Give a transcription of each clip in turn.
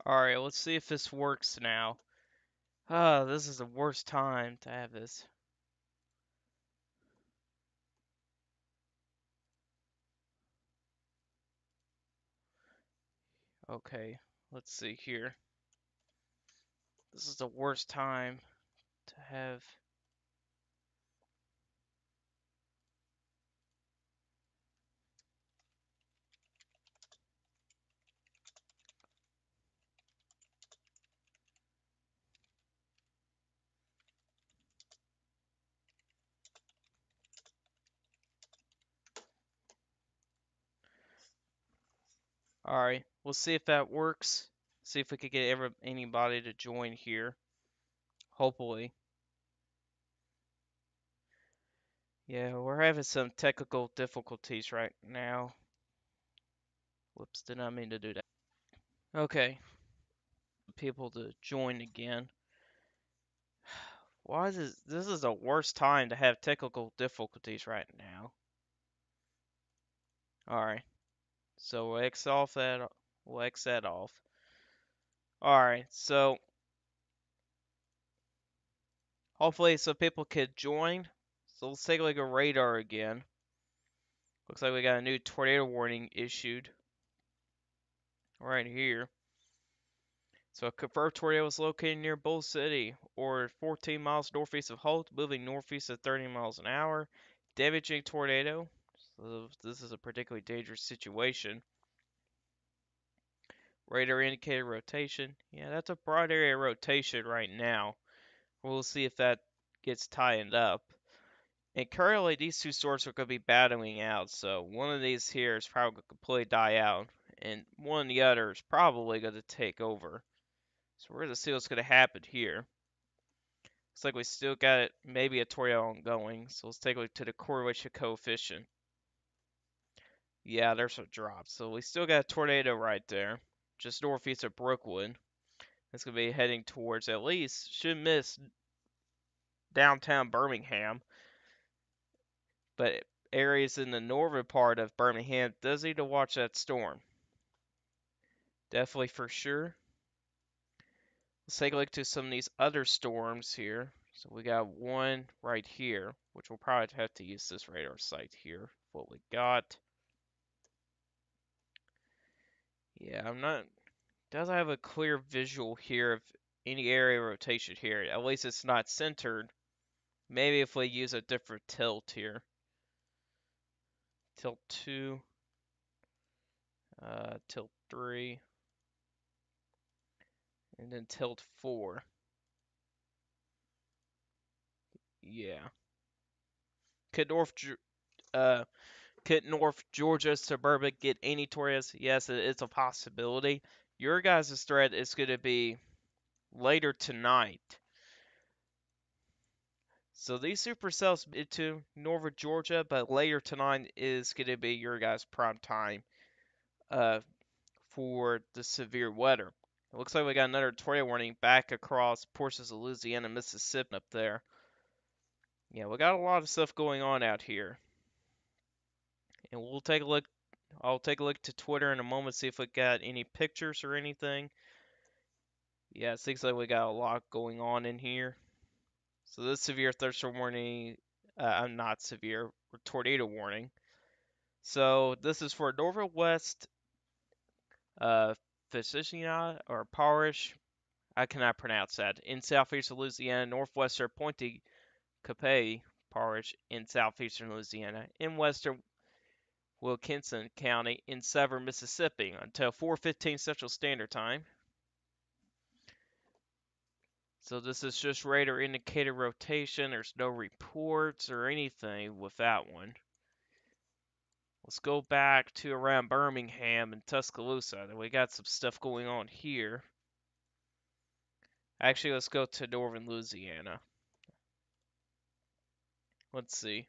Alright, let's see if this works now. Ah, this is the worst time to have this. Okay, let's see here. This is the worst time to have. Alright, we'll see if that works. See if we could get anybody to join here. Hopefully. Yeah, we're having some technical difficulties right now. Whoops, did not mean to do that. Okay, people to join again. Why is this is the worst time to have technical difficulties right now. Alright, so we'll X that off. Alright, so hopefully some people could join. So let's take a look at radar again. Looks like we got a new tornado warning issued right here. So a confirmed tornado is located near Bull City, or 14 miles northeast of Holt, moving northeast at 30 miles an hour. Damaging tornado. So this is a particularly dangerous situation. Radar indicated rotation. Yeah, that's a broad area rotation right now. We'll see if that gets tightened up. And currently, these two storms are going to be battling out. So one of these here is probably going to completely die out, and one of the other is probably going to take over. So we're going to see what's going to happen here. Looks like we still got maybe a tornado ongoing. So let's take a look to the correlation coefficient. Yeah, there's a drop. So we still got a tornado right there, just northeast of Brookwood. It's going to be heading towards at least, should miss downtown Birmingham. But areas in the northern part of Birmingham does need to watch that storm. Definitely for sure. Let's take a look to some of these other storms here. So we got one right here, which we'll probably have to use this radar site here. What we got. Yeah, I'm not. Doesn't have a clear visual here of any area rotation here. At least it's not centered. Maybe if we use a different tilt here. Tilt 2. Tilt 3. And then tilt 4. Yeah. Could uh North Georgia suburban get any tornadoes? Yes, it's a possibility. Your guys' threat is going to be later tonight. So these supercells into northern Georgia, but later tonight is going to be your guys' prime time for the severe weather. It looks like we got another tornado warning back across portions of Louisiana, Mississippi up there. Yeah, we got a lot of stuff going on out here. And we'll take a look. I'll take a look to Twitter in a moment, see if we got any pictures or anything. Yeah, it seems like we got a lot going on in here. So this severe thunderstorm warning, I'm not severe, tornado warning. So this is for northwest, uh, Physiciana or Parish. I cannot pronounce that. In southeastern Louisiana, northwestern Pointe Coupee Parish in southeastern Louisiana, in western Wilkinson County in southern Mississippi until 4:15 Central Standard Time. So this is just radar indicated rotation. There's no reports or anything with that one. Let's go back to around Birmingham and Tuscaloosa. We got some stuff going on here. Actually, let's go to northern Louisiana. Let's see.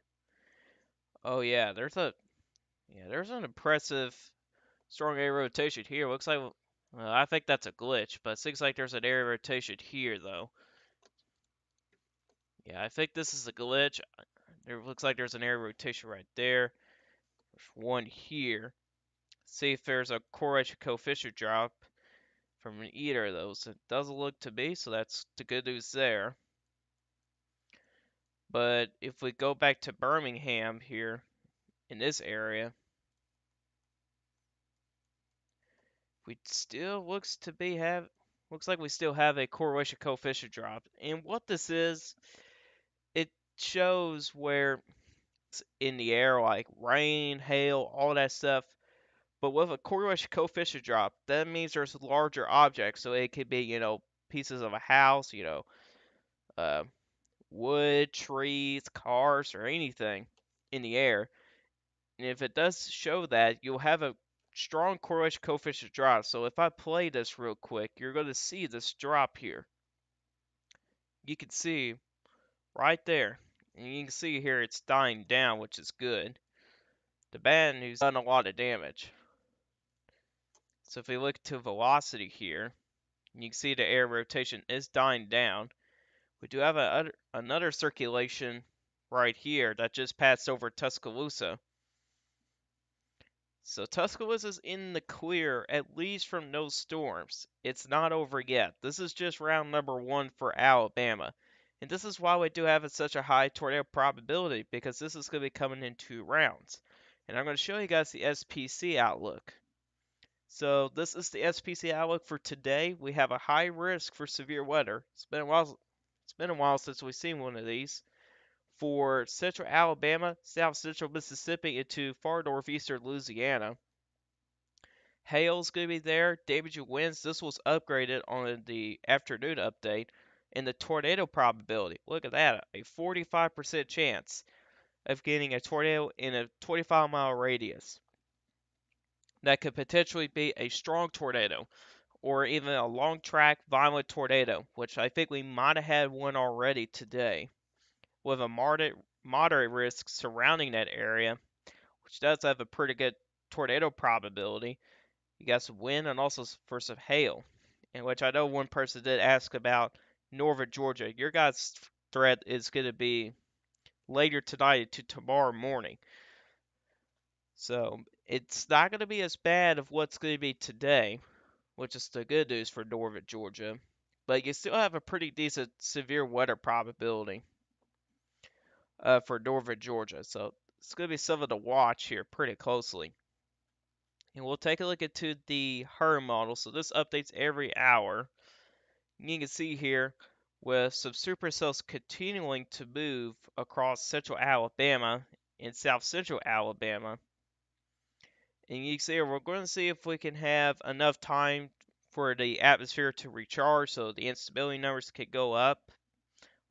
Oh yeah, there's an impressive strong area rotation here. Looks like I think that's a glitch, but it seems like there's an area rotation here though. Yeah, I think this is a glitch. There looks like there's an area rotation right there. There's one here. See if there's a correlation coefficient drop. from either of those. It doesn't look to be, so that's the good news there. But if we go back to Birmingham here in this area, we still looks like we still have a correlation coefficient drop. And what this is, it shows where it's in the air, like rain, hail, all that stuff. But with a correlation coefficient drop, that means there's larger objects. So it could be, pieces of a house, uh, wood, trees, cars, or anything in the air. And if it does show that, you'll have a strong correlation coefficient drop. So if I play this real quick, you're going to see this drop here. You can see right there. And you can see here it's dying down, which is good. The bad news done a lot of damage. So if we look to velocity here, you can see the air rotation is dying down. We do have another circulation right here that just passed over Tuscaloosa. So Tuscaloosa's in the clear, at least from no storms. It's not over yet. This is just round number 1 for Alabama. And this is why we do have such a high tornado probability, because this is going to be coming in 2 rounds. And I'm going to show you guys the SPC Outlook. So this is the SPC Outlook for today. We have a high risk for severe weather. It's been a while since we've seen one of these. For central Alabama, south central Mississippi, into far northeastern Louisiana. Hail's going to be there. Damaging winds. This was upgraded on the afternoon update. And the tornado probability. Look at that. A 45% chance of getting a tornado in a 25-mile radius. That could potentially be a strong tornado, or even a long track violent tornado, which I think we might have had one already today, with a moderate risk surrounding that area, which does have a pretty good tornado probability. You got some wind and also for some hail, in which I know one person did ask about northern Georgia. Your guys' threat is going to be later tonight to tomorrow morning. So it's not going to be as bad of what's going to be today, which is the good news for northern Georgia. But you still have a pretty decent severe weather probability for northern Georgia. So it's going to be something to watch here pretty closely. And we'll take a look into the HER model. So this updates every hour. You can see here with some supercells continuing to move across central Alabama and south central Alabama. And you can see here, we're going to see if we can have enough time for the atmosphere to recharge so the instability numbers can go up.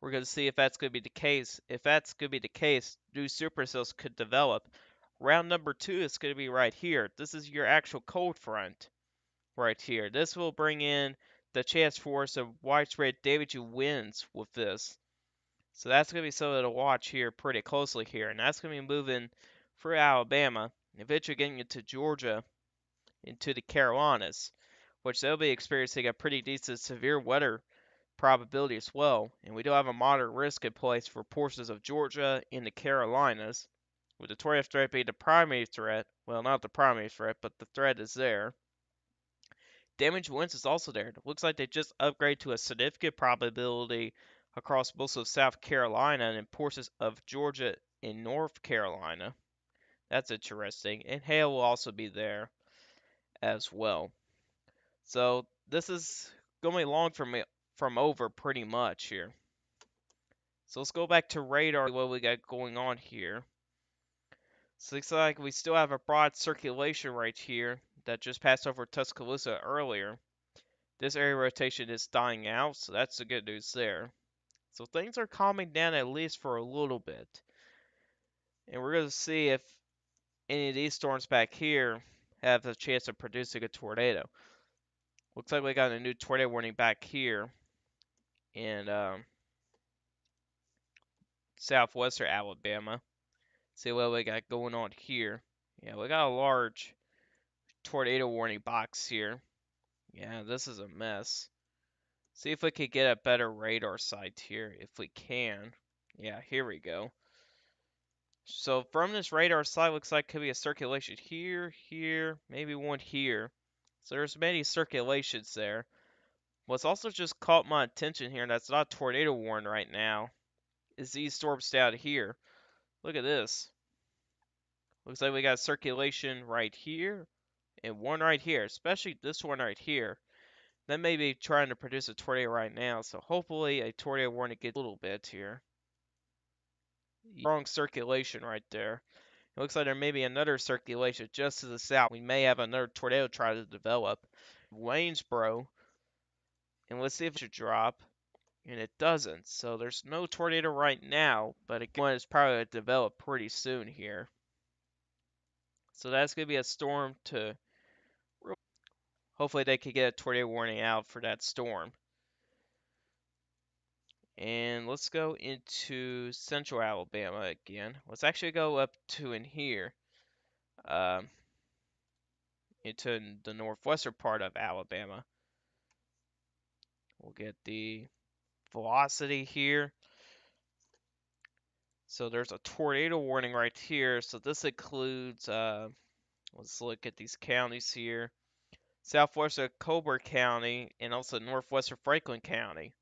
We're going to see if that's going to be the case. If that's going to be the case, new supercells could develop. Round number 2 is going to be right here. This is your actual cold front right here. This will bring in the chance for some widespread damaging winds with this. So that's going to be something to watch here pretty closely here. And that's going to be moving through Alabama, eventually getting into Georgia, into the Carolinas, which they'll be experiencing a pretty decent severe weather probability as well. And we do have a moderate risk in place for portions of Georgia and the Carolinas, with the tornado threat being the primary threat. Well, not the primary threat, but the threat is there. Damage winds is also there. It looks like they just upgraded to a significant probability across most of South Carolina and portions of Georgia and North Carolina. That's interesting. And hail will also be there as well. So this is going to be long from over pretty much here. So let's go back to radar, what we got going on here. So it looks like we still have a broad circulation right here that just passed over Tuscaloosa earlier. This area rotation is dying out, so that's the good news there. So things are calming down at least for a little bit. And we're going to see if any of these storms back here have a chance of producing a tornado. Looks like we got a new tornado warning back here in southwestern Alabama. See what we got going on here. Yeah, we got a large tornado warning box here. Yeah, this is a mess. See if we could get a better radar sight here, if we can. Yeah, here we go. So from this radar sight, looks like could be a circulation here, here, maybe one here. So there's many circulations there. What's also just caught my attention here, and that's not tornado warning right now, is these storms down here. Look at this. Looks like we got circulation right here and one right here, especially this one right here. That may be trying to produce a tornado right now, so hopefully a tornado warning gets a little bit here. Strong circulation right there. It looks like there may be another circulation just to the south. We may have another tornado try to develop. Waynesboro, and let's see if it should drop. And it doesn't, so there's no tornado right now, but again, it's probably going to develop pretty soon here. So that's going to be a storm to... Hopefully they could get a tornado warning out for that storm. And let's go into central Alabama again. Let's actually go up to in here. Into the northwestern part of Alabama. We'll get the velocity here. So there's a tornado warning right here. So this includes, let's look at these counties here. Southwestern Colbert County and also northwestern Franklin County.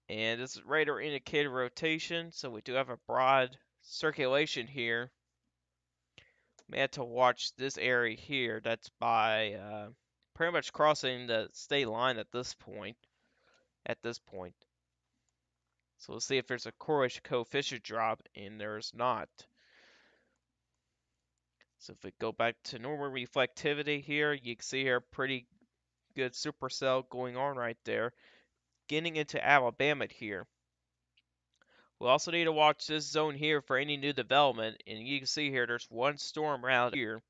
And this is radar indicated rotation, so we do have a broad circulation here. We had to watch this area here. That's by pretty much crossing the state line at this point. So we'll see if there's a correlation coefficient drop, and there's not. So if we go back to normal reflectivity here, you can see here pretty good supercell going on right there. Getting into Alabama here. We'll also need to watch this zone here for any new development, and you can see here there's one storm around here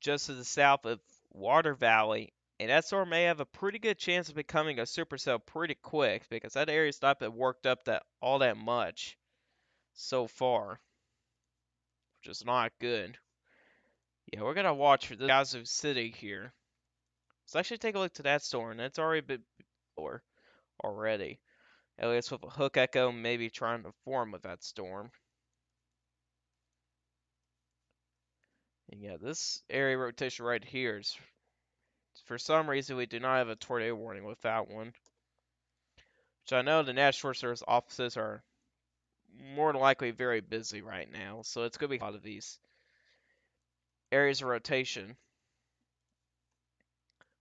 just to the south of Water Valley, and that storm may have a pretty good chance of becoming a supercell pretty quick because that area's not been worked up all that much so far, which is not good. Yeah, we're gonna watch for this Yazoo City here. Let's actually take a look to that storm. That's already been lower already. At least with a hook echo maybe trying to form with that storm. And yeah, this area rotation right here is, for some reason, we do not have a tornado warning with that one. Which I know the National Resource offices are more than likely very busy right now, so it's going to be a lot of these areas of rotation.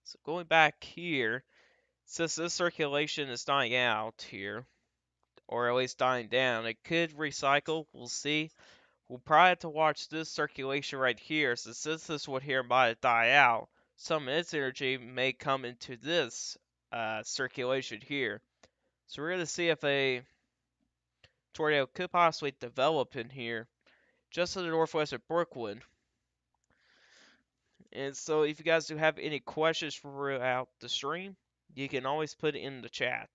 So going back here, since this circulation is dying out here, or at least dying down, it could recycle, we'll see. We'll probably have to watch this circulation right here, so since this would here might die out, some of its energy may come into this circulation here. So we're going to see if a tornado could possibly develop in here, just to the northwest of Brookwood. And so if you guys do have any questions throughout the stream, you can always put it in the chat.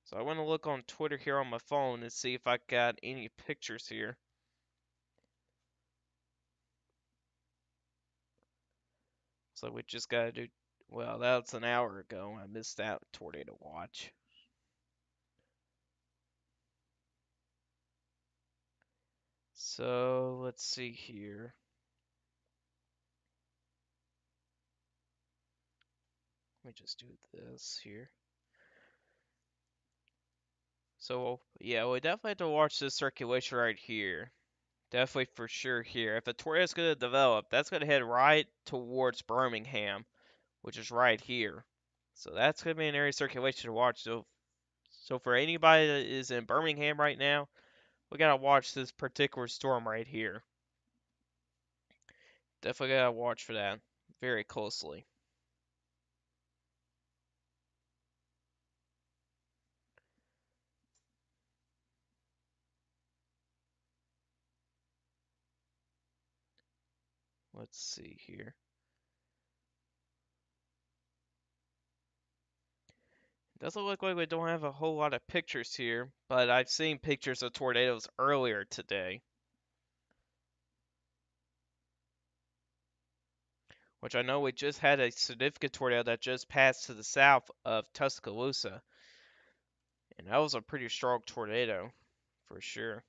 So I want to look on Twitter here on my phone and see if I got any pictures here. So we just gotta do, well, that's an hour ago. I missed that tornado watch. So let's see here. Let me just do this here. So yeah, we definitely have to watch this circulation right here. Definitely for sure here. If a tornado is going to develop, that's going to head right towards Birmingham, which is right here. So that's going to be an area of circulation to watch. So for anybody that is in Birmingham right now, we got to watch this particular storm right here. Definitely got to watch for that very closely. Let's see here. Doesn't look like we don't have a whole lot of pictures here, but I've seen pictures of tornadoes earlier today. Which I know we just had a significant tornado that just passed to the south of Tuscaloosa. And that was a pretty strong tornado, for sure.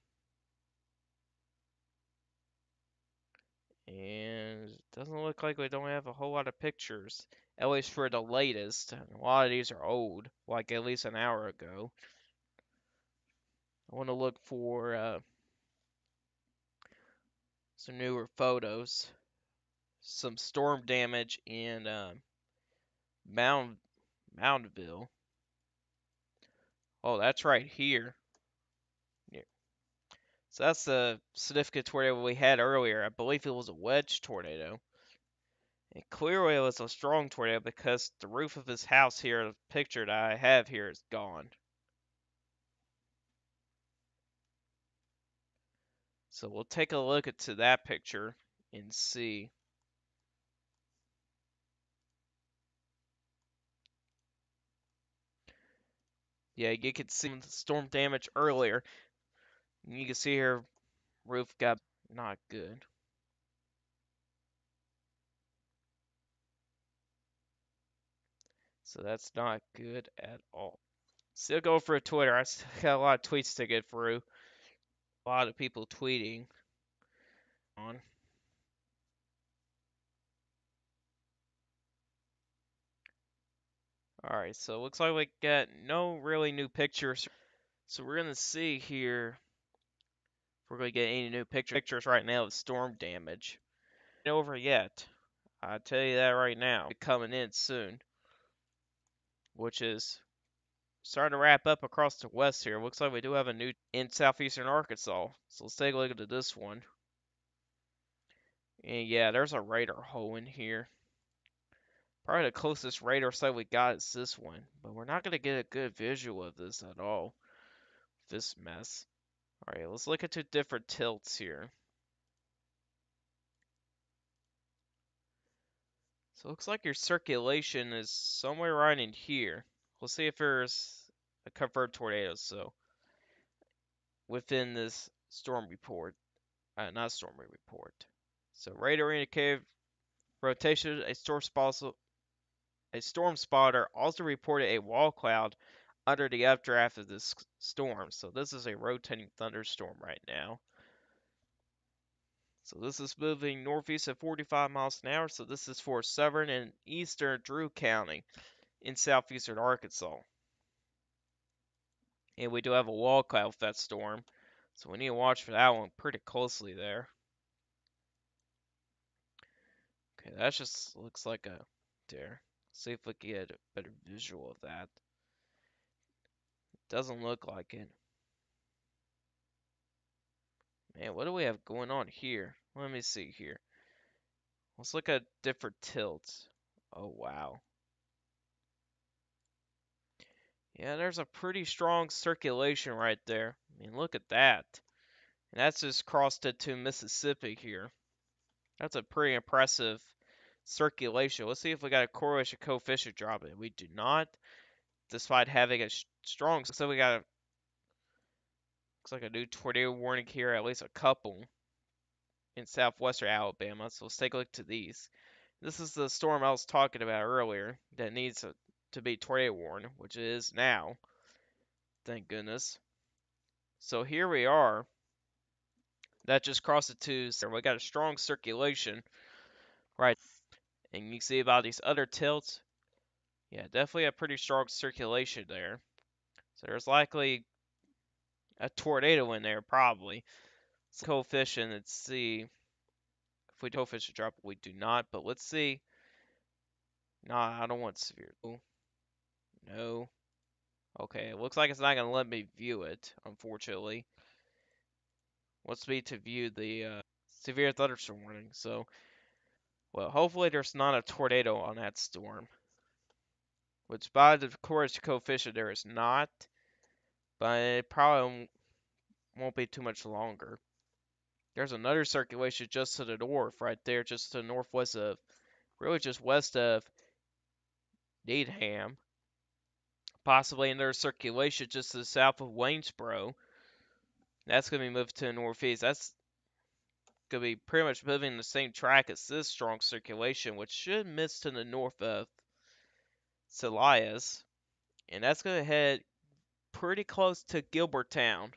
And it doesn't look like we don't have a whole lot of pictures, at least for the latest. A lot of these are old, like at least an hour ago. I want to look for some newer photos, some storm damage in Mound Moundville. Oh, that's right here. Yeah. So that's the significant tornado we had earlier. I believe it was a wedge tornado. And clearly it was a strong tornado because the roof of his house here, the picture that I have here, is gone. So we'll take a look into that picture and see. Yeah, you could see the storm damage earlier. You can see here roof got not good. So that's not good at all. Still go for a Twitter. I still got a lot of tweets to get through. A lot of people tweeting on. Alright, so it looks like we got no really new pictures. So we're gonna see here if we're gonna get any new pictures right now of storm damage. Not over yet. I tell you that right now. Coming in soon, which is starting to wrap up across the west here. Looks like we do have a new in southeastern Arkansas. So let's take a look at this one. And yeah, there's a radar hole in here. Probably the closest radar site we got is this one, but we're not gonna get a good visual of this at all. This mess. Alright, let's look at two different tilts here. So it looks like your circulation is somewhere right in here. We'll see if there's a confirmed tornado. So within this storm report, not storm report. So radar indicated rotation. A storm spotter also reported a wall cloud under the updraft of this storm. So this is a rotating thunderstorm right now. So this is moving northeast at 45 miles an hour. So this is for southern and eastern Drew County in southeastern Arkansas. And we do have a wall cloud with that storm. So we need to watch for that one pretty closely there. Okay, that just looks like a there. See if we can get a better visual of that. Doesn't look like it. Man, what do we have going on here? Let me see here. Let's look at different tilts. Oh, wow. Yeah, there's a pretty strong circulation right there. I mean, look at that. And that's just crossed into Mississippi here. That's a pretty impressive circulation. Let's see if we got a correlation coefficient drop it. We do not, despite having a strong. So we got looks like a new tornado warning here, at least a couple in southwestern Alabama. So let's take a look to these. This is the storm I was talking about earlier that needs to be tornado warned, which it is now. Thank goodness. So here we are. That just crossed it to. We got a strong circulation, right? And you can see about these other tilts. Yeah, definitely a pretty strong circulation there. So there's likely a tornado in there, probably. Coefficient, let's see. If we coefficient drop, we do not, but let's see. Nah, I don't want severe. No. Okay, it looks like it's not going to let me view it, unfortunately. Wants me to view the severe thunderstorm warning. So, well, hopefully there's not a tornado on that storm. Which by the courage coefficient there is not. But it probably won't be too much longer. There's another circulation just to the north, right there, just to the northwest of, really just west of Needham. Possibly another circulation just to the south of Waynesboro. That's going to be moved to the northeast. That's going to be pretty much moving the same track as this strong circulation, which should miss to the north of Celias. And that's going to head pretty close to Gilbertown.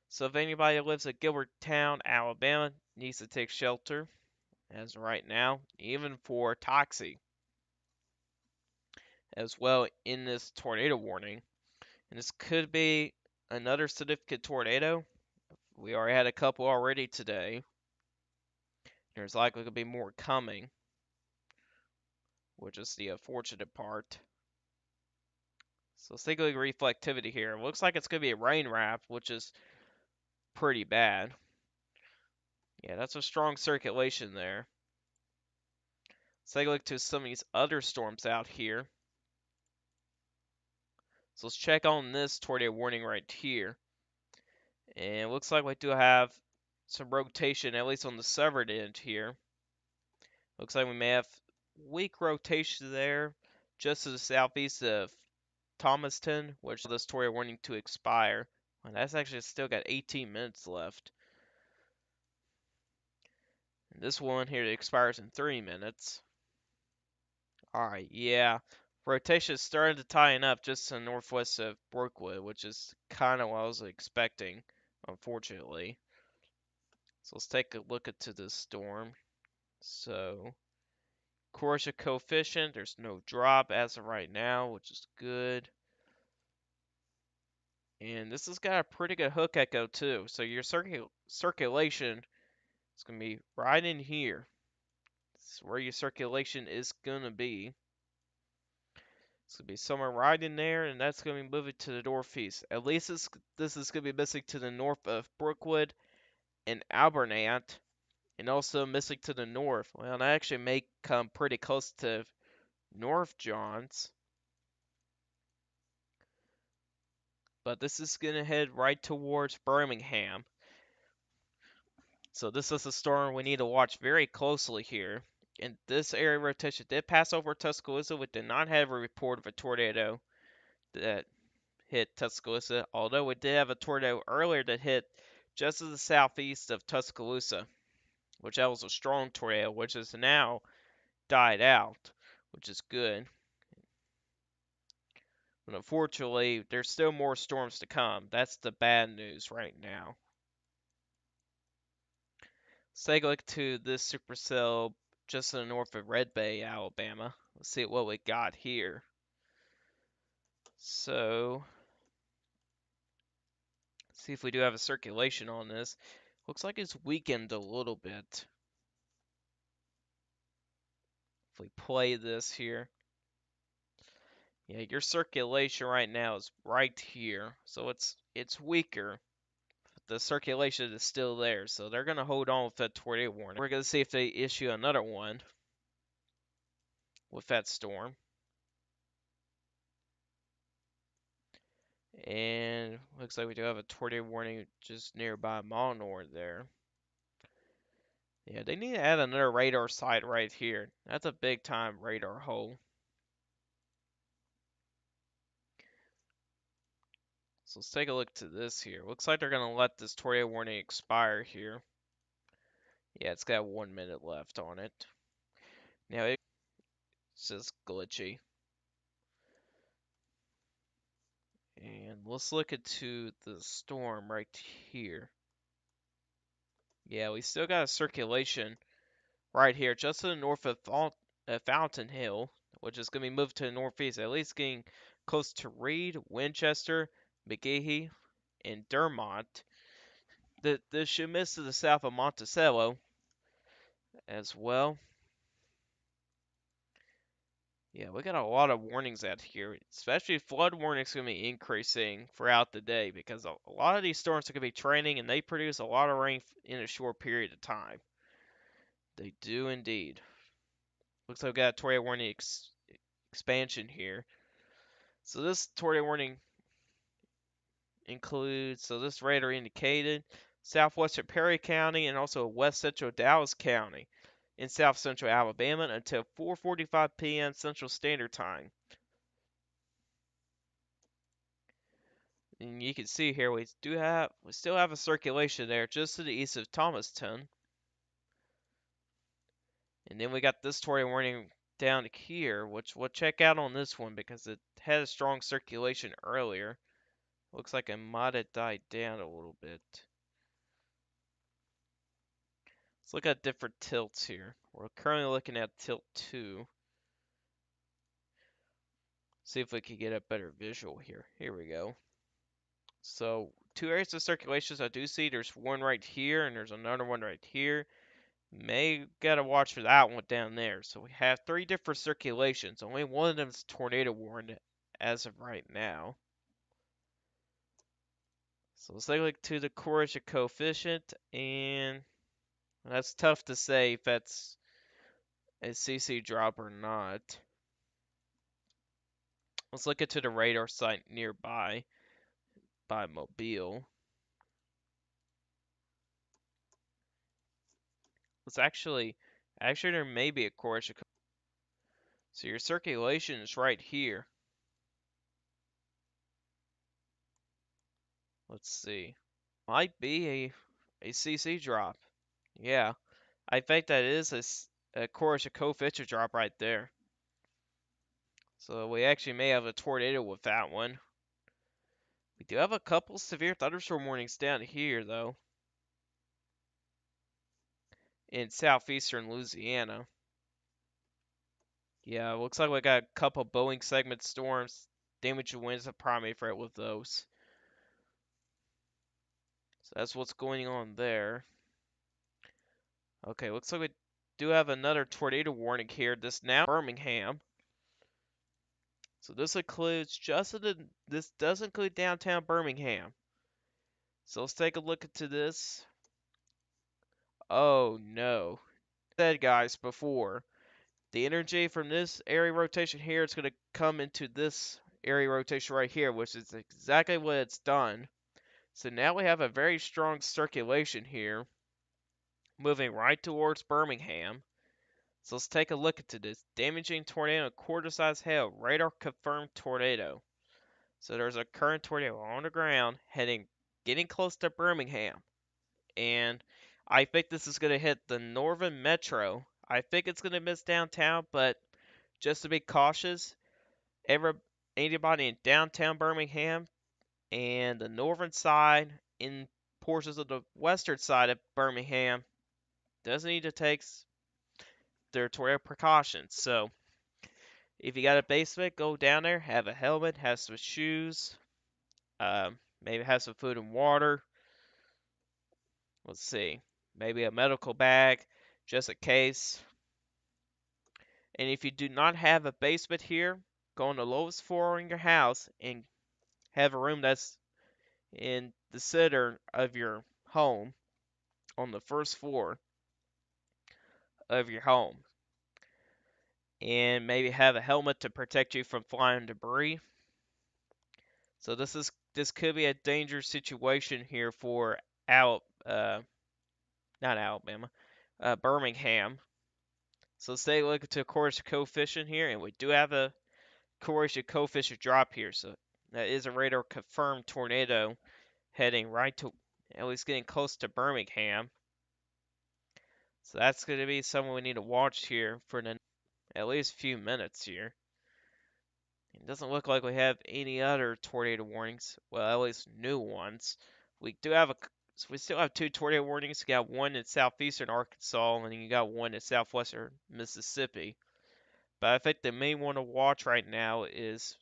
So if anybody lives at Gilbertown, Alabama, needs to take shelter. as of right now, even for Toxie as well in this tornado warning. And this could be another significant tornado. We already had a couple already today. There's likely to be more coming, which is the unfortunate part. So let's take a look at reflectivity here. It looks like it's going to be a rain wrap, which is pretty bad. Yeah, that's a strong circulation there. Let's take a look to some of these other storms out here. So let's check on this tornado warning right here. And it looks like we do have some rotation, at least on the southern end here. Looks like we may have weak rotation there, just to the southeast of Thomaston, which this tornado warning to expire. And that's actually still got 18 minutes left. And this one here expires in 3 minutes. Alright, yeah. Rotation is starting to tighten up just to the northwest of Brookwood, which is kind of what I was expecting, unfortunately. So let's take a look into this storm. So, Corsia coefficient, there's no drop as of right now, which is good. And this has got a pretty good hook echo too. So your circulation is going to be right in here. This is where your circulation is going to be. It's going to be somewhere right in there, and that's going to be moving to the northeast. At least this is going to be missing to the north of Brookwood and Albernate, and also missing to the north. Well, that actually may come pretty close to North Johns. But this is going to head right towards Birmingham. So this is a storm we need to watch very closely here. And this area rotation did pass over Tuscaloosa. We did not have a report of a tornado that hit Tuscaloosa, although we did have a tornado earlier that hit just to the southeast of Tuscaloosa, which that was a strong tornado, which has now died out, which is good. But unfortunately, there's still more storms to come. That's the bad news right now. Let's take a look to this supercell just to the north of Red Bay, Alabama. Let's see what we got here. So, see if we do have a circulation on this. Looks like it's weakened a little bit. If we play this here. Yeah, your circulation right now is right here. So it's weaker. The circulation is still there. So they're going to hold on with that tornado warning. We're going to see if they issue another one with that storm. And looks like we do have a tornado warning just nearby Monor there. Yeah, they need to add another radar site right here. That's a big time radar hole. So let's take a look to this here. Looks like they're going to let this tornado warning expire here. Yeah, it's got 1 minute left on it. Now it's just glitchy. And let's look into the storm right here. Yeah, we still got a circulation right here, just to the north of Fountain Hill, which is going to be moved to the northeast, at least getting close to Reed, Winchester, McGehee, and Dermont. This should miss to the south of Monticello as well. Yeah, we got a lot of warnings out here, especially flood warnings going to be increasing throughout the day because a lot of these storms are going to be training and they produce a lot of rain in a short period of time. They do indeed. Looks like we got a tornado warning expansion here. So this tornado warning includes, so this radar indicated southwestern Perry County and also west central Dallas County in south central Alabama until 4:45 p.m. Central Standard Time. And you can see here we still have a circulation there just to the east of Thomaston. And then we got this tornado warning down here, which we'll check out on this one because it had a strong circulation earlier. Looks like it might have died down a little bit. Let's look at different tilts here. We're currently looking at tilt 2. See if we can get a better visual here. Here we go. So, 2 areas of circulations I do see. There's one right here, and there's another one right here. May gotta watch for that one down there. So we have 3 different circulations. Only one of them is tornado warned as of right now. So let's take a look to the correlation coefficient, and that's tough to say if that's a CC drop or not. Let's look into the radar site nearby by Mobile. Let's actually there may be a correlation. So your circulation is right here. Let's see. Might be a CC drop. Yeah, I think that is a correlation coefficient drop right there. So we actually may have a tornado with that one. We do have a couple severe thunderstorm warnings down here, though, in southeastern Louisiana. Yeah, looks like we got a couple Boeing segment storms. Damage to winds, a primary threat with those. So that's what's going on there. Okay, looks like we do have another tornado warning here. This now Birmingham. So this includes this does include downtown Birmingham. So let's take a look into this. Oh no. Said guys before, the energy from this area rotation here is going to come into this area rotation right here, which is exactly what it's done. So now we have a very strong circulation here, moving right towards Birmingham. So let's take a look into this. Damaging tornado, quarter-size hail, radar confirmed tornado. So there's a current tornado on the ground getting close to Birmingham. And I think this is going to hit the northern metro. I think it's going to miss downtown, but just to be cautious, anybody in downtown Birmingham and the northern side, in portions of the western side of Birmingham, doesn't need to take their tornado precautions. So if you got a basement, go down there, have a helmet, have some shoes, maybe have some food and water. Let's see, maybe a medical bag, just in case. And if you do not have a basement here, go on the lowest floor in your house and have a room that's in the center of your home, on the first floor of your home. And maybe have a helmet to protect you from flying debris. So this could be a dangerous situation here for not Alabama, Birmingham. So let's take a look at the correlation coefficient here, and we do have a correlation coefficient drop here. So that is a radar confirmed tornado heading right to, at least getting close to Birmingham. So that's going to be something we need to watch here for at least a few minutes here. It doesn't look like we have any other tornado warnings. Well, at least new ones. We still have 2 tornado warnings. You got one in southeastern Arkansas, and then you got one in southwestern Mississippi. But I think the main one to watch right now is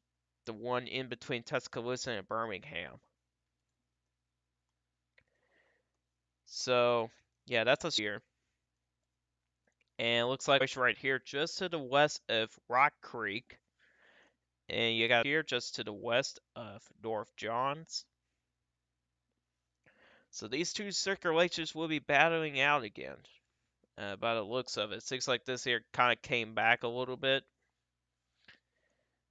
the one in between Tuscaloosa and Birmingham. So, yeah, that's us here. And it looks like right here, just to the west of Rock Creek. And you got here just to the west of North Johns. So these 2 circulations will be battling out again. By the looks of it. It seems like this here kind of came back a little bit.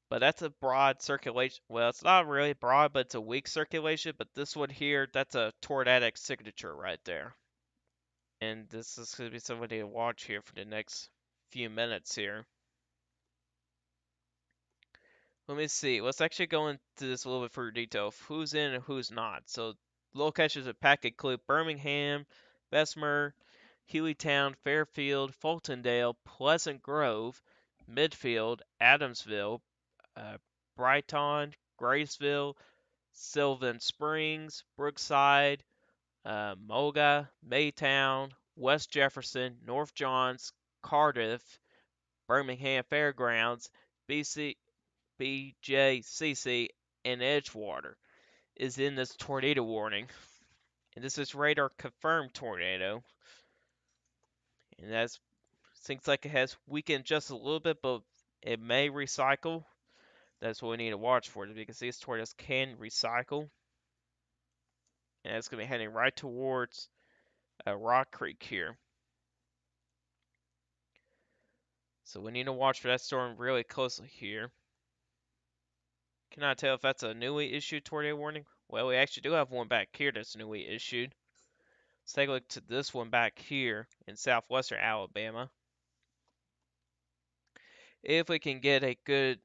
But that's a broad circulation. Well, it's not really broad, but it's a weak circulation. But this one here, that's a tornadic signature right there. And this is going to be somebody to watch here for the next few minutes here. Let me see. Let's actually go into this a little bit further detail of who's in and who's not. So, locations of pack include Birmingham, Bessemer, Hueytown, Fairfield, Fultondale, Pleasant Grove, Midfield, Adamsville, Brighton, Graceville, Sylvan Springs, Brookside, Moga, Maytown, West Jefferson, North Johns, Cardiff, Birmingham Fairgrounds, BC, BJCC, and Edgewater is in this tornado warning. And this is radar confirmed tornado. And that seems like it has weakened just a little bit, but it may recycle. That's what we need to watch for, because these tornadoes can recycle. And it's going to be heading right towards Rock Creek here. So we need to watch for that storm really closely here. Cannot tell if that's a newly issued tornado warning. Well, we actually do have one back here that's newly issued. Let's take a look to this one back here in southwestern Alabama. If we can get a good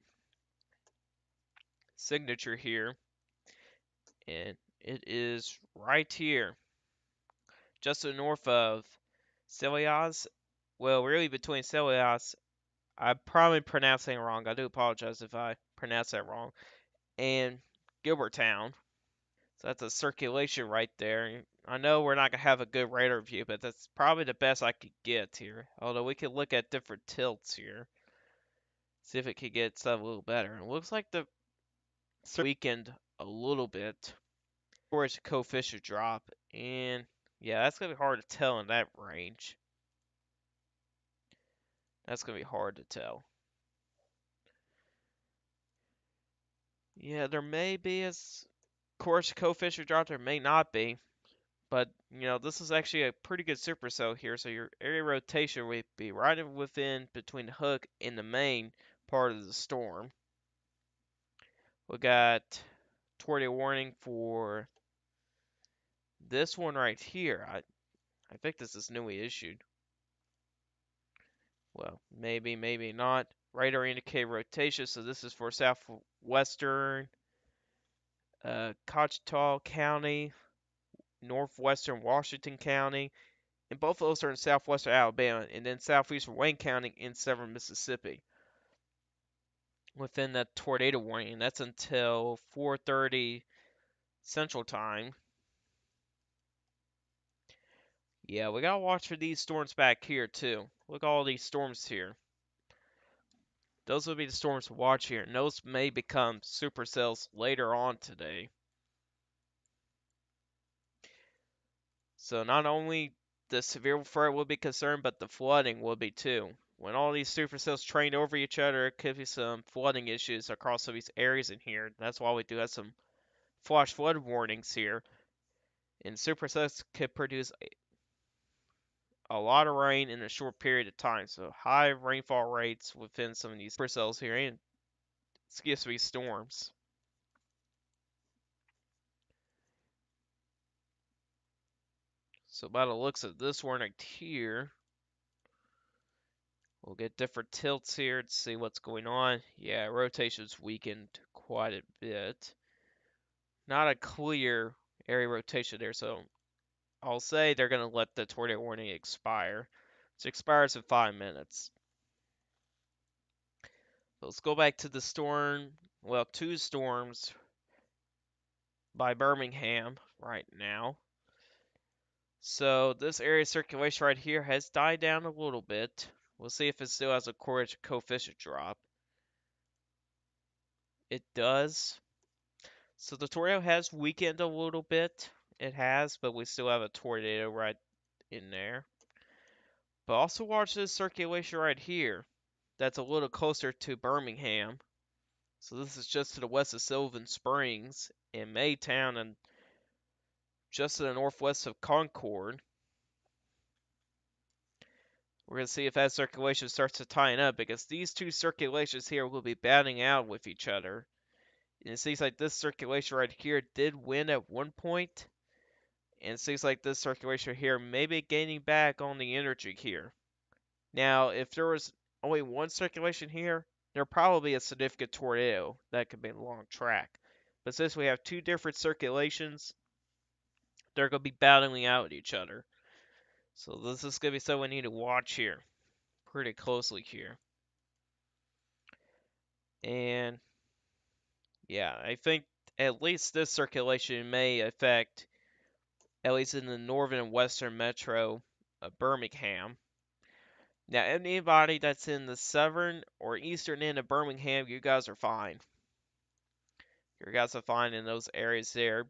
signature here, and it is right here, just to the north of Celias. Well, really between Celias, I'm probably pronouncing it wrong. I do apologize if I pronounce that wrong. And Gilbertown. So that's a circulation right there. I know we're not going to have a good radar view, but that's probably the best I could get here. Although we could look at different tilts here. See if it could get stuff a little better. It looks like the weakened a little bit. Or it's a coefficient drop. And yeah, that's going to be hard to tell in that range. That's going to be hard to tell. Yeah, there may be a course coefficient drop, there may not be. But, this is actually a pretty good supercell here, so your area rotation would be right within between the hook and the main part of the storm. We got tornado warning for this one right here. I think this is newly issued. Well, maybe, maybe not. Radar indicate rotation, so this is for southwestern Cochita County, northwestern Washington County, and both of those are in southwestern Alabama, and then southeastern Wayne County in southern Mississippi. Within that tornado warning, and that's until 4:30 Central Time. Yeah, we gotta watch for these storms back here too. Look at all these storms here. Those will be the storms to watch here, and those may become supercells later on today. So not only the severe threat will be concerned, but the flooding will be too. When all these supercells train over each other, it could be some flooding issues across some of these areas in here. That's why we do have some flash flood warnings here. And supercells could produce a lot of rain in a short period of time. So high rainfall rates within some of these supercells here, and excuse me, storms. So by the looks of this one right here, we'll get different tilts here to see what's going on. Yeah, rotation's weakened quite a bit. Not a clear area rotation there, so I'll say they're going to let the tornado warning expire. It expires in 5 minutes. So let's go back to the storm. Well, two storms by Birmingham right now. So this area circulation right here has died down a little bit. We'll see if it still has a coefficient drop. It does. So the tornado has weakened a little bit. It has, but we still have a tornado right in there. But also watch this circulation right here. That's a little closer to Birmingham. So this is just to the west of Sylvan Springs in Maytown and just to the northwest of Concord. We're going to see if that circulation starts to tighten up, because these two circulations here will be battling out with each other. And it seems like this circulation right here did win at one point. And it seems like this circulation here may be gaining back on the energy here. Now, if there was only one circulation here, there'd probably be a significant tornado that could be a long track. But since we have two different circulations, they're going to be battling out each other. So this is going to be something we need to watch here pretty closely here. And yeah, I think at least this circulation may affect, at least in the northern and western metro Birmingham. Now, anybody that's in the southern or eastern end of Birmingham, you guys are fine. You guys are fine in those areas there,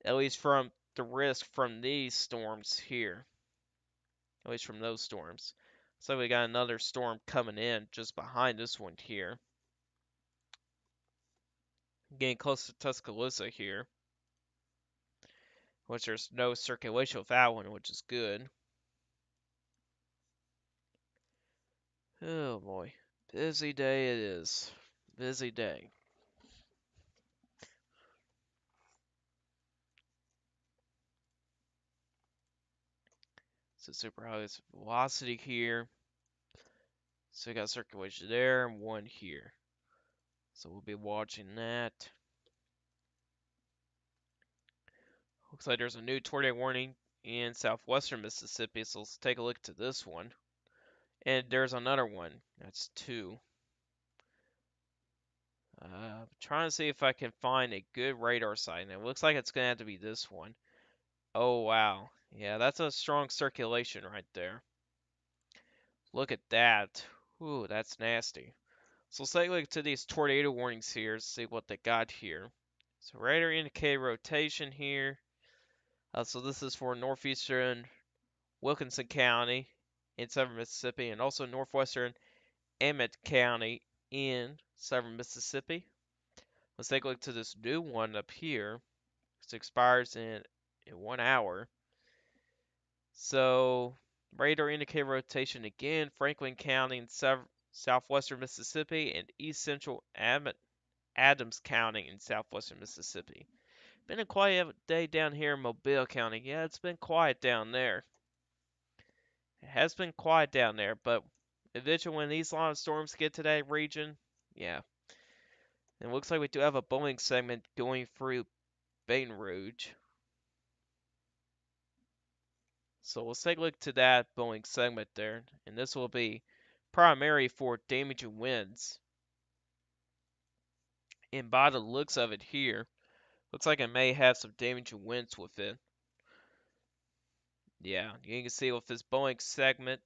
at least from the risk from these storms here. At least from those storms. So we got another storm coming in just behind this one here. Getting close to Tuscaloosa here. Which there's no circulation with that one, which is good. Oh boy. Busy day it is. Busy day. So super high velocity here. So we got circulation there and one here. So we'll be watching that. Looks like there's a new tornado warning in southwestern Mississippi, so let's take a look to this one. And there's another one. That's two. Trying to see if I can find a good radar site, and it looks like it's going to have to be this one. Oh, wow. Yeah, that's a strong circulation right there. Look at that. Ooh, that's nasty. So let's take a look to these tornado warnings here, see what they got here. So radar indicated rotation here. So this is for northeastern Wilkinson County in southern Mississippi, and also northwestern Emmett County in southern Mississippi. Let's take a look to this new one up here. It expires in 1 hour. So radar indicated rotation again, Franklin County in southwestern Mississippi, and east central Adams County in southwestern Mississippi. Been a quiet day down here in Mobile County. Yeah, it's been quiet down there. It has been quiet down there, but eventually when these line of storms get to that region, yeah. And it looks like we do have a Boeing segment going through Baton Rouge. So let's take a look to that Boeing segment there, and this will be primary for damaging winds. And by the looks of it here, looks like it may have some damaging winds with it. Yeah, you can see with this Boeing segment,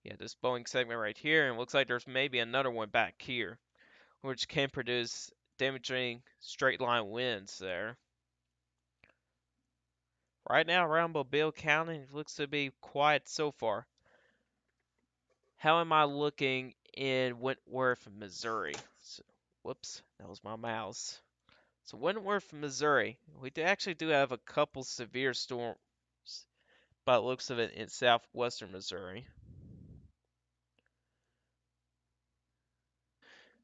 yeah, this Boeing segment right here, and it looks like there's maybe another one back here, which can produce damaging straight line winds there. Right now around Mobile County, it looks to be quiet so far. How am I looking in Wentworth, Missouri? So, whoops, that was my mouse. So Wentworth, Missouri, we actually do have a couple severe storms by the looks of it in southwestern Missouri.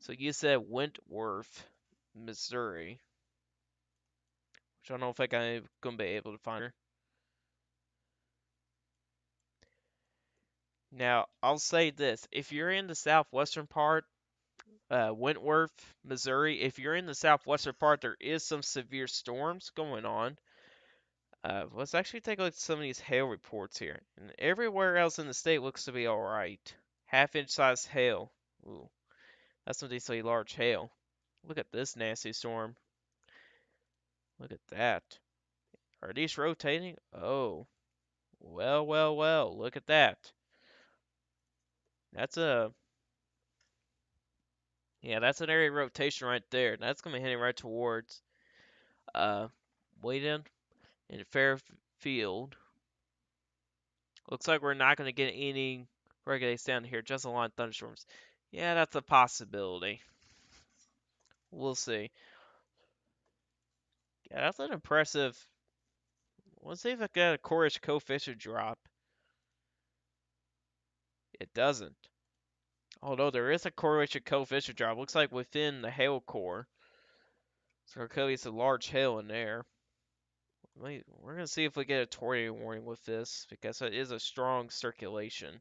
So you said Wentworth, Missouri, which I don't know if I'm going to be able to find her. Now, I'll say this. If you're in the southwestern part, Wentworth, Missouri, if you're in the southwestern part, there is some severe storms going on. Let's actually take a look at some of these hail reports here. And everywhere else in the state looks to be alright. Half-inch size hail. Ooh, that's some decently large hail. Look at this nasty storm. Look at that. Are these rotating? Oh. Well, well, well. Look at that. That's a... Yeah, that's an area of rotation right there. That's going to be heading right towards... Wayden and Fairfield. Looks like we're not going to get any regulates down here, just a line of thunderstorms. Yeah, that's a possibility. We'll see. Yeah, that's an impressive. Let's see if I got a Cornish coefficient drop. It doesn't. Although there is a correlation coefficient drop. Looks like within the hail core. So there could be some large hail in there. We're going to see if we get a tornado warning with this, because it is a strong circulation.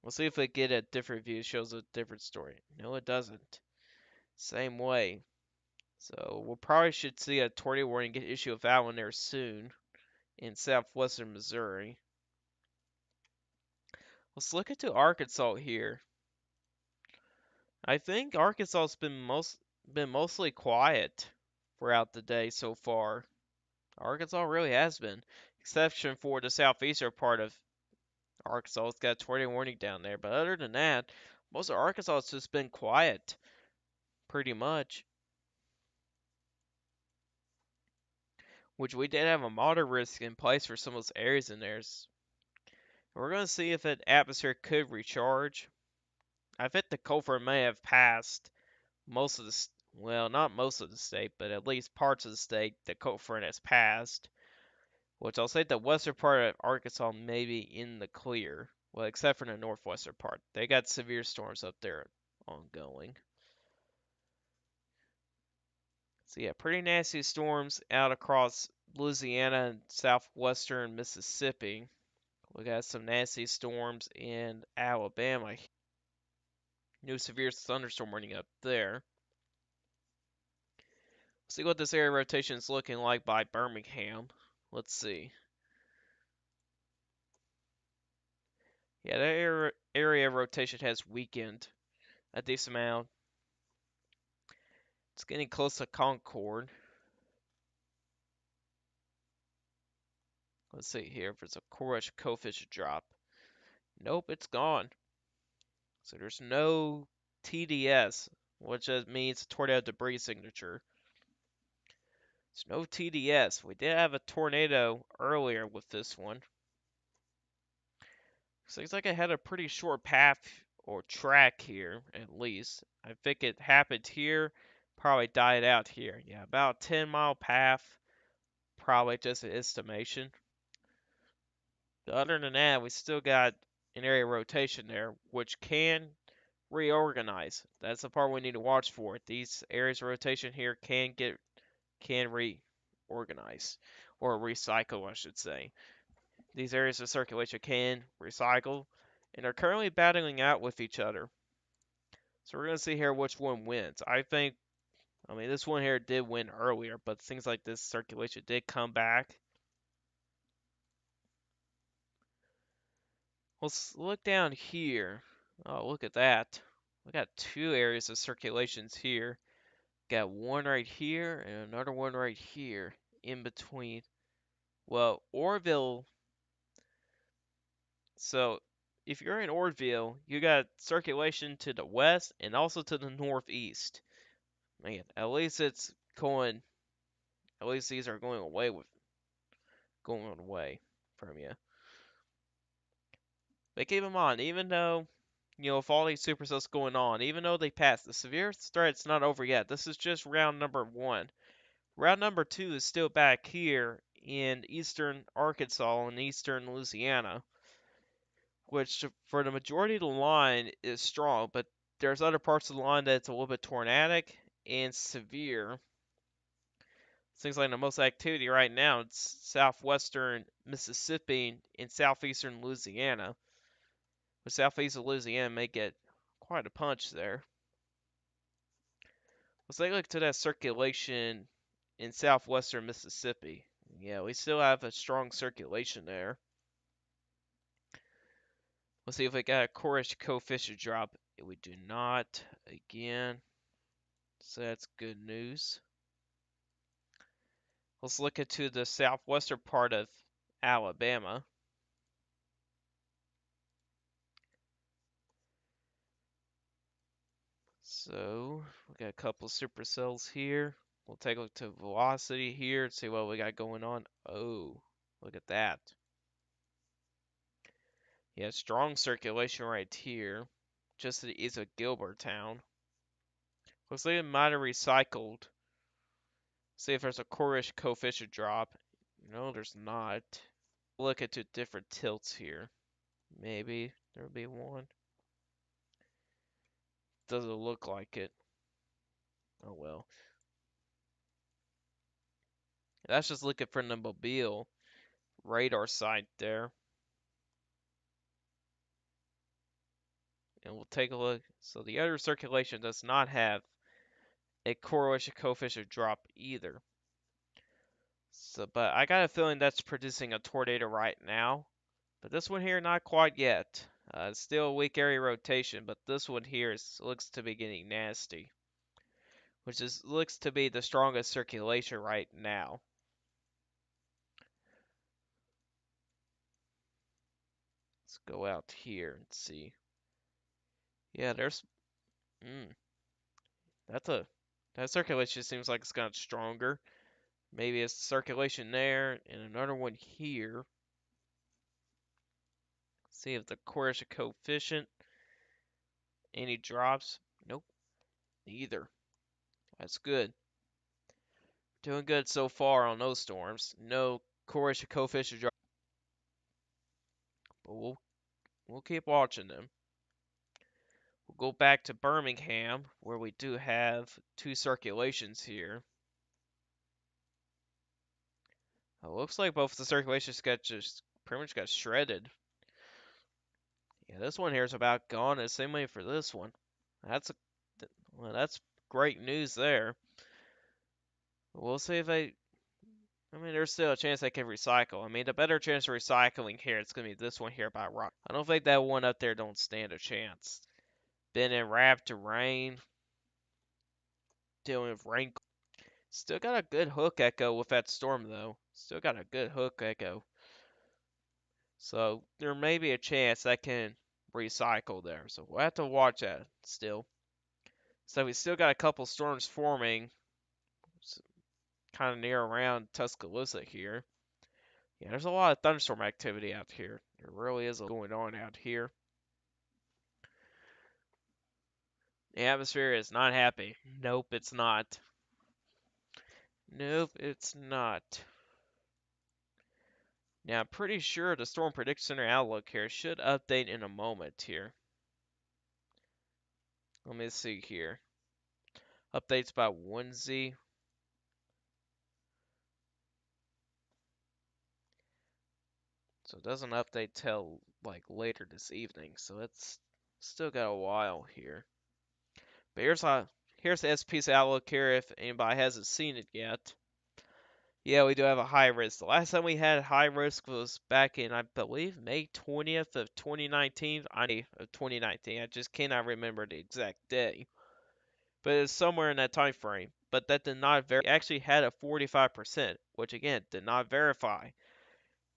We'll see if we get a different view. It shows a different story. No, it doesn't. Same way. So we'll probably should see a tornado warning get issued with that one there soon in southwestern Missouri. Let's look into Arkansas here. I think Arkansas's been mostly quiet throughout the day so far. Arkansas really has been. Exception for the southeastern part of Arkansas. It's got a tornado warning down there. But other than that, most of Arkansas has just been quiet. Pretty much. Which we did have a moderate risk in place for some of those areas in there. We're going to see if an atmosphere could recharge. I think the cold front may have passed most of the, well, not most of the state, but at least parts of the state, the cold front has passed. Which I'll say the western part of Arkansas may be in the clear. Well, except for the northwestern part. They got severe storms up there ongoing. So yeah, pretty nasty storms out across Louisiana and southwestern Mississippi. We got some nasty storms in Alabama. New severe thunderstorm warning up there. See what this area rotation is looking like by Birmingham. Let's see. Yeah, that area rotation has weakened a decent amount. It's getting close to Concord. Let's see here if it's a correlation coefficient drop. Nope, it's gone. So there's no TDS, which means tornado debris signature. There's no TDS. We did have a tornado earlier with this one. Seems like it had a pretty short path or track here, at least. I think it happened here, probably died out here. Yeah, about a 10-mile path, probably just an estimation. But other than that, we still got an area rotation there, which can reorganize. That's the part we need to watch for. These areas of rotation here can reorganize or recycle, I should say. These areas of circulation can recycle and are currently battling out with each other. So we're going to see here which one wins. I mean, this one here did win earlier, but things like this circulation did come back. Let's look down here. Oh, look at that. We got two areas of circulations here. Got one right here and another one right here in between. Well, Orville. So, if you're in Orville, you got circulation to the west and also to the northeast. Man, at least it's going. At least these are going away from you. But keep in mind, even though with all these supercells going on, even though they passed, the severe threat's not over yet. This is just round number 1. Round number 2 is still back here in eastern Arkansas and eastern Louisiana, which for the majority of the line is strong, but there's other parts of the line that's a little bit tornadic and severe. Seems like the most activity right now it's southwestern Mississippi and southeastern Louisiana. But southeast of Louisiana may get quite a punch there. Let's take a look to that circulation in southwestern Mississippi. Yeah, we still have a strong circulation there. Let's see if we got a correlation coefficient drop. We do not. Again, so that's good news. Let's look into the southwestern part of Alabama. So, we got a couple of supercells here. We'll take a look to velocity here and see what we got going on. Oh, look at that. Yeah, strong circulation right here. Just to the east of Gilbertown. Looks like it might have recycled. See if there's a correlation coefficient drop. No, there's not. Look at two different tilts here. Maybe there'll be one. Doesn't look like it. Oh well. That's just looking for the mobile radar site there. And we'll take a look. So the other circulation does not have a correlation coefficient drop either. So, but I got a feeling that's producing a tornado right now. But this one here, not quite yet. It's still a weak area rotation, but this one here looks to be getting nasty. Which looks to be the strongest circulation right now. Let's go out here and see. Yeah, there's. Mm, that circulation seems like it's gotten stronger. Maybe it's circulation there and another one here. See if the coercion coefficient. Any drops? Nope, neither. That's good. Doing good so far on those storms. No coercion coefficient drop, but we'll keep watching them. We'll go back to Birmingham, where we do have two circulations here. It looks like both the circulations got just pretty much got shredded. Yeah, this one here is about gone, and same way for this one. That's a, well, that's great news there. We'll see if they. I mean, there's still a chance they can recycle. I mean, the better chance of recycling here, it's gonna be this one here by rock. I don't think that one up there don't stand a chance. Been in wrapped to rain, dealing with rain. Still got a good hook echo with that storm though. Still got a good hook echo. So there may be a chance that can recycle there. So we'll have to watch that still. So we still got a couple storms forming kind of near around Tuscaloosa here. Yeah, there's a lot of thunderstorm activity out here. There really is a lot going on out here. The atmosphere is not happy. Nope, it's not. Nope, it's not. Now, I'm pretty sure the Storm Prediction Center Outlook here should update in a moment here. Let me see here. Updates about 1Z. So it doesn't update till like later this evening. So it's still got a while here. But here's the SPC Outlook here if anybody hasn't seen it yet. Yeah, we do have a high risk. The last time we had high risk was back in, I believe, May 20th of 2019. I just cannot remember the exact day. But it's somewhere in that time frame. But that did not verify. Actually had a 45%, which again did not verify.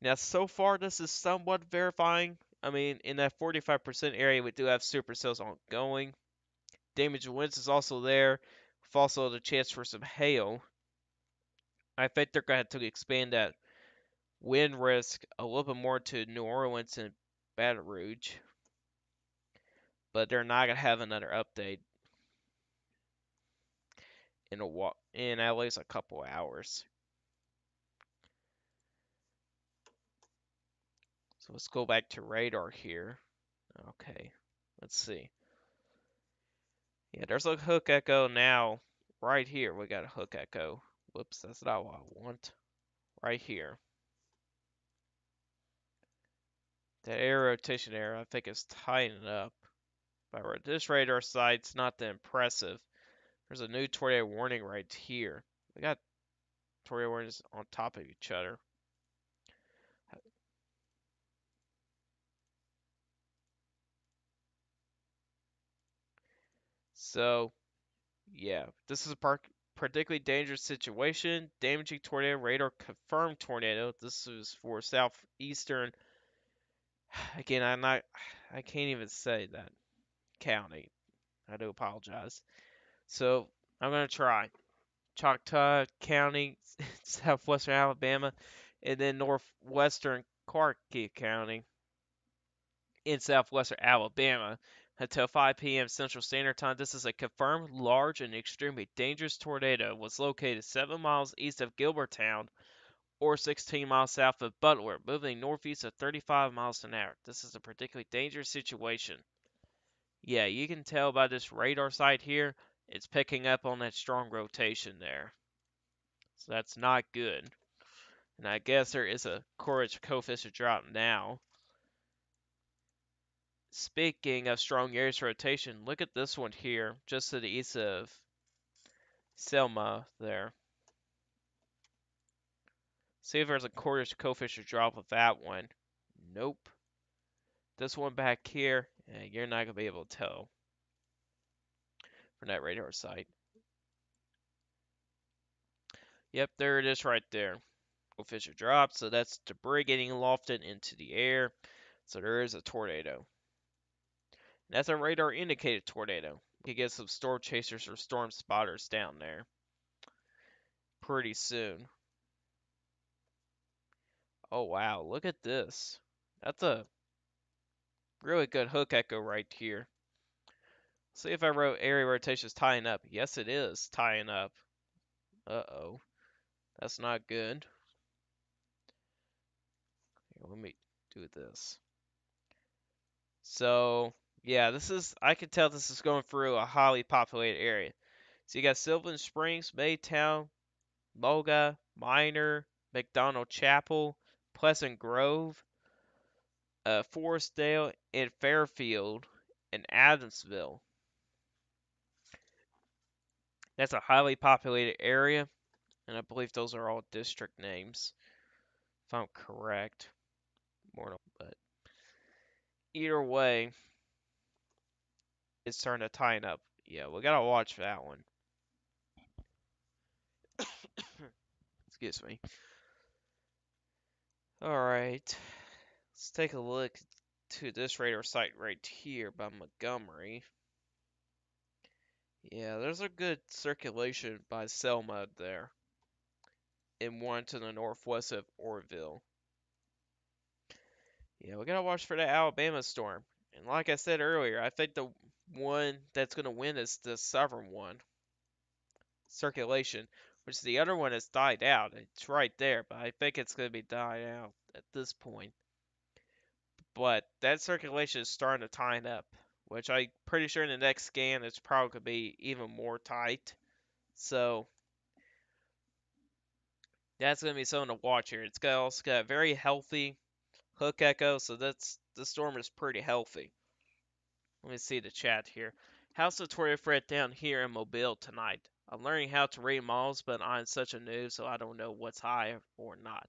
Now, so far, this is somewhat verifying. I mean, in that 45% area, we do have supercells ongoing. Damage winds is also there, with also the chance for some hail. I think they're going to have to expand that wind risk a little bit more to New Orleans and Baton Rouge. But they're not going to have another update in at least a couple hours. So let's go back to radar here. Okay, let's see. Yeah, there's a hook echo now. Right here, we got a hook echo. Whoops, that's not what I want. Right here. That air rotation error, I think, is tightening up. But this radar site's not that impressive. There's a new tornado warning right here. We got tornado warnings on top of each other. So, yeah, this is a particularly dangerous situation. Damaging tornado, radar confirmed tornado. This is for Southeastern. Again, I can't even say that county. I do apologize. So, I'm going to try. Choctaw County, southwestern Alabama, and then northwestern Clark County in southwestern Alabama until 5 p.m. Central Standard Time. This is a confirmed large and extremely dangerous tornado. Was located 7 miles east of Gilbertown or 16 miles south of Butler, moving northeast at 35 miles an hour. This is a particularly dangerous situation. Yeah, you can tell by this radar site here, it's picking up on that strong rotation there. So that's not good. And I guess there is a courage coefficient drop now. Speaking of strong areas rotation, look at this one here, just to the east of Selma there. See if there's a courage coefficient drop with that one. Nope. This one back here, you're not going to be able to tell from that radar site. Yep, there it is right there. Coefficient drop, so that's debris getting lofted into the air. So there is a tornado. And that's a radar indicated tornado. We could get some storm chasers or storm spotters down there pretty soon. Oh wow, look at this. That's a really good hook echo right here. See if I wrote area rotation is tying up. Yes, it is tying up. Uh-oh. That's not good. Here, let me do this. So, yeah, I can tell this is going through a highly populated area. So you got Sylvan Springs, Maytown, Moga, Minor, McDonald Chapel, Pleasant Grove, Forestdale, and Fairfield, and Adamsville. That's a highly populated area, and I believe those are all district names, if I'm correct. But either way, it's starting to tighten up. Yeah, we gotta watch that one. Excuse me. Alright, let's take a look to this radar site right here by Montgomery. Yeah, there's a good circulation by Selma there, and one to the northwest of Orville. Yeah, we gotta watch for that Alabama storm. And like I said earlier, I think the one that's gonna win is the southern one, circulation, which the other one has died out. It's right there, but I think it's gonna be died out at this point. But that circulation is starting to tighten up, which I'm pretty sure in the next scan it's probably gonna be even more tight. So that's gonna be something to watch here. It's also got a very healthy hook echo, so the storm is pretty healthy. Let me see the chat here. How's the tornado threat down here in Mobile tonight? I'm learning how to read models, but I'm such a noob, so I don't know what's high or not.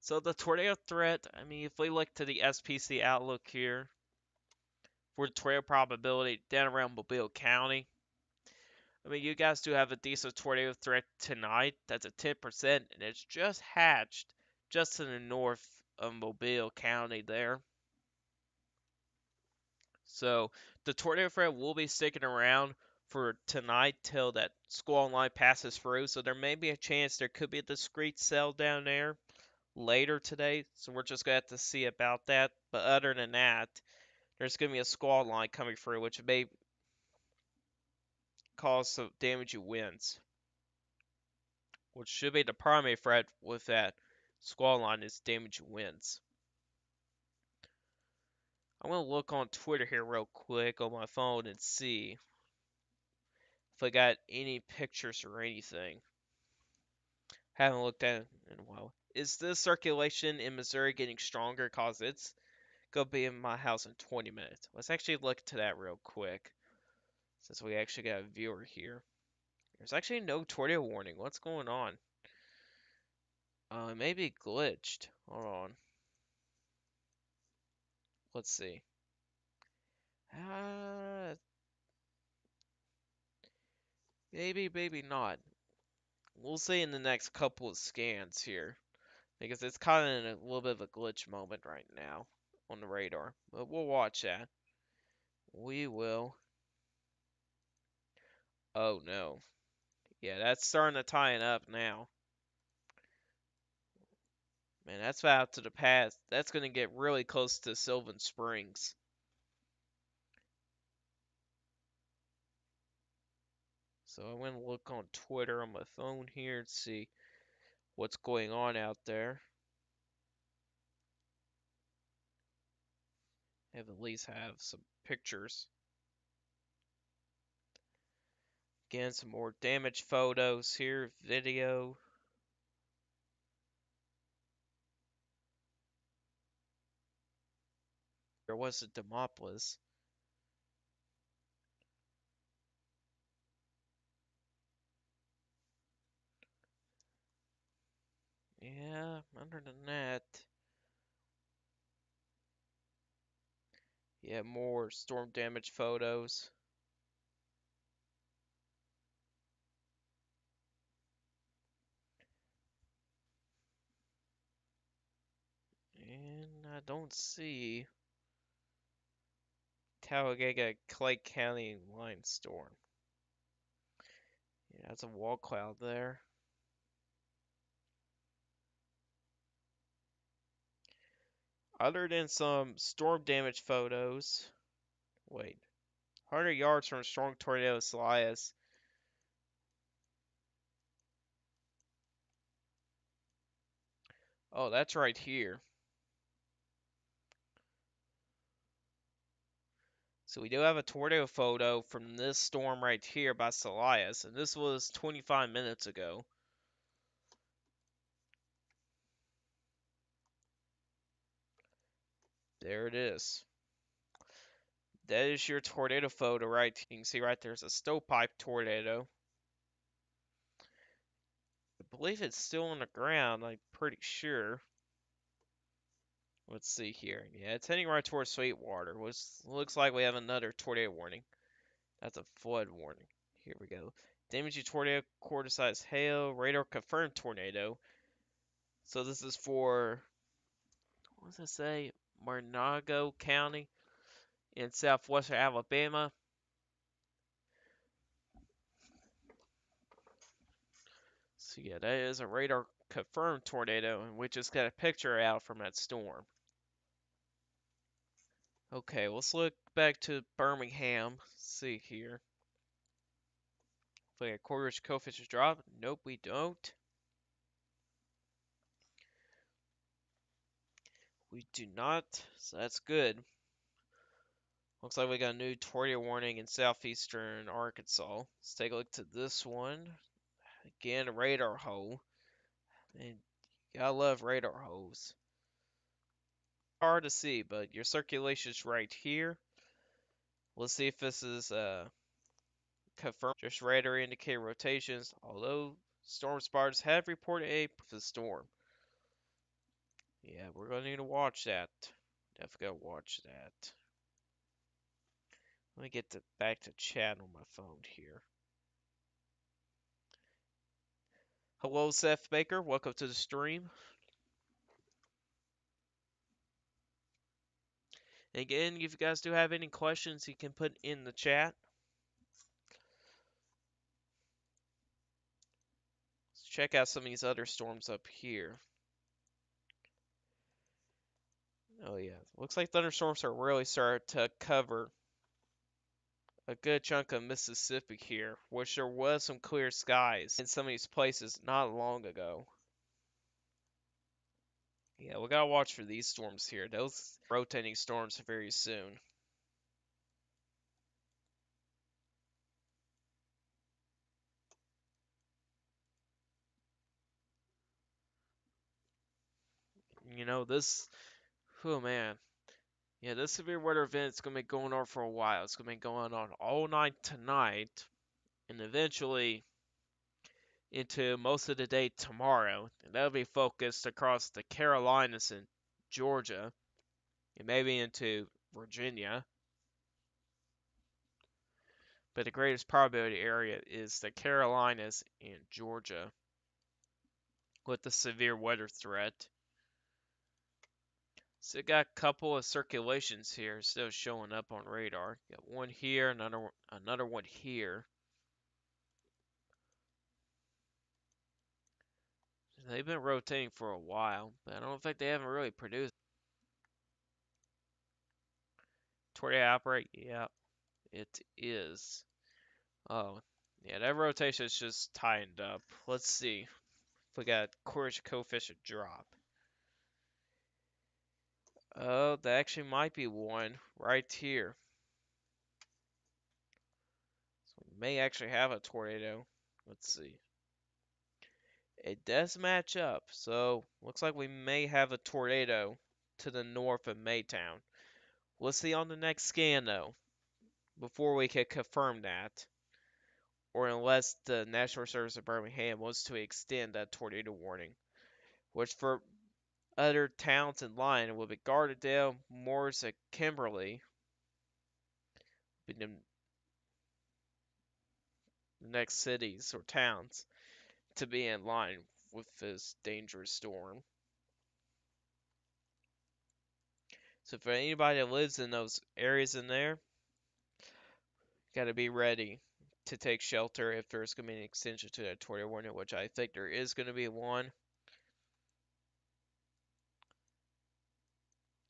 So the tornado threat, I mean, if we look to the SPC Outlook here for the tornado probability down around Mobile County, I mean, you guys do have a decent tornado threat tonight. That's a 10%, and it's just hatched just to the north of Mobile County there. So the tornado threat will be sticking around for tonight till that squall line passes through. So there may be a chance there could be a discrete cell down there later today. So we're just gonna have to see about that. But other than that, there's gonna be a squall line coming through, which may cause some damaging winds, which should be the primary threat with that squall line is damaging winds. I'm gonna look on Twitter here real quick on my phone and see if I got any pictures or anything. Haven't looked at it in a while. Is this circulation in Missouri getting stronger? Cause it's gonna be in my house in 20 minutes. Let's actually look to that real quick, since we actually got a viewer here. There's actually no tornado warning. What's going on? It may be glitched. Hold on. Let's see. Maybe not. We'll see in the next couple of scans here. Because it's kind of in a little bit of a glitch moment right now on the radar. But we'll watch that. We will. Oh no. Yeah, that's starting to tighten up now. Man, that's out to the past. That's going to get really close to Sylvan Springs. So I went to look on Twitter on my phone here to see what's going on out there. Have at least have some pictures. Again, some more damage photos here, video. There was a Demopolis. Yeah, other than that. Yeah, more storm damage photos. And I don't see Talladega, Clay County line storm. Yeah, that's a wall cloud there. Other than some storm damage photos. Wait. 100 yards from strong tornado Elias. Oh, that's right here. So we do have a tornado photo from this storm right here by Elias, and this was 25 minutes ago. There it is. That is your tornado photo right. You can see right there's a stovepipe tornado. I believe it's still on the ground, I'm pretty sure. Let's see here. Yeah, it's heading right towards Sweetwater, which looks like we have another tornado warning. That's a flood warning. Here we go. Damaging tornado, quarter-sized hail, radar confirmed tornado. So this is for, what does it say? Monago County in southwestern Alabama. So yeah, that is a radar confirmed tornado, and we just got a picture out from that storm. Okay, let's look back to Birmingham. Let's see here. If we got quarter-inch coefficient drop. Nope, we don't. We do not, so that's good. Looks like we got a new tornado warning in southeastern Arkansas. Let's take a look to this one. Again, a radar hole. And you gotta love radar holes. Hard to see, but your circulation's right here. Let's see if this is confirmed. Just radar indicator rotations. Although storm spotters have reported a storm. Yeah, we're gonna need to watch that. Definitely gotta watch that. Let me get back to chat on my phone here. Hello, Seth Baker. Welcome to the stream. Again, if you guys do have any questions, you can put in the chat. Let's check out some of these other storms up here. Oh yeah, looks like thunderstorms are really starting to cover a good chunk of Mississippi here, which there was some clear skies in some of these places not long ago. Yeah, we gotta watch for these storms here. Those rotating storms very soon. You know, oh man. Yeah, this severe weather event is gonna be going on for a while. It's gonna be going on all night tonight, and eventually into most of the day tomorrow. And that'll be focused across the Carolinas and Georgia, and maybe into Virginia. But the greatest probability area is the Carolinas and Georgia with the severe weather threat. So got a couple of circulations here still showing up on radar. Got one here, another one here. They've been rotating for a while, but I don't think they haven't really produced. Tornado outbreak, yeah, it is. Oh, yeah, that rotation is just tightened up. Let's see if we got coefficient drop. Oh, that actually might be one right here. So we may actually have a tornado. Let's see. It does match up, so looks like we may have a tornado to the north of Maytown. We'll see on the next scan though, before we can confirm that, or unless the National Service of Birmingham wants to extend that tornado warning, which for other towns in line will be Gardendale, Morris, and Kimberly, be the next cities or towns to be in line with this dangerous storm. So for anybody that lives in those areas in there, Got to be ready to take shelter if there's going to be an extension to that tornado warning, which I think there is going to be one.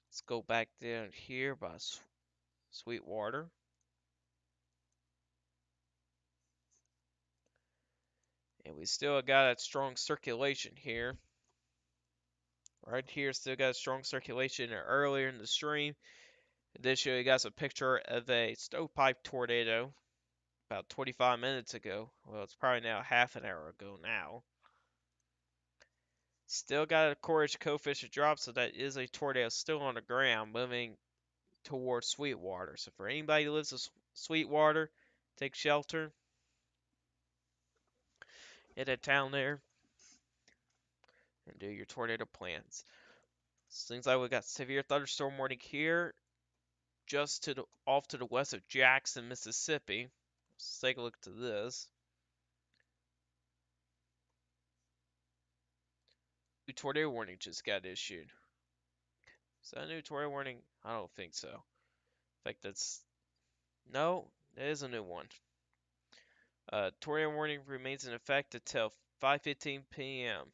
Let's go back down here by Sweetwater. And we still got that strong circulation here. Right here, still got strong circulation earlier in the stream. This show you guys a picture of a stovepipe tornado about 25 minutes ago. Well, it's probably now half an hour ago now. Still got a courage coefficient drop, so that is a tornado still on the ground moving towards Sweetwater. So for anybody who lives in Sweetwater, take shelter in a town there and do your tornado plans. Seems like we got severe thunderstorm warning here, just off to the west of Jackson, Mississippi. Let's take a look to this. New tornado warning just got issued. Is that a new tornado warning? I don't think so. In fact, no, it is a new one. Tornado warning remains in effect until 5:15 p.m.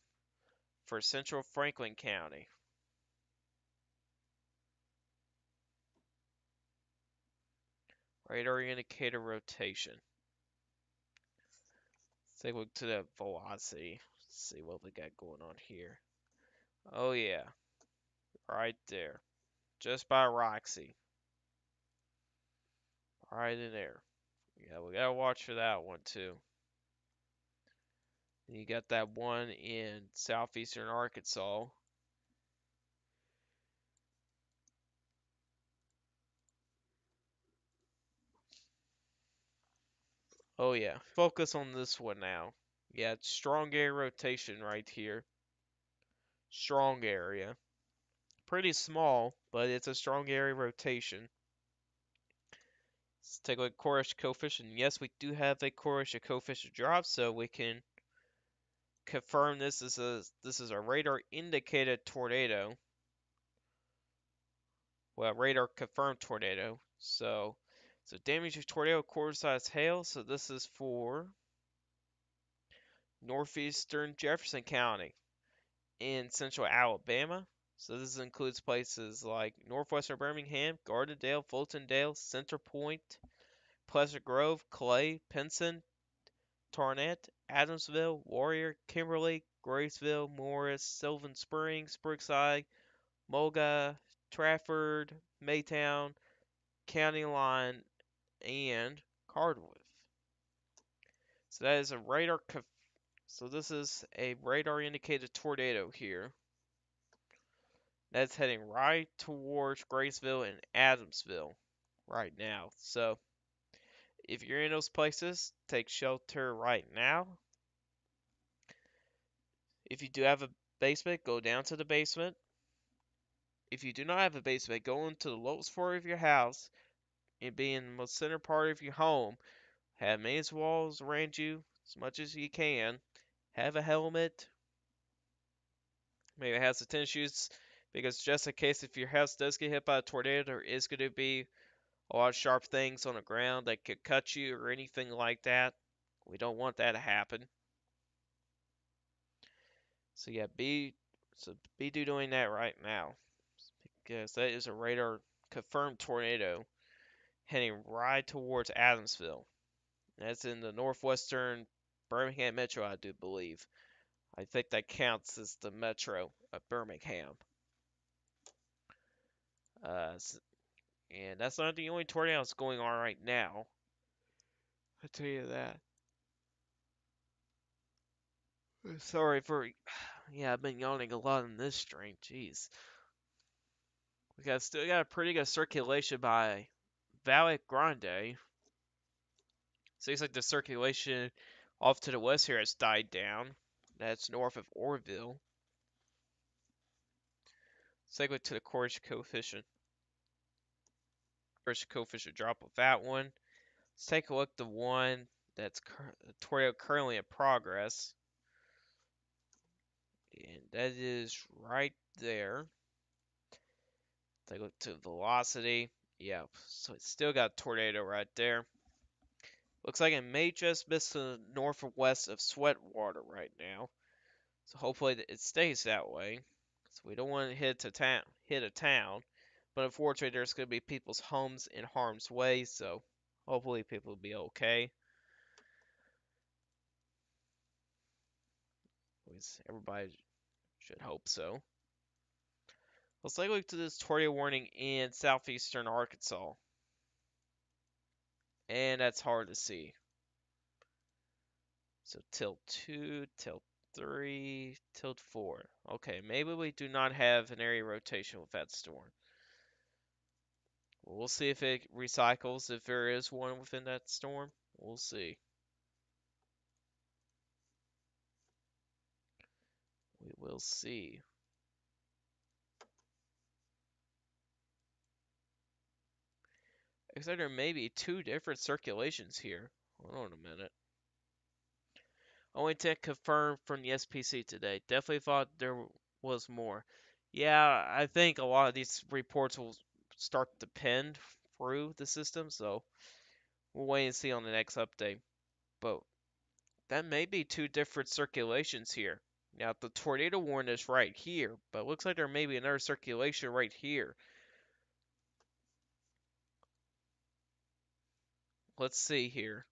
for central Franklin County. Radar indicator rotation. Let's take a look to the velocity. Let's see what we got going on here. Oh yeah, right there. Just by Roxy. Right in there. Yeah, we gotta watch for that one too. You got that one in southeastern Arkansas. Oh yeah, focus on this one now. Yeah, it's strong area rotation right here. Strong area. Pretty small, but it's a strong area rotation. Let's take a look at Koresh coefficient. Yes, we do have a Koresh coefficient drop, so we can confirm this is a radar indicated tornado. Well, radar confirmed tornado. So damage to tornado quarter size hail. So this is for northeastern Jefferson County in central Alabama. So this includes places like northwestern Birmingham, Gardendale, Fultondale, Center Point, Pleasant Grove, Clay, Pinson, Tarnett, Adamsville, Warrior, Kimberly, Graceville, Morris, Sylvan Springs, Brookside, Mulga, Trafford, Maytown, County Line, and Cardwick. So that is a radar. So this is a radar indicated tornado here. That's heading right towards Graceville and Adamsville right now. So if you're in those places, take shelter right now. If you do have a basement, go down to the basement. If you do not have a basement, go into the lowest floor of your house and be in the most center part of your home. Have maze walls around you as much as you can. Have a helmet. Maybe have some tennis shoes, because just in case if your house does get hit by a tornado, there is going to be a lot of sharp things on the ground that could cut you or anything like that. We don't want that to happen. So yeah, be doing that right now, because that is a radar confirmed tornado heading right towards Adamsville. That's in the northwestern Birmingham metro, I do believe. I think that counts as the metro of Birmingham. Uh, and that's not the only tornado that's going on right now. I tell you that. Sorry for, yeah, I've been yawning a lot in this stream. Jeez, we still got a pretty good circulation by Valle Grande. Seems like the circulation off to the west here has died down. That's north of Orville. Segue to the Courage coefficient. Courage coefficient drop of that one. Let's take a look at the one that's tornado currently in progress. And that is right there. Take a look to velocity. Yeah, so it's still got tornado right there. Looks like it may just miss to the north or west of Sweetwater right now. So hopefully it stays that way. So we don't want to hit a town. But unfortunately, there's going to be people's homes in harm's way. So hopefully people will be okay. At least everybody should hope so. Let's take a look to this tornado warning in southeastern Arkansas. And that's hard to see. So tilt 2, tilt 3, tilt 4. Okay, maybe we do not have an area rotation with that storm. We'll see if it recycles, if there is one within that storm. We'll see. We will see. Except there may be two different circulations here. Hold on a minute. Only to confirm from the SPC today. Definitely thought there was more. Yeah, I think a lot of these reports will start to pend through the system, so we'll wait and see on the next update. But that may be two different circulations here. Now, the tornado warning is right here, but it looks like there may be another circulation right here. Let's see here.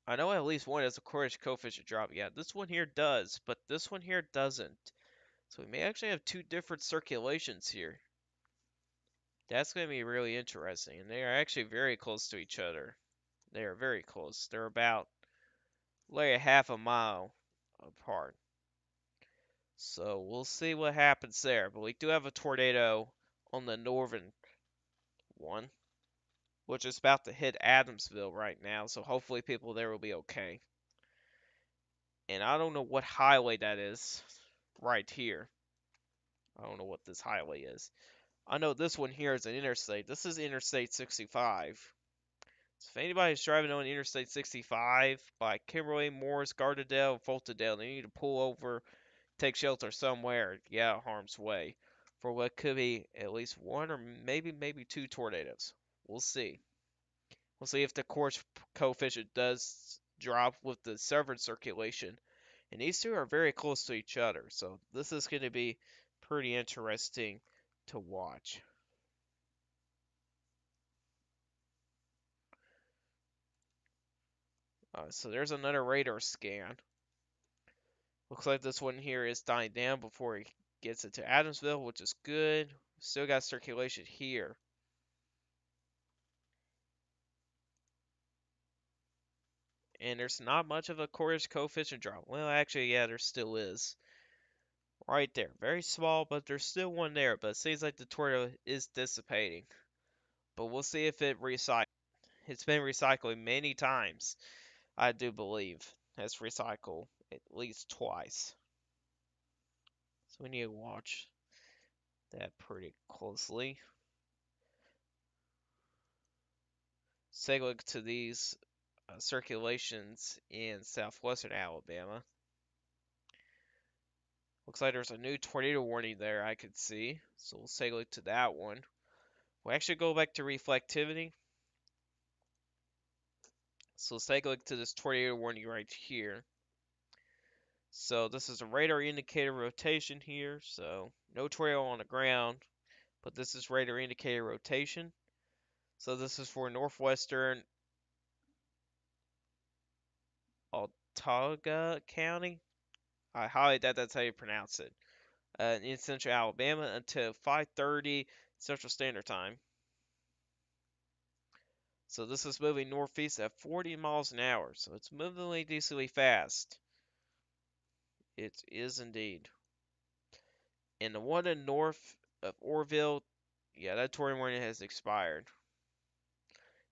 I know at least one has a courage coefficient drop. Yeah, this one here does, but this one here doesn't. So we may actually have two different circulations here. That's going to be really interesting. And they are actually very close to each other. They are very close. They're about like a half a mile apart. So we'll see what happens there. But we do have a tornado on the northern one, which is about to hit Adamsville right now. So hopefully people there will be okay. And I don't know what highway that is right here. I don't know what this highway is. I know this one here is an interstate. This is Interstate 65. So if anybody's driving on Interstate 65 by Kimberly, Morris, Gardendale, Fultondale, they need to pull over, take shelter somewhere, get out of harm's way for what could be at least one or maybe two tornadoes. We'll see. We'll see if the course coefficient does drop with the southern circulation. And these two are very close to each other, so this is going to be pretty interesting to watch. So there's another radar scan. Looks like this one here is dying down before he gets into Adamsville, which is good. Still got circulation here. And there's not much of a courage coefficient drop. Well, actually, yeah, there still is. Right there. Very small, but there's still one there. But it seems like the tornado is dissipating. But we'll see if it recycles. It's been recycling many times, I do believe. It's recycled at least twice. So we need to watch that pretty closely. Let's take a look to these circulations in southwestern Alabama. Looks like there's a new tornado warning there I could see. So let's take a look to that one. We'll actually go back to reflectivity. So let's take a look to this tornado warning right here. So this is a radar indicator rotation here. So no tornado on the ground, but this is radar indicator rotation. So this is for northwestern Autauga County. I highlight that, that's how you pronounce it. In central Alabama until 5:30 Central Standard Time. So this is moving northeast at 40 miles an hour. So it's moving decently fast. It is indeed. And the one in north of Orville, yeah, that tornado warning has expired.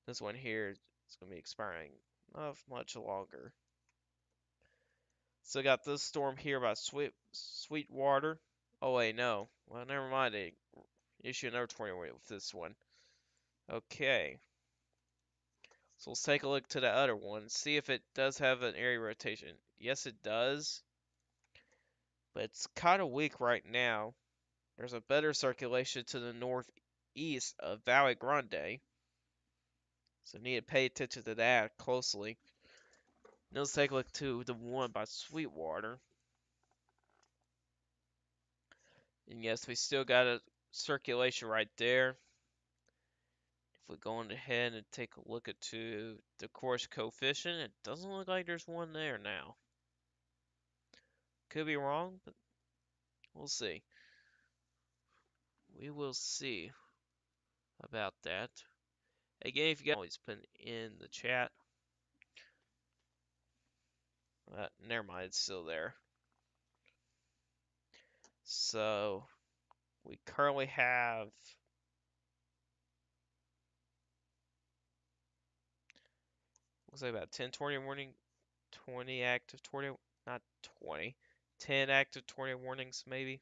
This one here is going to be expiring not much longer. So got this storm here by Sweetwater. Oh wait, no. Well, never mind. They issue another tornado warning with this one. Okay. So let's take a look to the other one, see if it does have an area rotation. Yes, it does, but it's kind of weak right now. There's a better circulation to the northeast of Valley Grande. So need to pay attention to that closely. Now let's take a look to the one by Sweetwater. And yes, we still got a circulation right there. If we go on ahead and take a look at the course coefficient, it doesn't look like there's one there now. Could be wrong, but we'll see. We will see about that. Again, if you guys always put in the chat. Never mind, it's still there. So we currently have looks like about 10 tornado warning, 20 active tornado, not 20, 10 active tornado warnings maybe.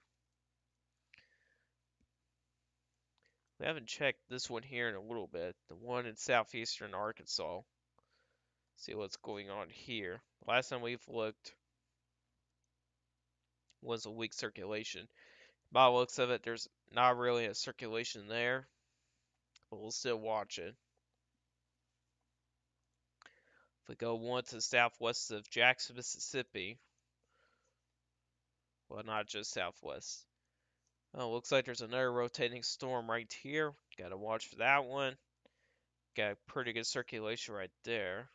We haven't checked this one here in a little bit. The one in southeastern Arkansas. See what's going on here. Last time we've looked was a weak circulation. By the looks of it, there's not really a circulation there, but we'll still watch it. If we go one to the southwest of Jackson, Mississippi, well, not just southwest. Oh, looks like there's another rotating storm right here. Gotta watch for that one. Got pretty good circulation right there.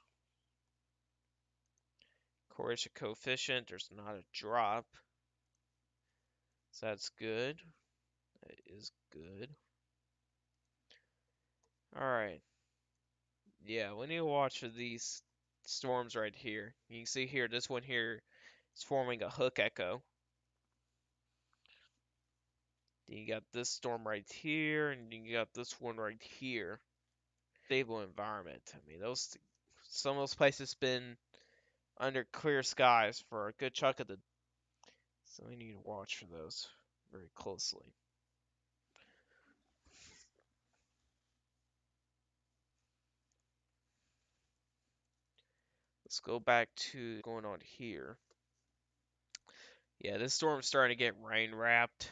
Correlation coefficient, there's not a drop. So that's good. That is good. Alright. Yeah, we need to watch for these storms right here. You can see here, this one here is forming a hook echo. Then you got this storm right here, and you got this one right here. Stable environment. I mean, some of those places been under clear skies for a good chunk of the. So we need to watch for those very closely. Let's go back to going on here. Yeah, this storm's starting to get rain wrapped.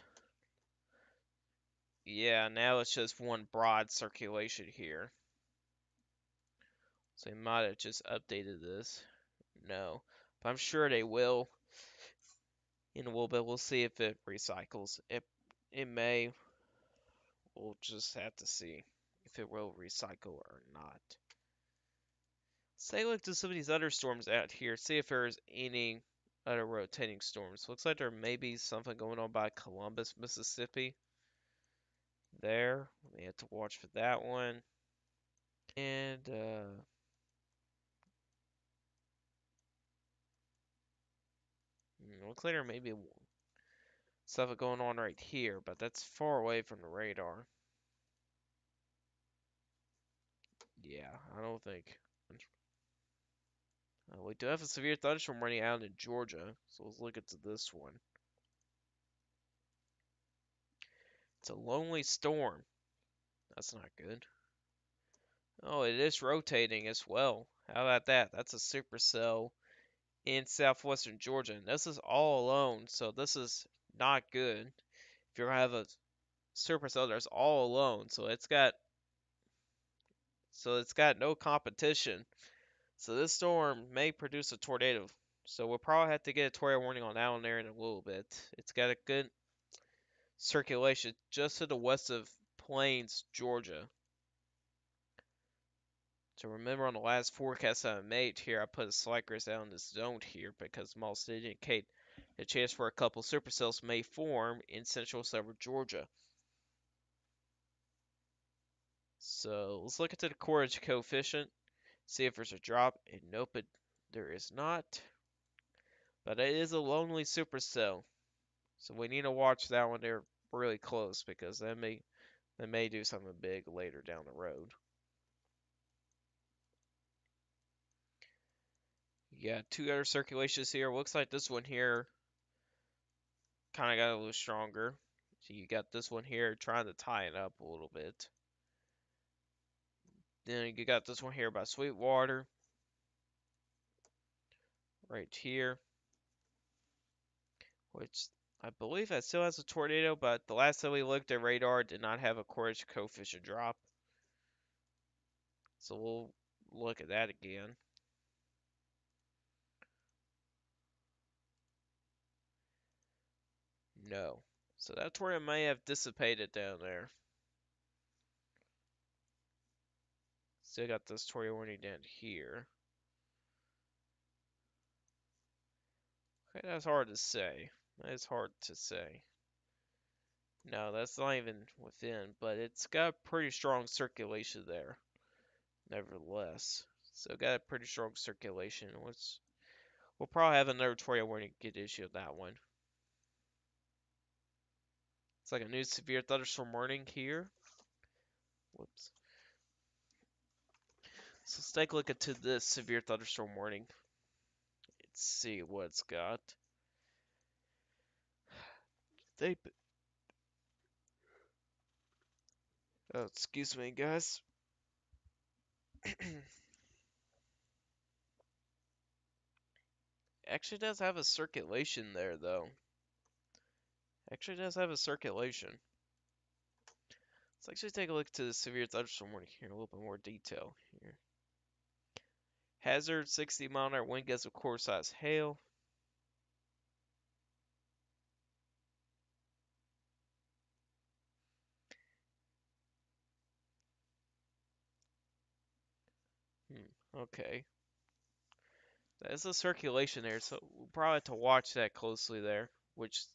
Yeah, now it's just one broad circulation here. So they might have just updated this. No. But I'm sure they will. In a little bit, we'll see if it recycles. It may. We'll just have to see if it will recycle or not. Let's take a look to some of these other storms out here. See if there's any other rotating storms. Looks like there may be something going on by Columbus, Mississippi. There. We have to watch for that one. And looks like there may be stuff going on right here, but that's far away from the radar. Yeah, I don't think. We do have a severe thunderstorm running out in Georgia, so let's look into this one. It's a lonely storm. That's not good. Oh, it is rotating as well. How about that? That's a supercell in southwestern Georgia, and this is all alone, so this is not good. If you have a supercell that's all alone, so it's got no competition. So this storm may produce a tornado. So we'll probably have to get a tornado warning on that one there in a little bit. It's got a good circulation just to the west of Plains, Georgia. So remember on the last forecast I made here, I put a slight grid out in this zone here because models did indicate a chance for a couple supercells may form in central southern Georgia. So let's look into the correlation coefficient, see if there's a drop. And nope, there is not. But it is a lonely supercell. So we need to watch that one there really close because they may do something big later down the road. You got two other circulations here. Looks like this one here kind of got a little stronger. So you got this one here trying to tie it up a little bit. Then you got this one here by Sweetwater. Right here. Which I believe that still has a tornado, but the last time we looked at radar, it did not have a correlation coefficient drop. So we'll look at that again. No. So that tornado may have dissipated down there. Still got this tornado warning down here. Okay, that's hard to say. That's hard to say. No, that's not even within, but it's got pretty strong circulation there, nevertheless. So got a pretty strong circulation, which we'll probably have another tornado warning get issued on that one. It's like a new severe thunderstorm warning here. Whoops. So let's take a look into this severe thunderstorm warning. Let's see what it's got. They, oh, excuse me, guys. Actually does have a circulation there, though. Actually does have a circulation. Let's actually take a look to the severe thunderstorm warning here in a little bit more detail here. Hazard 60-mile-an-hour wind gusts with core size hail. Okay. That's a circulation there, so we'll probably have to watch that closely there, which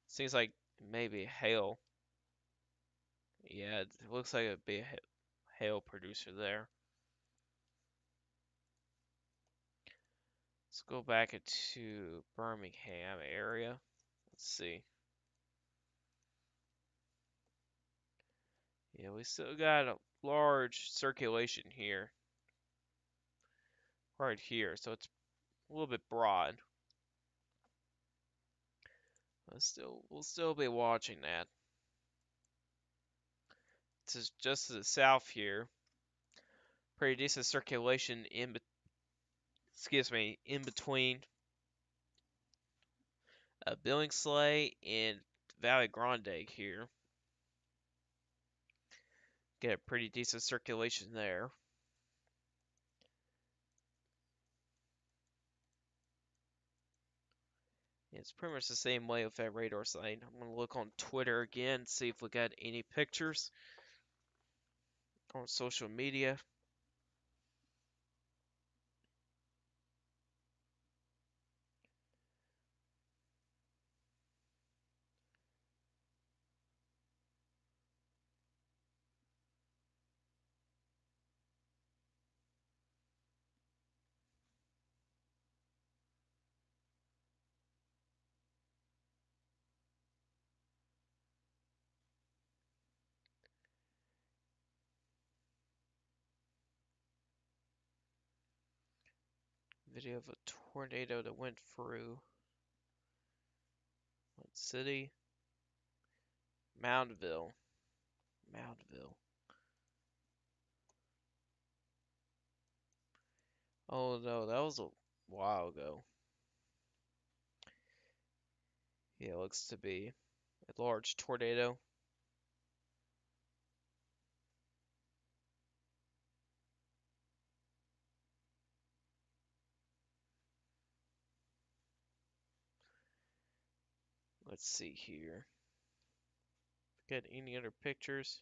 seems like maybe hail. Yeah, it looks like it'd be a hail producer there. Let's go back into Birmingham area. Let's see. Yeah, we still got a large circulation here. Right here, so it's a little bit broad. We'll still be watching that. It's just to the south here. Pretty decent circulation in between Billingsley and Valley Grande here. Get a pretty decent circulation there. It's pretty much the same way with that radar sign. I'm gonna look on Twitter again, see if we got any pictures on social media. Video of a tornado that went through what city? Moundville. Moundville. Oh no, that was a while ago. Yeah, it looks to be a large tornado. Let's see here. Got any other pictures?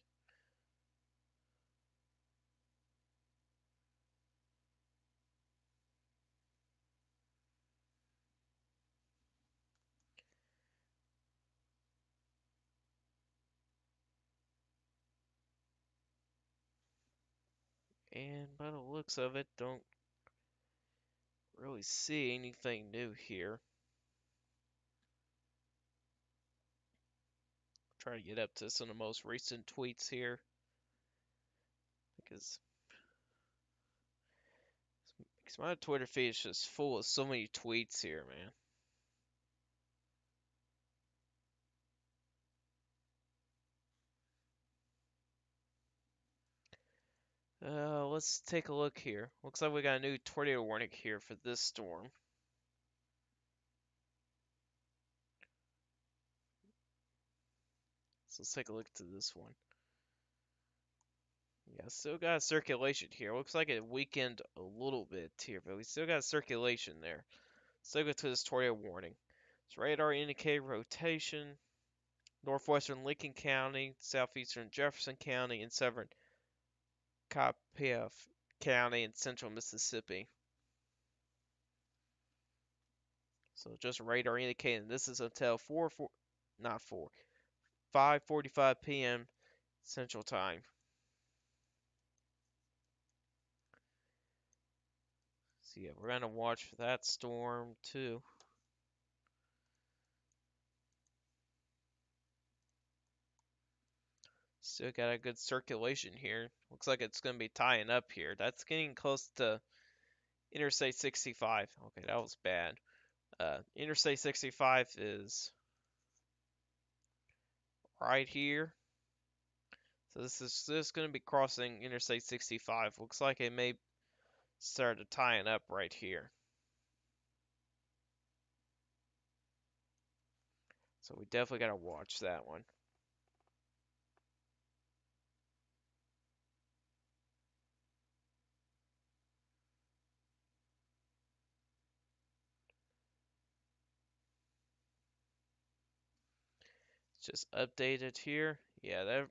And by the looks of it, don't really see anything new here. Try to get up to some of the most recent tweets here because my Twitter feed is just full of so many tweets here, man. Let's take a look here. Looks like we got a new tornado warning here for this storm. So let's take a look to this one. Yeah, still got circulation here. Looks like it weakened a little bit here, but we still got circulation there. Still go to this tornado warning. It's radar indicated rotation. Northwestern Lincoln County, southeastern Jefferson County, and southern Copiah County in central Mississippi. So just radar indicating this is until 5:45 p.m. Central Time. So yeah, we're gonna watch for that storm too. Still got a good circulation here. Looks like it's gonna be tying up here. That's getting close to Interstate 65. Okay, that was bad. Interstate 65 is right here. So this is going to be crossing Interstate 65. Looks like it may start tying up right here. So we definitely got to watch that one. Just updated here. Yeah, that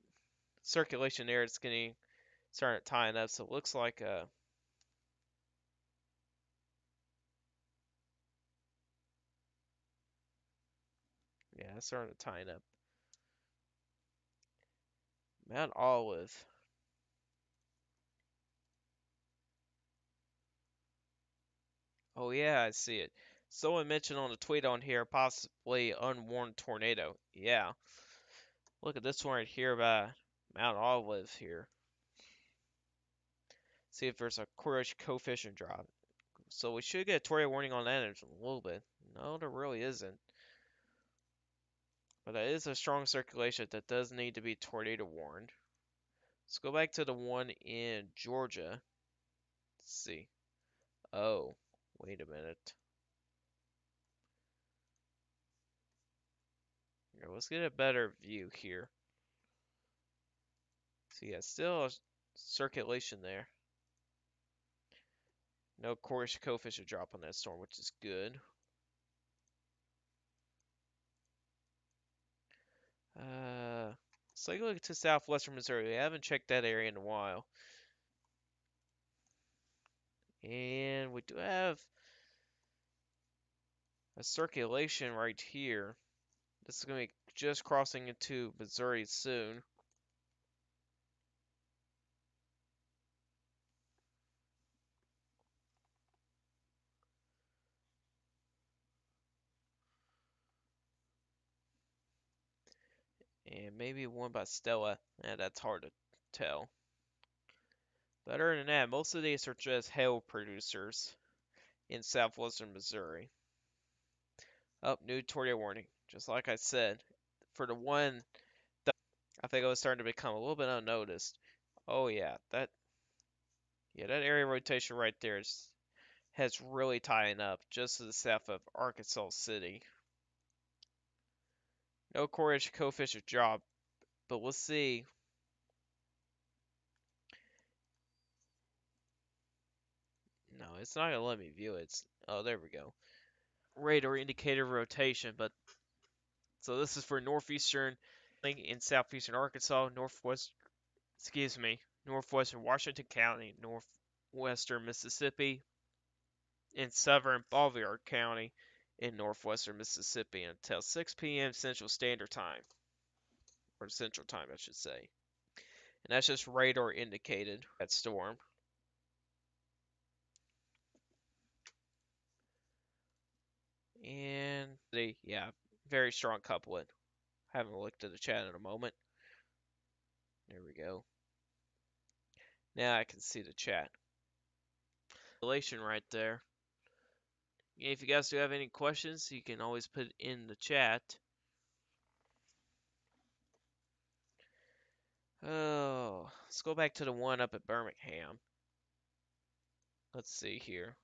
circulation there is getting starting tying up. So it looks like yeah, it's starting to tying up. Mount Olive. Oh yeah, I see it. Someone mentioned on the tweet on here possibly unwarned tornado. Yeah. Look at this one right here by Mount Olive here. See if there's a correlation coefficient drop. So we should get a tornado warning on that in a little bit. No, there really isn't. But that is a strong circulation that does need to be tornado warned. Let's go back to the one in Georgia. Let's see. Oh, wait a minute. Here, let's get a better view here. So yeah, still a circulation there. No correlation coefficient drop on that storm, which is good. Let's take a look to southwestern Missouri. We haven't checked that area in a while. And we do have a circulation right here. This is going to be just crossing into Missouri soon. And maybe one by Stella. That's hard to tell. But other than that, most of these are just hail producers in southwestern Missouri. Up, new tornado warning. Just like I said, for the one that I think it was starting to become a little bit unnoticed. Oh yeah, that area rotation right there has really tying up just to the south of Arkansas City. No correlation coefficient drop, but we'll see. No, it's not gonna let me view it. Oh, there we go. Radar indicator rotation, but so this is for northeastern in southeastern Arkansas, northwestern Washington County, northwestern Mississippi, and southern Bolivar County in northwestern Mississippi until 6 p.m. Central Standard Time, or Central Time, I should say. And that's just radar indicated that storm. And yeah, very strong couplet. Haven't looked at the chat in a moment. There we go. Now I can see the chat. Relation right there. If you guys do have any questions, you can always put it in the chat. Oh, let's go back to the one up at Birmingham. Let's see here.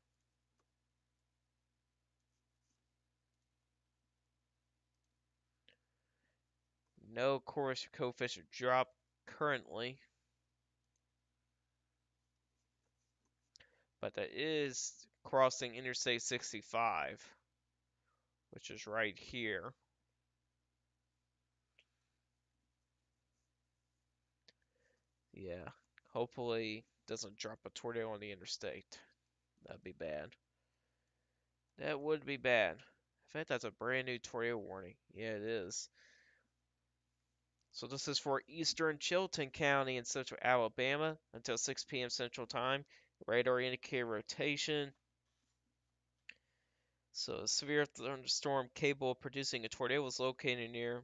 No correlation coefficient drop currently. but that is crossing Interstate 65, which is right here. Yeah, hopefully doesn't drop a tornado on the interstate. That'd be bad. That would be bad. In fact, that's a brand new tornado warning. Yeah, it is. So this is for eastern Chilton County in central Alabama until 6 p.m. Central Time. Radar indicator rotation. So a severe thunderstorm capable of producing a tornado was located near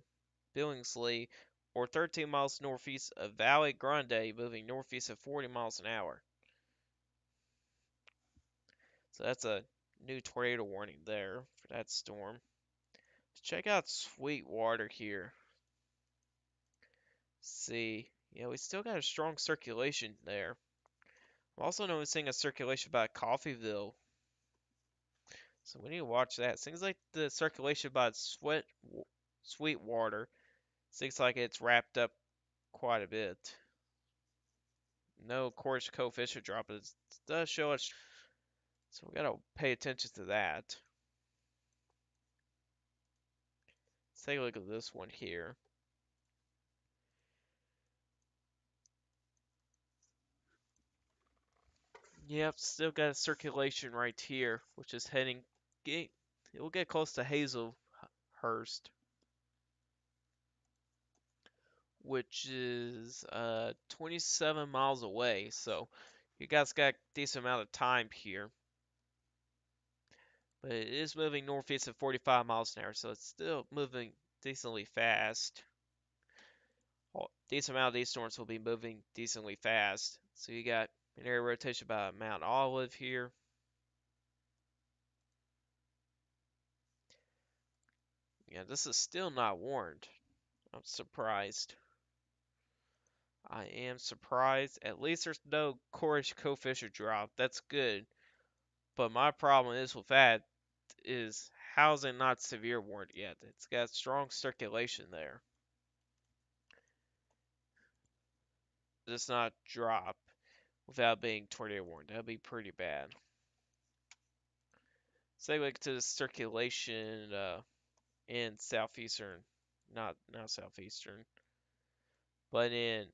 Billingsley or 13 miles northeast of Valley Grande, moving northeast at 40 miles an hour. So that's a new tornado warning there for that storm. Let's check out Sweetwater here. See, yeah, we still got a strong circulation there. I'm also noticing a circulation by Coffeyville, so we need to watch that. Seems like the circulation by Sweetwater seems like it's wrapped up quite a bit. No course coefficient drop, it does show us, so we gotta pay attention to that. Let's take a look at this one here. Yep, still got a circulation right here, which is heading. It will get close to Hazelhurst, which is 27 miles away. So you guys got a decent amount of time here. But it is moving northeast at 45 miles an hour, so it's still moving decently fast. Decent amount of these storms will be moving decently fast. So you got an area rotation by Mount Olive here. Yeah, this is still not warned. I'm surprised. I am surprised. At least there's no course coefficient drop. That's good. But my problem is with that is how's it not severe warned yet? It's got strong circulation there. Just not drop without being tornado warned. That'd be pretty bad. Say like to the circulation in southeastern, not southeastern, but in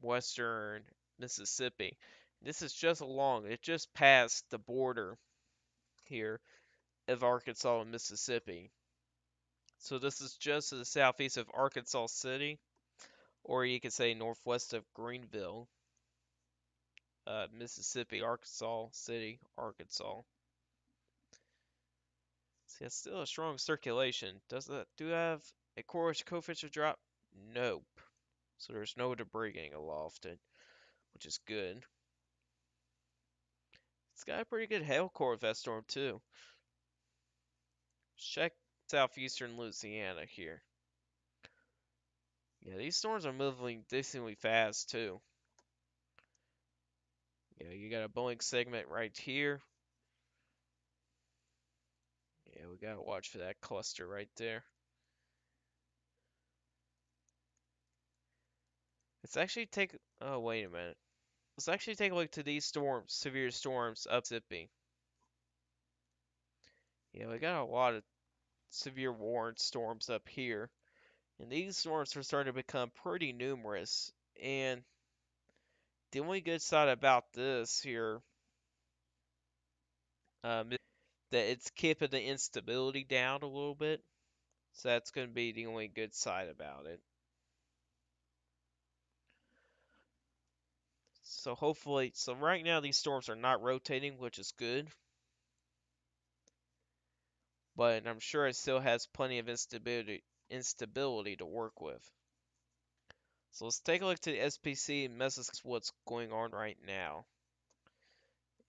western Mississippi. This is just along. It just passed the border here of Arkansas and Mississippi. So this is just to the southeast of Arkansas City, or you could say northwest of Greenville, Mississippi, Arkansas City, Arkansas. See, it's still a strong circulation. Does that do have a coefficient drop? Nope. So there's no debris getting aloft, which is good. It's got a pretty good hail core with that storm too. Check southeastern Louisiana here. Yeah, these storms are moving decently fast too. Yeah, you got a Boeing segment right here. Yeah, we gotta watch for that cluster right there. Let's actually take. Oh, wait a minute. Let's actually take a look to these storms, severe storms up Mississippi. Yeah, we got a lot of severe warned storms up here, and these storms are starting to become pretty numerous. And the only good side about this here, is that it's keeping the instability down a little bit. So that's going to be the only good side about it. So hopefully, so right now these storms are not rotating, which is good. But I'm sure it still has plenty of instability to work with. So let's take a look to the SPC and message what's going on right now.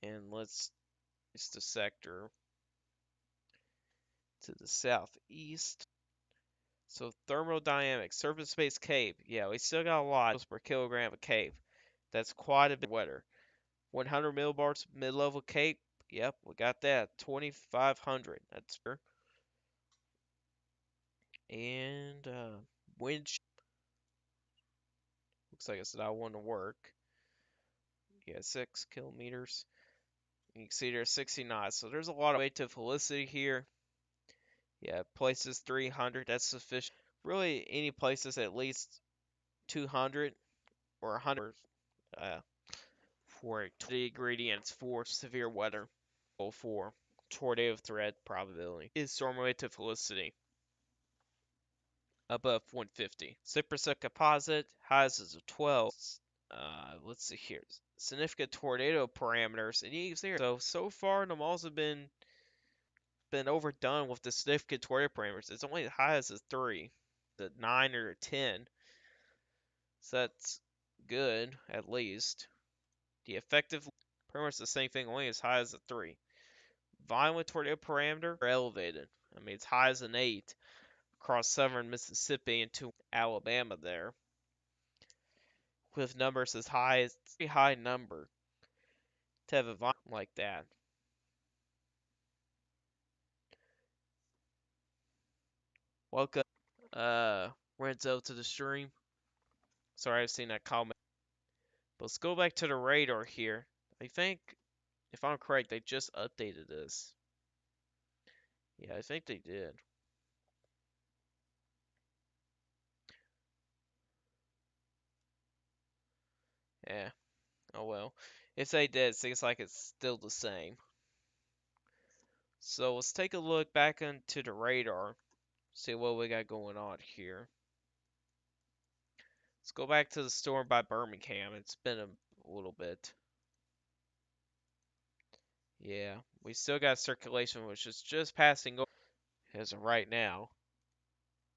And let's use the sector to the southeast. So thermodynamics, surface space cave. Yeah, we still got a lot per kilogram of cave. That's quite a bit wetter. 100 millibars mid-level cape. Yep, we got that. 2,500. That's fair. And wind. Looks like it's not one to work. Yeah, 6 kilometers. You can see there's 60 knots, so there's a lot of weight to velocity here. Yeah, places 300, that's sufficient. Really, any places at least 200 or 100 uh, for the ingredients for severe weather. For tornado threat probability is storm related felicity above 150. 6% composite, highs is a 12. Let's see here. Significant tornado parameters, and you can see here. So far the malls have been overdone with the significant tornado parameters. It's only as high as a 3, the 9 or a 10. So that's good at least. The effective pretty much the same thing, only as high as a 3. Violent tornado parameter are elevated. I mean, it's high as an 8 across southern Mississippi into Alabama there, with numbers as high as a very high number to have a violent like that. Welcome, Renzo to the stream. Sorry, I've seen that comment. But let's go back to the radar here. I think, if I'm correct, they just updated this. Yeah, I think they did. Yeah. Oh well. If they did, it seems like it's still the same. So let's take a look back into the radar, see what we got going on here. Let's go back to the storm by Birmingham. It's been a little bit. Yeah, we still got circulation, which is just passing over as of right now.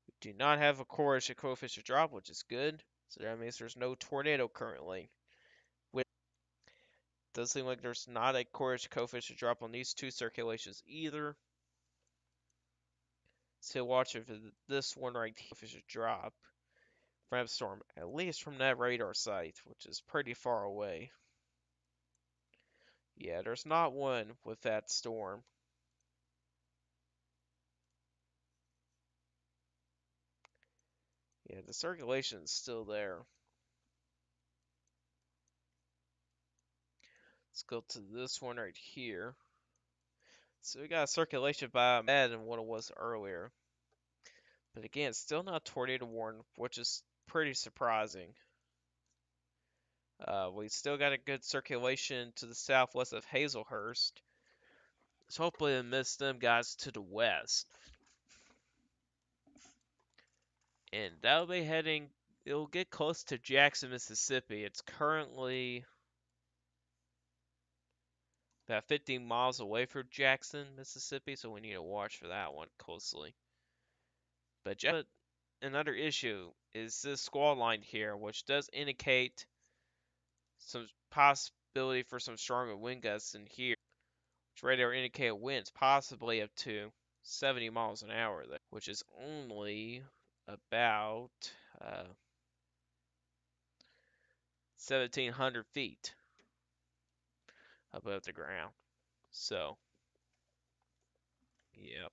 We do not have a correlation coefficient drop, which is good. So that means there's no tornado currently. It does seem like there's not a correlation coefficient drop on these two circulations either. So watch if this one right here coefficient drop from storm, at least from that radar site, which is pretty far away. Yeah, there's not one with that storm. Yeah, the circulation is still there. Let's go to this one right here. So we got a circulation by better than what it was earlier. But again, still not tornado warning, which is pretty surprising. We still got a good circulation to the southwest of Hazelhurst. So hopefully it missed them guys to the west. And that'll be heading, it'll get close to Jackson, Mississippi. It's currently about 15 miles away from Jackson, Mississippi, so we need to watch for that one closely. But another issue is this squall line here, which does indicate some possibility for some stronger wind gusts in here. Which radar indicate winds possibly up to 70 miles an hour, there, which is only about 1,700 feet above the ground. So, yep.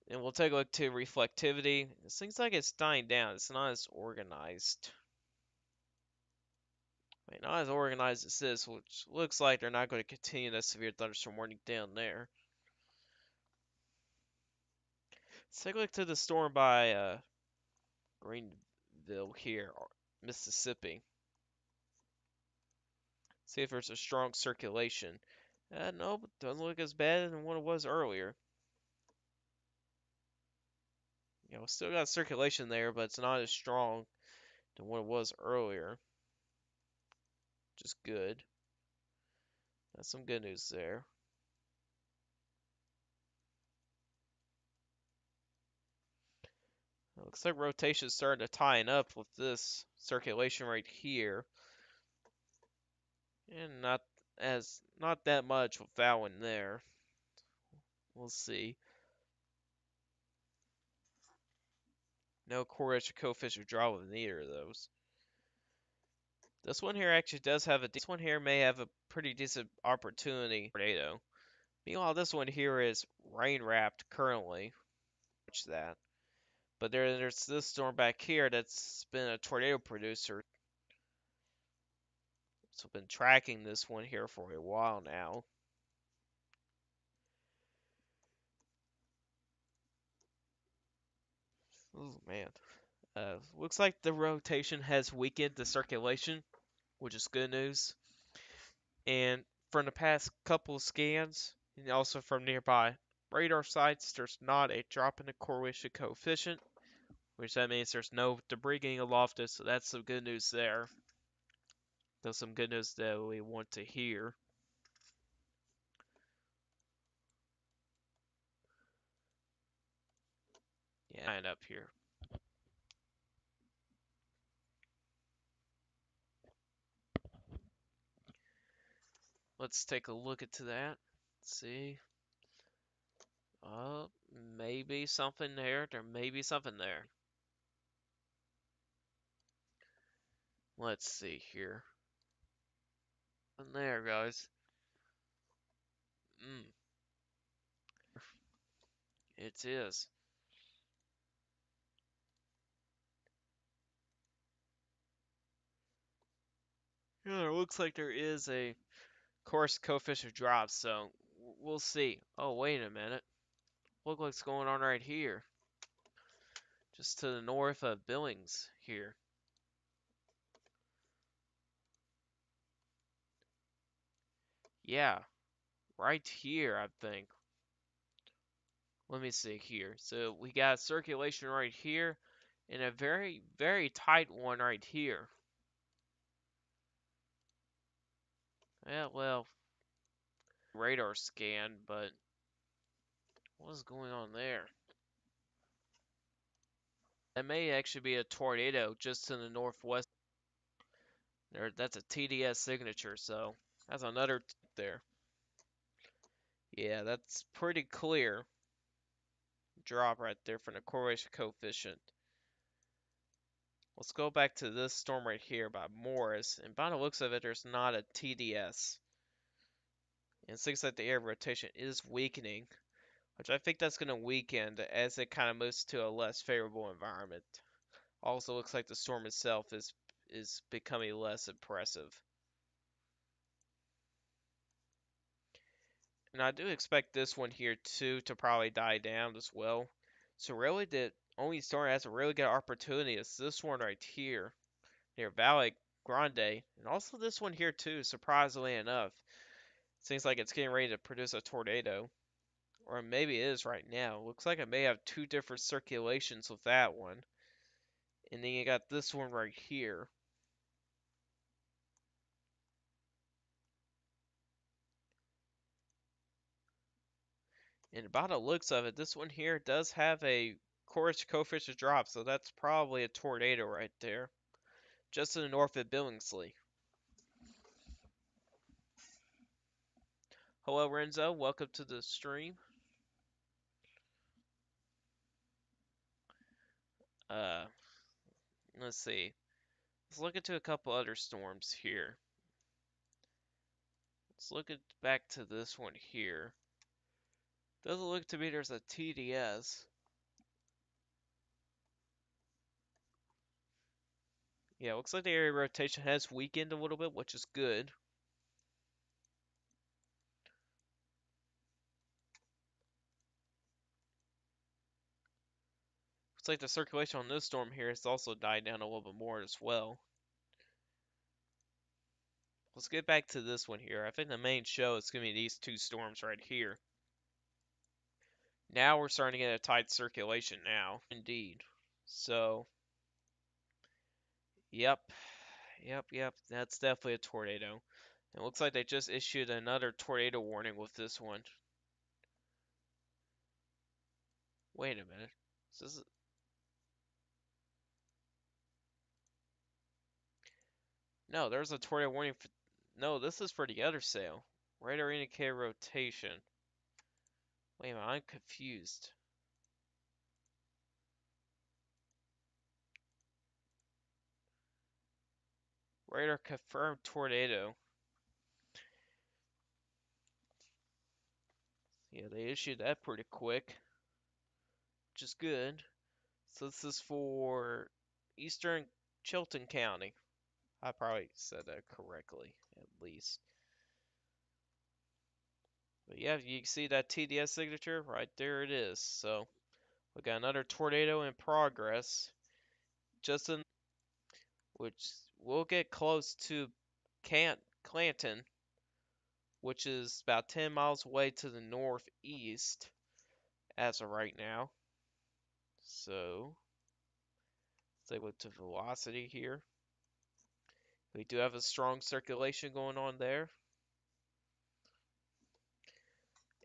And we'll take a look to reflectivity. It seems like it's dying down. It's not as organized. I mean, not as organized as this, which looks like they're not going to continue that severe thunderstorm warning down there. Let's take a look to the storm by Greenville here, Mississippi. See if there's a strong circulation. No, it doesn't look as bad than what it was earlier. You know, still got circulation there, but it's not as strong than what it was earlier. Just good. That's some good news there. It looks like rotation's starting to tighten up with this circulation right here. And not that much with that one there. We'll see. No correlation coefficient draw with either of those. This one here actually does have this one here may have a pretty decent opportunity tornado. Meanwhile, this one here is rain wrapped currently. Watch that. But there's this storm back here that's been a tornado producer. So I've been tracking this one here for a while now. Oh man. Looks like the rotation has weakened the circulation, which is good news. And from the past couple of scans, and also from nearby radar sites, there's not a drop in the correlation coefficient, which that means there's no debris getting aloft it, so that's some good news there. That's some good news that we want to hear. Yeah, and up here. Let's take a look into that. Let's see. Maybe something there. There may be something there. Let's see here. And there, guys. It is. Yeah, it looks like there is a course coefficient drop, so we'll see. Oh, wait a minute. Look what's going on right here. Just to the north of Billings here. Yeah, right here, I think. Let me see here. So we got circulation right here and a very, very tight one right here. Yeah, well, radar scan, but what is going on there? That may actually be a tornado just to the northwest. There, that's a TDS signature, so that's another there. Yeah, that's pretty clear drop right there from the correlation coefficient. Let's go back to this storm right here by Morris, and by the looks of it, there's not a TDS. And it seems like the air rotation is weakening, which I think that's going to weaken as it kind of moves to a less favorable environment. Also, looks like the storm itself is becoming less impressive. And I do expect this one here too to probably die down as well. So really the only storm that has a really good opportunity is this one right here near Valley Grande. And also this one here too, surprisingly enough. Seems like it's getting ready to produce a tornado. Or maybe it is right now. Looks like it may have two different circulations with that one. And then you got this one right here. And by the looks of it, this one here does have a course coefficient drop, so that's probably a tornado right there. Just to the north of Billingsley. Hello, Renzo. Welcome to the stream. Uh, let's see. Let's look into a couple other storms here. Let's look at back to this one here. Doesn't look to me there's a TDS. Yeah, looks like the area rotation has weakened a little bit, which is good. Looks like the circulation on this storm here has also died down a little bit more as well. Let's get back to this one here. I think the main show is going to be these two storms right here. Now we're starting to get a tight circulation now. Indeed. So, yep. Yep. That's definitely a tornado. It looks like they just issued another tornado warning with this one. Wait a minute. This is... No, there's a tornado warning for... No, this is for the other sail. Radar indicator rotation. Wait a minute, I'm confused. Radar confirmed tornado. Yeah, they issued that pretty quick, which is good. So this is for Eastern Chilton County. I probably said that correctly, at least. But yeah, you can see that TDS signature right there. It is. So we got another tornado in progress, just in which we'll get close to Clanton, which is about 10 miles away to the northeast as of right now. So let's take a look to velocity here. We do have a strong circulation going on there.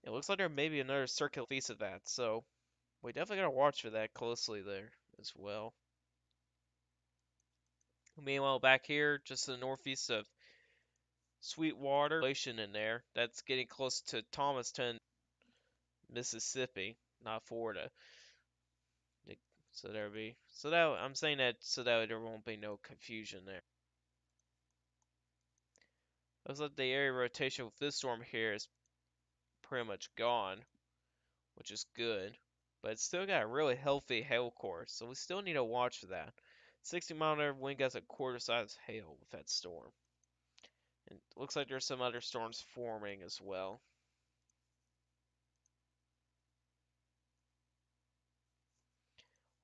It looks like there may be another circular piece of that, so we definitely gotta watch for that closely there as well. Meanwhile, back here, just to the northeast of Sweetwater, in there that's getting close to Thomaston, Mississippi, not Florida. So there be so that I'm saying that so that there won't be no confusion there. Looks like the area rotation with this storm here is pretty much gone, which is good. But it's still got a really healthy hail course, so we still need to watch for that. 60-mile-an-hour wind gusts a quarter-size hail with that storm. And it looks like there's some other storms forming as well.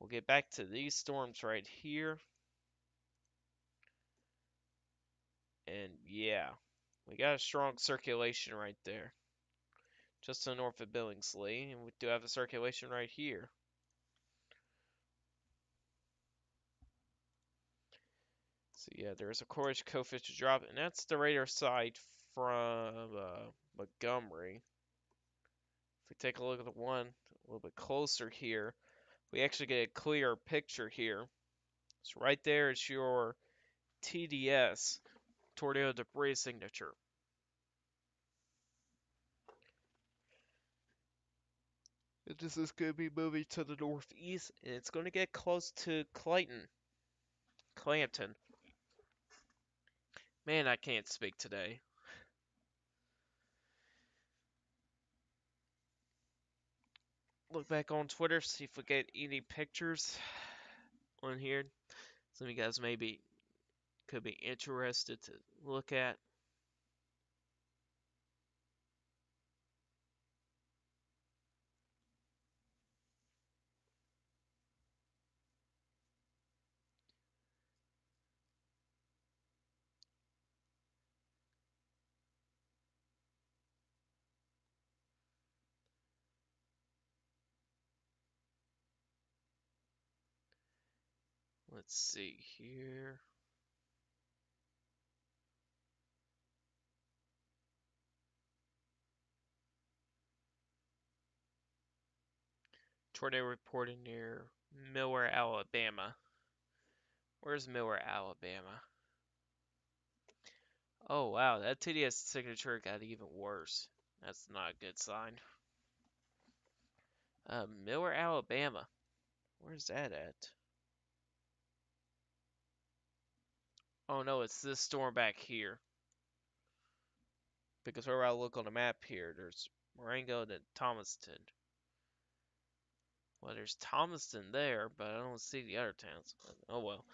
We'll get back to these storms right here. And yeah, we got a strong circulation right there. Just to the north of Billingsley, and we do have a circulation right here. So yeah, there's a courage coefficient drop, and that's the radar side from Montgomery. If we take a look at the one a little bit closer here, we actually get a clearer picture here. So right there is your TDS, tornado debris signature. This is going to be moving to the northeast, and it's going to get close to Clanton. Man, I can't speak today. Look back on Twitter, see if we get any pictures on here. Some of you guys maybe could be interested to look at. Let's see here. Tornado reported near Miller, Alabama. Where's Miller, Alabama? Oh wow, that TDS signature got even worse. That's not a good sign. Miller, Alabama. Where's that at? Oh no, it's this storm back here. Because wherever I look on the map here, there's Marengo and Thomaston. Well, there's Thomaston there, but I don't see the other towns. Oh well.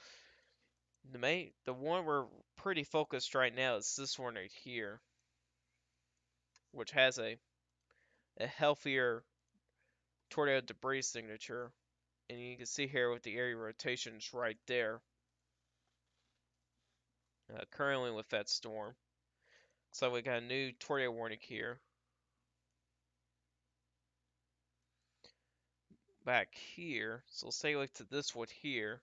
The one we're pretty focused right now is this one right here, which has a healthier tornado debris signature, and you can see here with the area rotations right there. Currently with that storm, so we got a new tornado warning here. Back here, so let's take a look to this one here.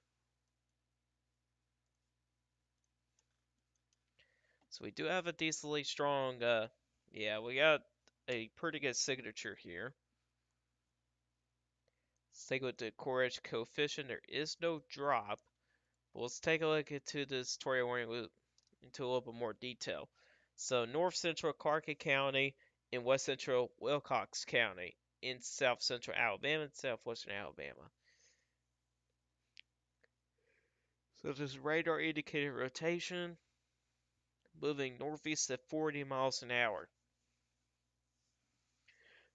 So we do have a decently strong, yeah, we got a pretty good signature here. Let's take a look at the core edge coefficient. There is no drop. But let's take a look into this tornado warning loop into a little bit more detail. So north central Clark County and west central Wilcox County in south central Alabama and southwestern Alabama. So this radar indicated rotation moving northeast at 40 miles an hour.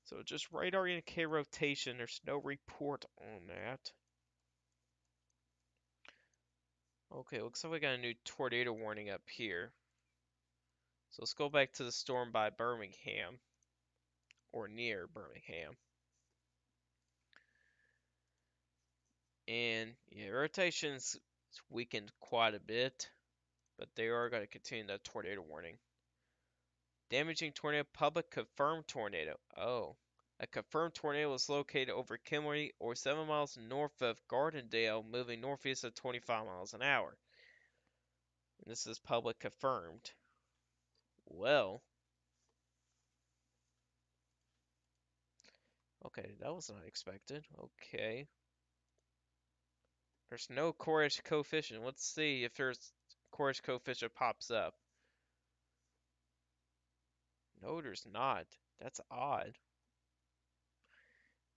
So just radar indicated rotation. There's no report on that. Okay, looks like we got a new tornado warning up here. So let's go back to the storm by Birmingham, or near Birmingham. And yeah, rotation's weakened quite a bit, but they are going to continue that tornado warning. Damaging tornado, public confirmed tornado. Oh. A confirmed tornado was located over Kimberly or 7 miles north of Gardendale, moving northeast at 25 miles an hour. And this is public confirmed. Well, okay, that was not expected. Okay. There's no courage coefficient. Let's see if there's courage coefficient pops up. No, there's not. That's odd.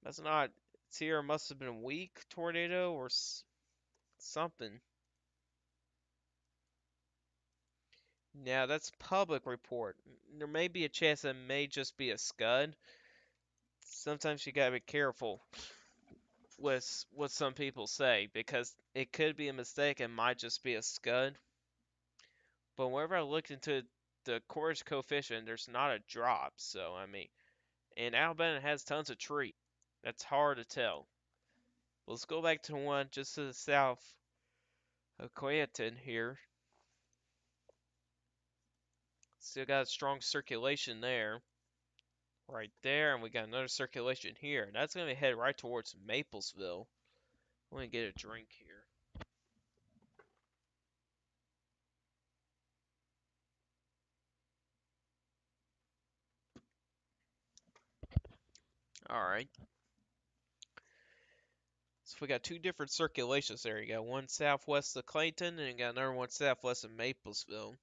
That's not. It's here must have been weak tornado or something. Now that's public report. There may be a chance that may just be a scud. Sometimes you gotta be careful with what some people say because it could be a mistake and might just be a scud. But whenever I looked into the courage coefficient, there's not a drop. So I mean, and Alabama has tons of trees. That's hard to tell. Let's go back to one just to the south of Clanton here. Still got a strong circulation there. Right there, and we got another circulation here. That's going to head right towards Maplesville. Let me get a drink here. Alright. So we got two different circulations there. You got one southwest of Clayton, and you got another one southwest of Maplesville.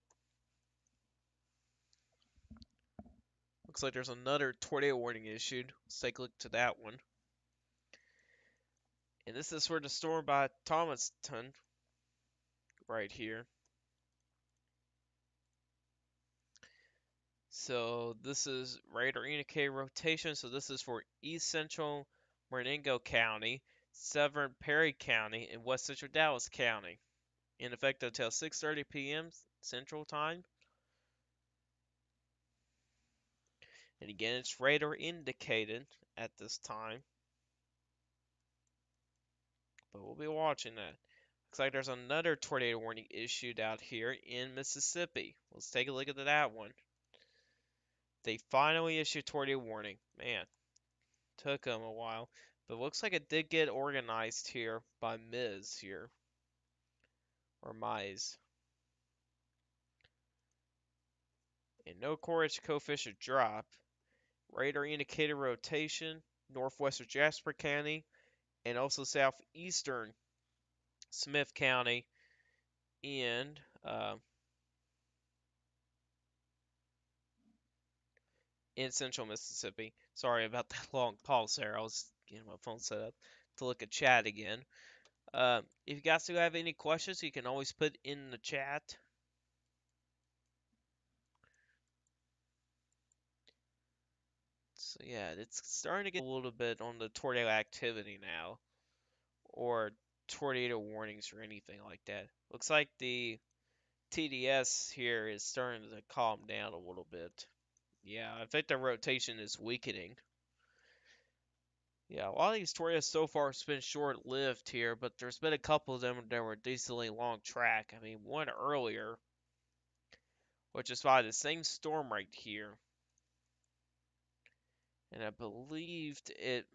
Looks like there's another tornado warning issued. Let's take a look to that one. And this is for the storm by Thomaston. Right here. So this is radar indicated rotation. So this is for East Central Marengo County, Southern Perry County, and West Central Dallas County. In effect until 6:30 p.m. Central Time. And again, it's radar indicated at this time. But we'll be watching that. Looks like there's another tornado warning issued out here in Mississippi. Let's take a look at that one. They finally issued tornado warning. Man, took them a while. But looks like it did get organized here by Ms. here. Or Mize. And no courage coefficient drop. Radar indicated rotation. Northwestern Jasper County. And also southeastern Smith County. And in central Mississippi. Sorry about that long pause there. I was getting my phone set up to look at chat again. If you guys do have any questions, you can always put in the chat. So yeah, it's starting to get a little bit on the tornado activity now, or tornado warnings or anything like that. Looks like the TDS here is starting to calm down a little bit. Yeah, I think the rotation is weakening. Yeah, a lot of these tornadoes so far have been short-lived here, but there's been a couple of them that were decently long track. I mean, one earlier, which is by the same storm right here. And I believed it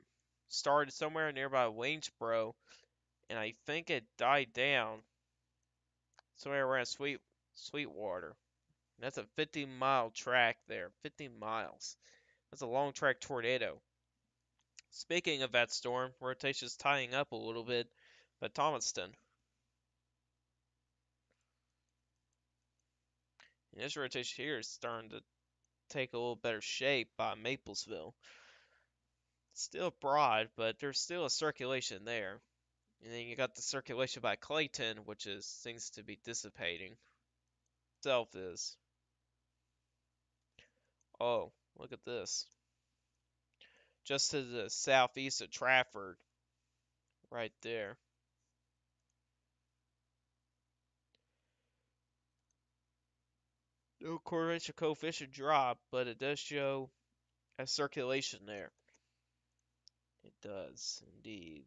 started somewhere nearby Waynesboro, and I think it died down somewhere around Sweetwater. And that's a 50-mile track there. 50 miles. That's a long track tornado. Speaking of that storm, rotation's tying up a little bit by Thomaston. And this rotation here is starting to take a little better shape by Maplesville. Still broad, but there's still a circulation there. And then you got the circulation by Clayton, which seems to be dissipating. Itself is. Oh, look at this. Just to the southeast of Trafford. Right there. No correlation coefficient drop, but it does show a circulation there. It does, indeed.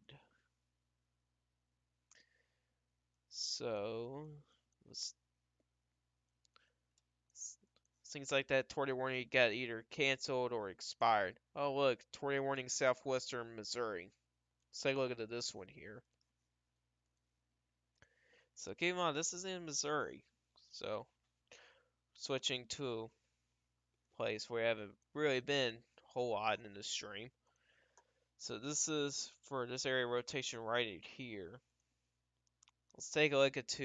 So, things like that tornado warning got either canceled or expired. Oh, look, tornado warning southwestern Missouri. Let's take a look at this one here. So keep in mind, this is in Missouri. So, switching to a place where I haven't really been a whole lot in the stream. So this is for this area rotation right here. Let's take a look at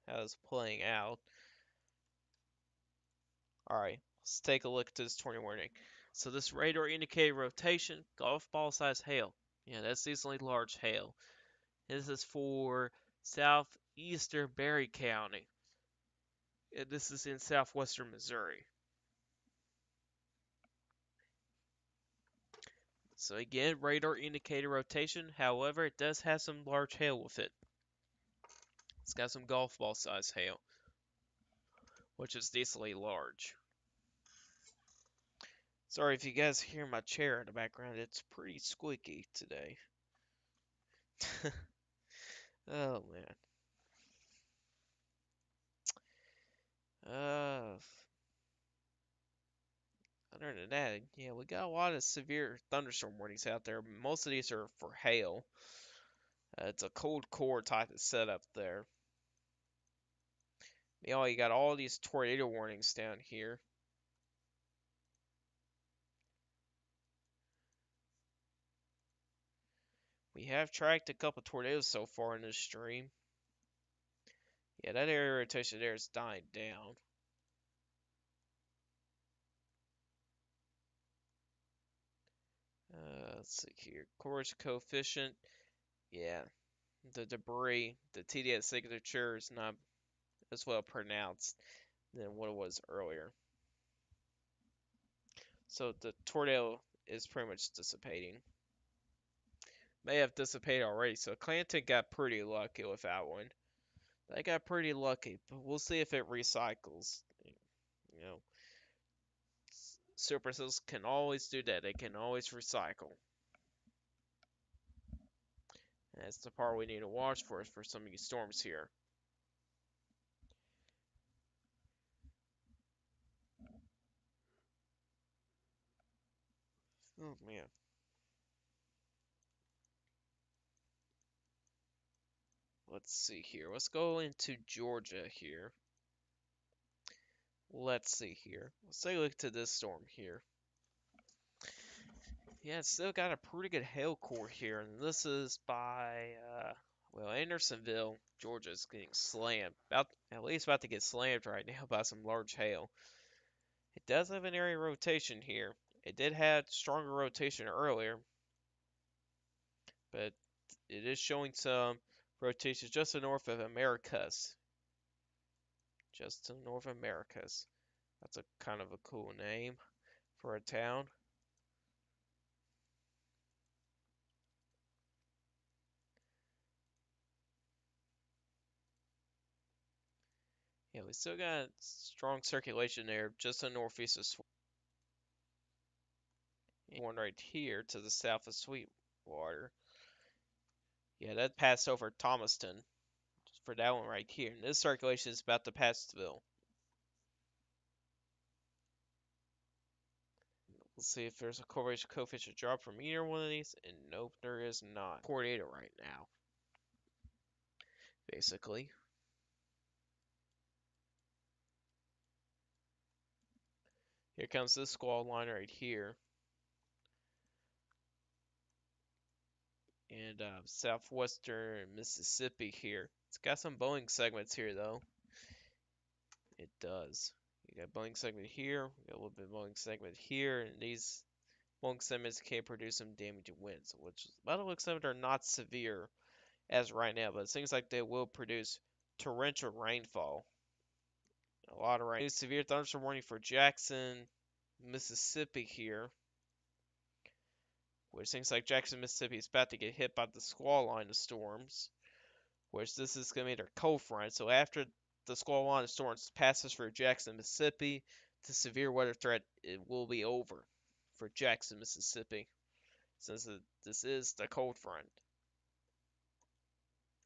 how it's playing out. Alright, let's take a look at this tornado warning. So this radar indicated rotation, golf ball size hail. Yeah, that's decently large hail. This is for southeastern Berry County. And this is in southwestern Missouri. So again, radar indicated rotation. However, it does have some large hail with it. It's got some golf ball size hail, which is decently large. Sorry if you guys hear my chair in the background. It's pretty squeaky today. Oh man. Other than that, yeah, we got a lot of severe thunderstorm warnings out there. Most of these are for hail. It's a cold core type of setup there. You got all these tornado warnings down here. We have tracked a couple tornadoes so far in this stream. Yeah, that area rotation there is dying down. Let's see here. Correlation coefficient. Yeah, the debris, the TDS signature is not as well pronounced than what it was earlier. So the tornado is pretty much dissipating. May have dissipated already, so Clanton got pretty lucky with that one. They got pretty lucky, but we'll see if it recycles. You know, supercells can always do that. They can always recycle. And that's the part we need to watch for some of these storms here. Oh man. Let's see here. Let's go into Georgia here. Let's see here. Let's take a look to this storm here. Yeah, it's still got a pretty good hail core here, and this is by, well, Andersonville, Georgia is getting slammed. At least about to get slammed right now by some large hail. It does have an area rotation here. It did have stronger rotation earlier, but it is showing some rotations just to the north of Americus. Just to the north of Americus. That's a kind of a cool name for a town. Yeah, we still got strong circulation there just to the northeast of one right here to the south of Sweetwater. Yeah, that passed over Thomaston for that one right here. And this circulation is about to Pattsville. Let's see if there's a correlation coefficient drop from either one of these. And nope, there is not. Coordinator right now. Basically. Here comes this squall line right here. And southwestern Mississippi here. It's got some Boeing segments here though. It does. You got Boeing segment here, we got a little bit of Boeing segment here, and these Boeing segments can produce some damaging winds, which by the looks of it are not severe as right now, but it seems like they will produce torrential rainfall. A lot of rain. New severe thunderstorm warning for Jackson, Mississippi here, which seems like Jackson, Mississippi is about to get hit by the squall line of storms, which this is going to be their cold front. So after the squall line of storms passes for Jackson, Mississippi, the severe weather threat it will be over for Jackson, Mississippi, since this is the cold front.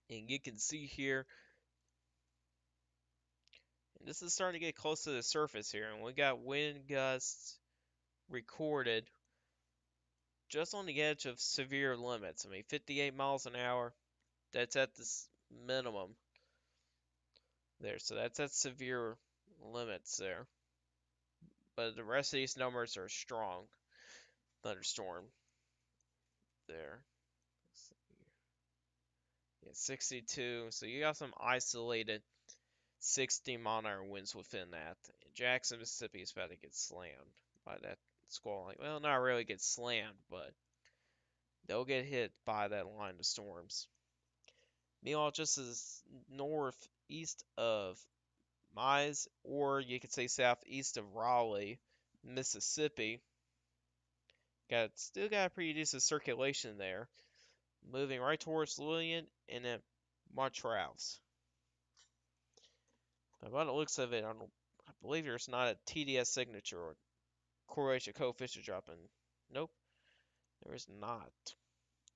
And you can see here, and this is starting to get close to the surface here, and we got wind gusts recorded just on the edge of severe limits. I mean, 58 miles an hour, that's at this minimum there, so that's at severe limits there. But the rest of these numbers are strong. Thunderstorm there. Yeah, 62. So you got some isolated 60-mile-an-hour winds within that. Jackson, Mississippi is about to get slammed by that squall line. Well, not really get slammed, but they'll get hit by that line of storms. Meanwhile, just as northeast of Mize, or you could say southeast of Raleigh, Mississippi, still got a pretty decent circulation there, moving right towards Lillian and then Montrose. Now, by the looks of it, I believe there's not a TDS signature or correlation coefficient dropping. Nope, there is not.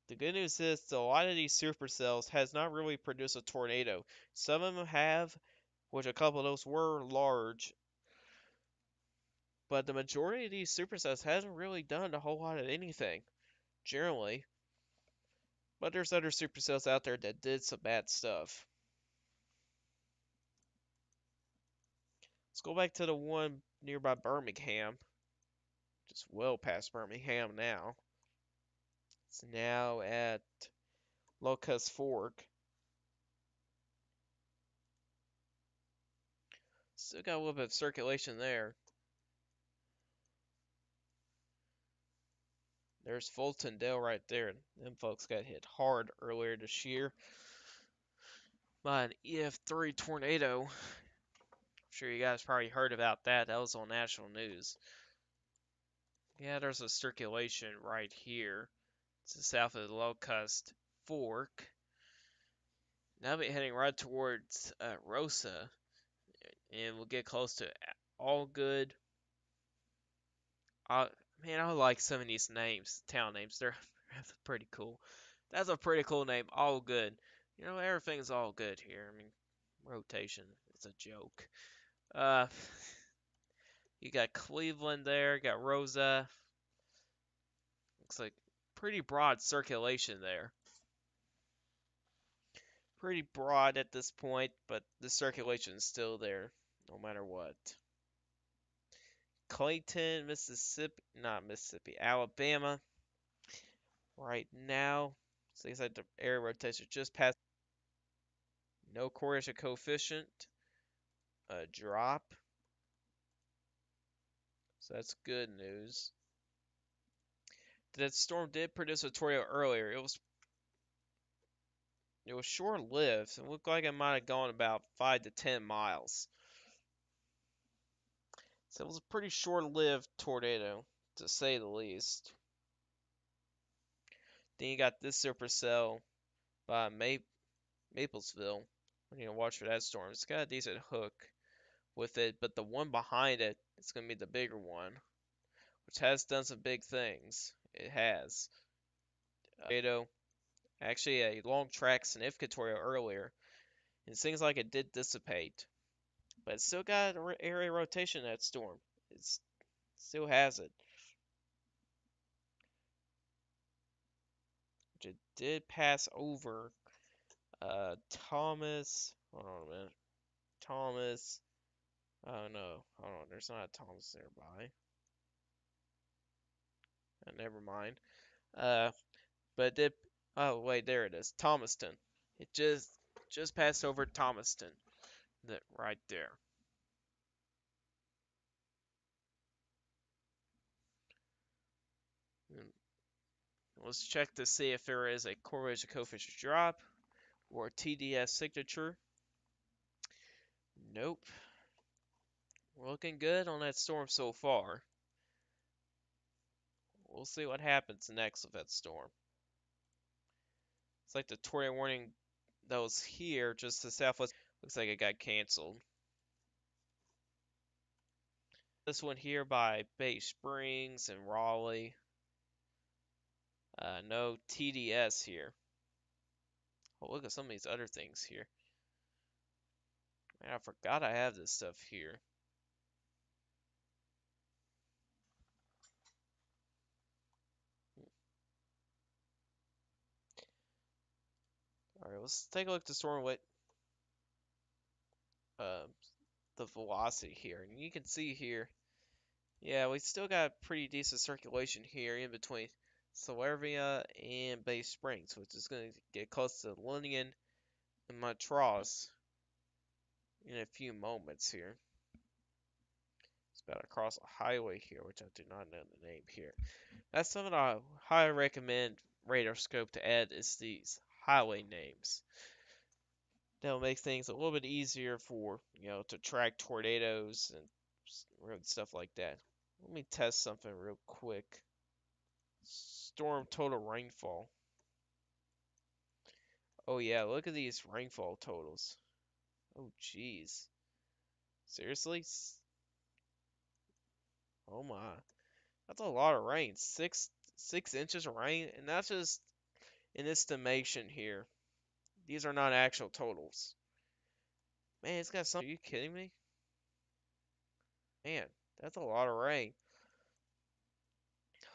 The good news is that a lot of these supercells has not really produced a tornado. Some of them have, which a couple of those were large, but the majority of these supercells hasn't really done a whole lot of anything, generally. But there's other supercells out there that did some bad stuff. Let's go back to the one nearby Birmingham. Just well past Birmingham now. It's now at Locust Fork. Still got a little bit of circulation there. There's Fulton Dale right there. Them folks got hit hard earlier this year by an EF3 tornado. I'm sure you guys probably heard about that. That was on national news. Yeah, there's a circulation right here. It's the south of the Locust Fork. Now we're heading right towards Rosa, and we'll get close to All Good. Man, I like some of these names, town names. They're pretty cool. That's a pretty cool name, All Good. You know, everything's all good here. I mean, rotation, it's a joke. Uh, you got Cleveland there, got Rosa. Looks like pretty broad circulation there. Pretty broad at this point, but the circulation is still there, no matter what. Clayton, Mississippi, not Mississippi, Alabama. Right now, seems like the area rotation just passed. No correlation coefficient. A drop. So that's good news. That storm did produce a tornado earlier. It was short-lived. It looked like it might have gone about 5 to 10 miles. So it was a pretty short-lived tornado, to say the least. Then you got this supercell by Maplesville. We need to watch for that storm. It's got a decent hook with it, but the one behind it is going to be the bigger one, which has done some big things. It has. Tornado, actually a long track significant tornado earlier, and it seems like it did dissipate, but it still got area rotation in that storm. It still has it. Which it did pass over Thomas. Hold on a minute. Thomas. Oh no. Hold on. There's not a Thomas nearby. Never mind. But it did. Oh wait, there it is. Thomaston. It just passed over Thomaston. That right there. Let's check to see if there is a correlation coefficient drop or TDS signature. Nope. We're looking good on that storm so far. We'll see what happens next with that storm. It's like the tornado warning that was here just to southwest. Looks like it got canceled. This one here by Bay Springs and Raleigh. No TDS here. Oh, look at some of these other things here. Man, I forgot I have this stuff here. Alright, let's take a look at the storm with uh, the velocity here. And you can see here, yeah, we still got pretty decent circulation here in between Salervia and Bay Springs, which is going to get close to Lunion and Montrose in a few moments here. It's about to cross a highway here, which I do not know the name here. That's something I highly recommend Radar Scope to add is these highway names. That'll make things a little bit easier for, to track tornadoes and road stuff like that. Let me test something real quick. Storm total rainfall. Oh yeah, look at these rainfall totals. Oh jeez. Seriously? Oh my. That's a lot of rain. Six inches of rain, and that's just an estimation here. These are not actual totals. Man, it's got some. Are you kidding me? Man, that's a lot of rain.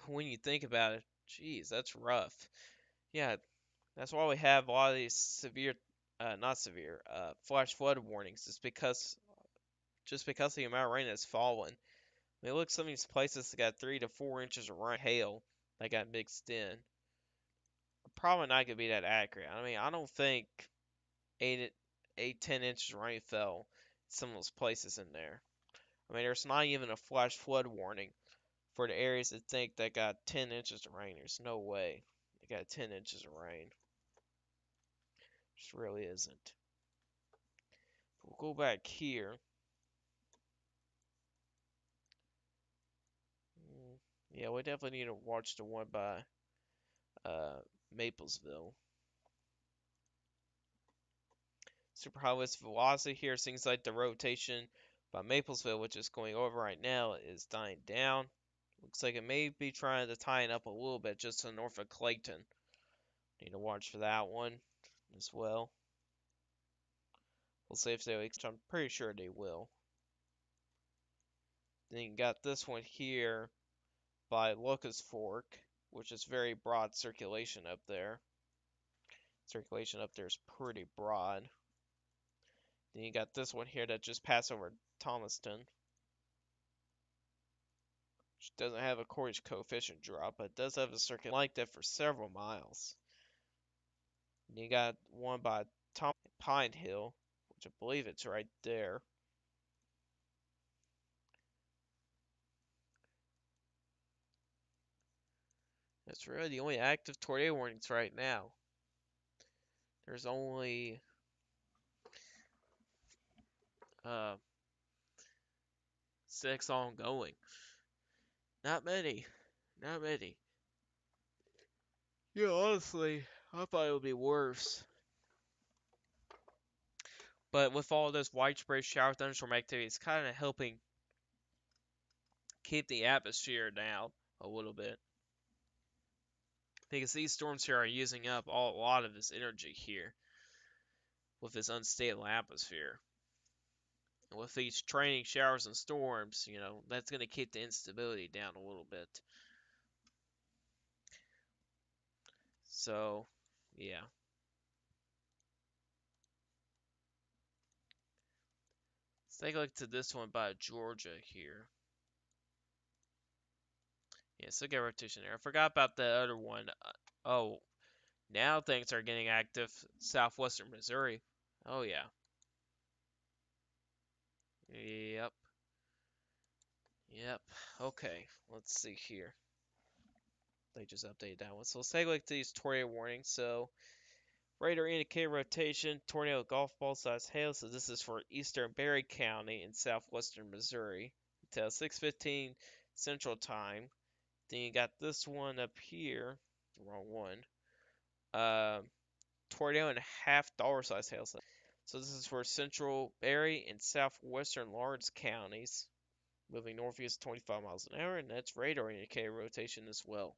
When you think about it, jeez, that's rough. Yeah, that's why we have a lot of these severe, not severe, flash flood warnings. Is just because of the amount of rain that's fallen. I mean, look, some of these places that got 3 to 4 inches of rain, hail that got mixed in. Probably not gonna be that accurate. I mean, I don't think eight, 10 inches of rain fell in some of those places in there. I mean, there's not even a flash flood warning for the areas that think they got 10 inches of rain. There's no way they got 10 inches of rain. Just really isn't. We'll go back here. Yeah, we definitely need to watch the one by Maplesville. Superhighway's velocity here seems like the rotation by Maplesville, which is going over right now, is dying down. Looks like it may be trying to tighten up a little bit just to the north of Clayton. Need to watch for that one as well. We'll see if they, which I'm pretty sure they will. Then you got this one here by Locust Fork, which is very broad circulation up there. Circulation up there is pretty broad. Then you got this one here that just passed over Thomaston, which doesn't have a Cornish coefficient drop, but it does have a circulation like that for several miles. And you got one by Pine Hill, which I believe it's right there. That's really the only active tornado warnings right now. There's only uh, 6 ongoing. Not many. Not many. Yeah, honestly, I thought it would be worse. But with all this widespread shower thunderstorm activity, it's kind of helping keep the atmosphere down a little bit. Because these storms here are using up a lot of this energy here with this unstable atmosphere. And with these training showers and storms, that's going to keep the instability down a little bit. So, yeah. Let's take a look to this one by Georgia here. Yeah, so get rotation there. I forgot about the other one. Oh, now things are getting active. Southwestern Missouri. Oh, yeah. Yep. Yep. Okay. Let's see here. They just updated that one. So let's take a look at these tornado warnings. So radar indicated rotation, tornado golf ball size hail. So this is for eastern Berry County in southwestern Missouri until 6:15 Central Time. Then you got this one up here. The wrong one. Tornado and half dollar size hail. So this is for central Berry and southwestern Lawrence counties, moving northeast 25 miles an hour, and that's radar indicator rotation as well,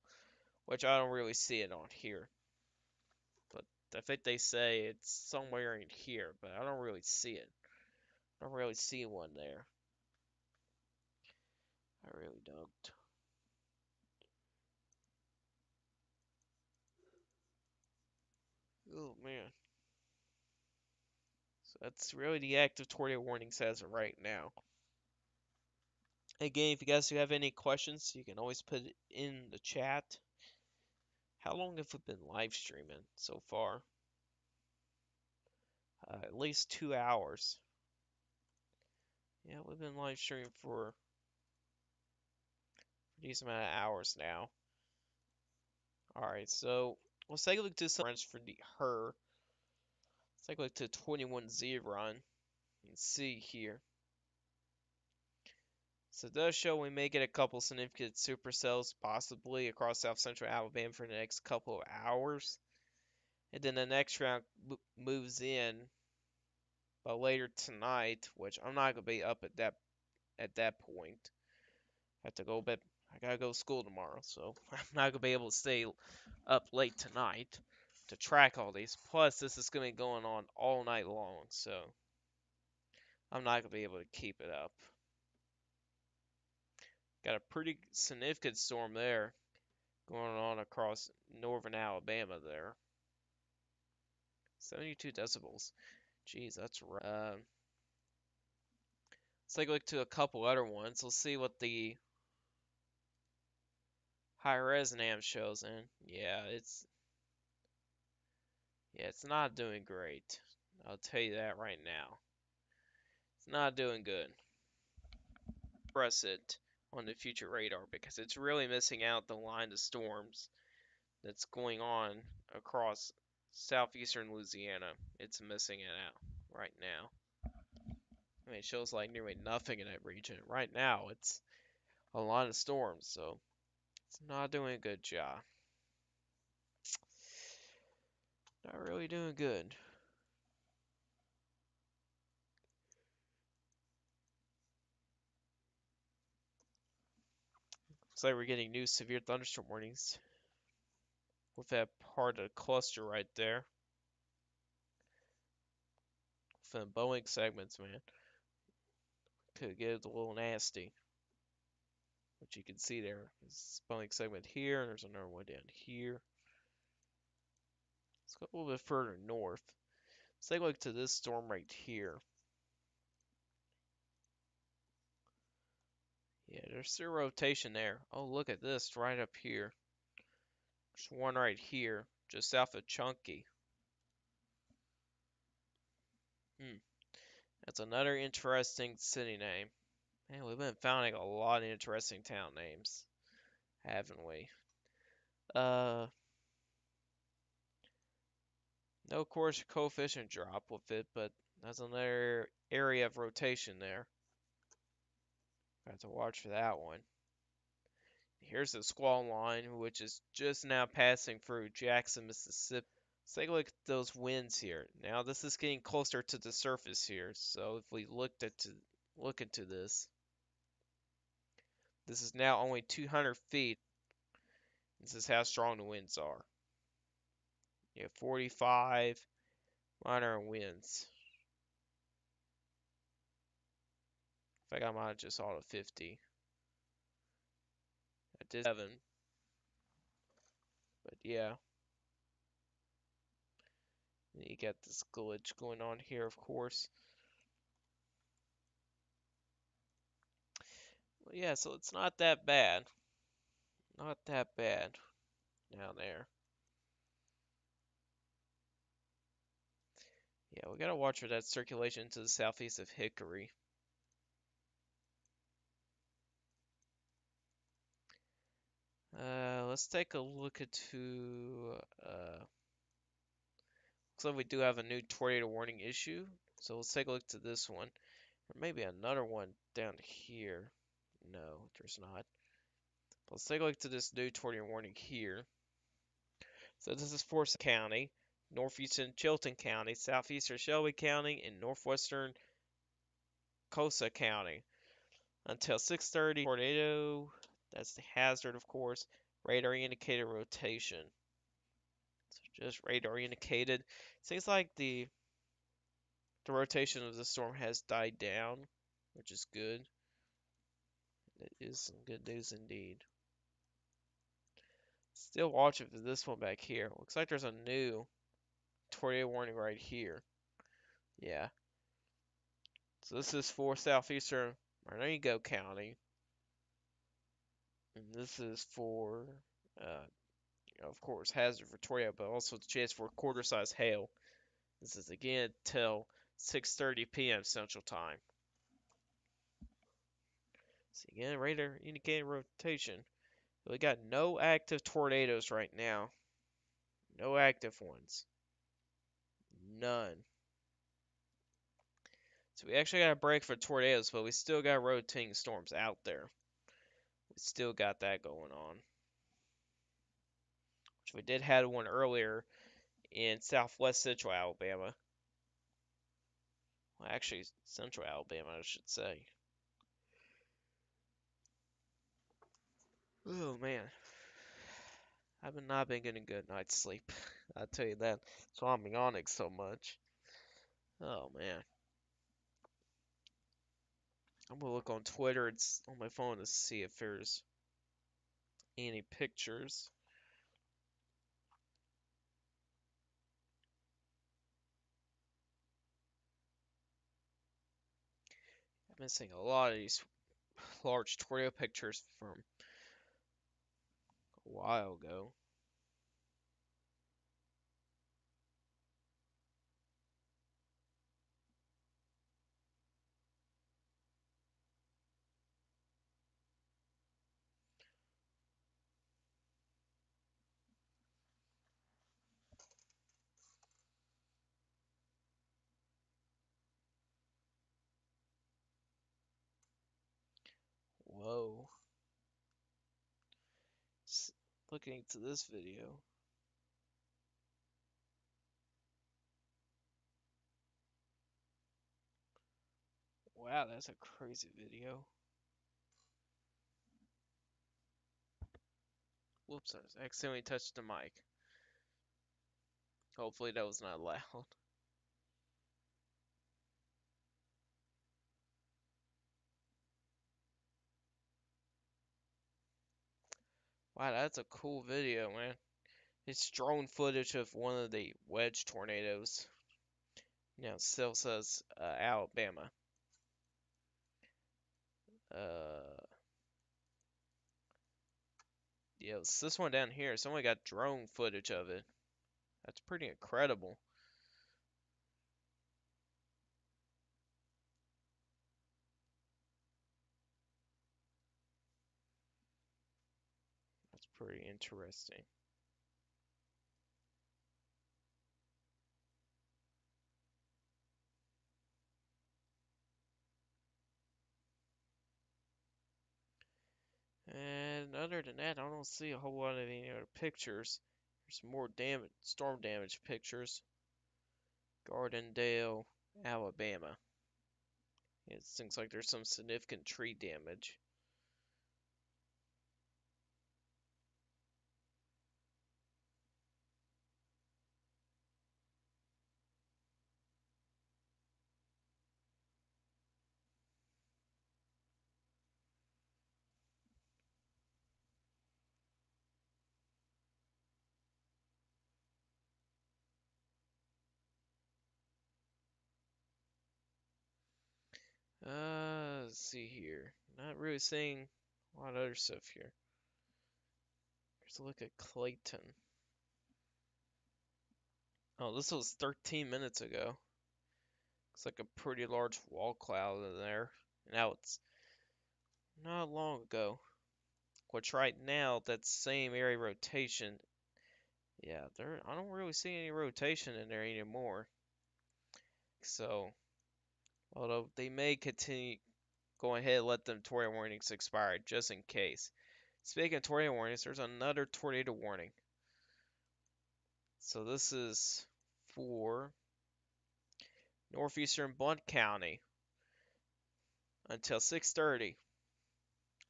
which I don't really see it on here. But I think they say it's somewhere in here, but I don't really see it. I don't really see one there. I really don't. Oh man. So that's really the active tornado warnings as of right now. Again, if you guys do have any questions, you can always put it in the chat. How long have we been live streaming so far? At least 2 hours. Yeah, we've been live streaming for a decent amount of hours now. Alright, so let's take a look to some for the her. Let's take a look to 21 Zeron and see here. So it does show we may get a couple significant supercells possibly across south central Alabama for the next couple of hours. And then the next round moves in by later tonight, which I'm not gonna be up at that point. I have to go bed. I gotta go to school tomorrow, so I'm not gonna be able to stay up late tonight to track all these. Plus, this is gonna be going on all night long, so I'm not gonna be able to keep it up. Got a pretty significant storm there going on across northern Alabama there. 72 decibels. Jeez, that's right. Let's take a look to a couple other ones. Let's see what the high res NAM shows in. It's not doing great. I'll tell you that right now. It's not doing good. Press it on the future radar because it's really missing out the line of storms that's going on across southeastern Louisiana. It's missing it out right now. I mean, it shows like nearly nothing in that region. Right now, it's a lot of storms, so it's not doing a good job. Not really doing good. Looks like we're getting new severe thunderstorm warnings with that part of the cluster right there. For the Boeing segments, man. Could get a little nasty. Which you can see there. This Boeing segment here, and there's another one down here. Let's go a little bit further north. Let's take a look to this storm right here. Yeah, there's still rotation there. Oh, look at this right up here. There's one right here, just south of Chunky. That's another interesting city name. Man, we've been finding a lot of interesting town names, haven't we? No course coefficient drop with it, but that's another area of rotation there. Got to watch for that one. Here's the squall line, which is just now passing through Jackson, Mississippi. Let's take a look at those winds here. Now this is getting closer to the surface here, so if we look into this, this is now only 200 feet. This is how strong the winds are. You have 45 minor winds. In fact, I might have just auto 50. I did 7. But yeah. You got this glitch going on here, of course. Well, yeah, so it's not that bad. Not that bad down there. Yeah, we gotta watch for that circulation to the southeast of Hickory. Let's take a look into. Looks like we do have a new tornado warning issue. So let's take a look to this one. Or maybe another one down here. No, there's not. Let's take a look to this new tornado warning here. So this is for County. northeastern Chilton County, southeastern Shelby County, and northwestern Cosa County. Until 6:30, tornado, that's the hazard, of course. Radar indicated rotation. So just radar indicated. Seems like the rotation of the storm has died down, which is good. It is some good news indeed. Still watching for this one back here. Looks like there's a new tornado warning right here. Yeah. So this is for southeastern Montego County. And this is for, of course, hazard for tornado, but also the chance for quarter-size hail. This is again till 6:30 p.m. Central Time. So again, radar indicating rotation. We got no active tornadoes right now. No active ones. None. So we actually got a break for tornadoes, but we still got rotating storms out there. We still got that going on. Which we did have one earlier in southwest central Alabama. Well, actually, central Alabama, I should say. Oh man, I've not been getting a good night's sleep. I'll tell you that. That's why I'm yawning so much. Oh man. I'm gonna look on Twitter. It's on my phone to see if there's any pictures. I've been seeing a lot of these large tornado pictures from a while ago. Whoa. Looking to this video. Wow, that's a crazy video. Whoops, I accidentally touched the mic. Hopefully that was not loud. Wow, that's a cool video, man. It's drone footage of one of the wedge tornadoes. Now it still says Alabama. Uh, yeah, it's this one down here. Someone got drone footage of it. That's pretty incredible. That's pretty interesting. And other than that, I don't see a whole lot of any other pictures. There's more damage, storm damage pictures. Gardendale, Alabama. It seems like there's some significant tree damage. Let's see here. Not really seeing a lot of other stuff here. Let's look at Clayton. Oh, this was 13 minutes ago. Looks like a pretty large wall cloud in there. Now it's not long ago. Which right now, that same area rotation, yeah, I don't really see any rotation in there anymore. So, although they may continue go ahead and let them tornado warnings expire just in case. Speaking of tornado warnings, there's another tornado warning. So this is for northeastern Blunt County until 6:30.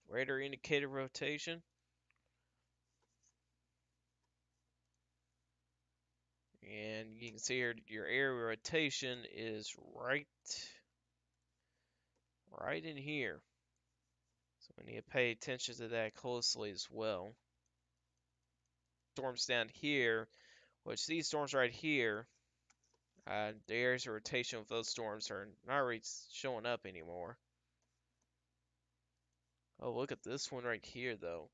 Radar indicated rotation. And you can see here your area rotation is right in here. So we need to pay attention to that closely as well. Storms down here, which these storms right here, the areas of rotation of those storms are not really showing up anymore. Oh, look at this one right here, though.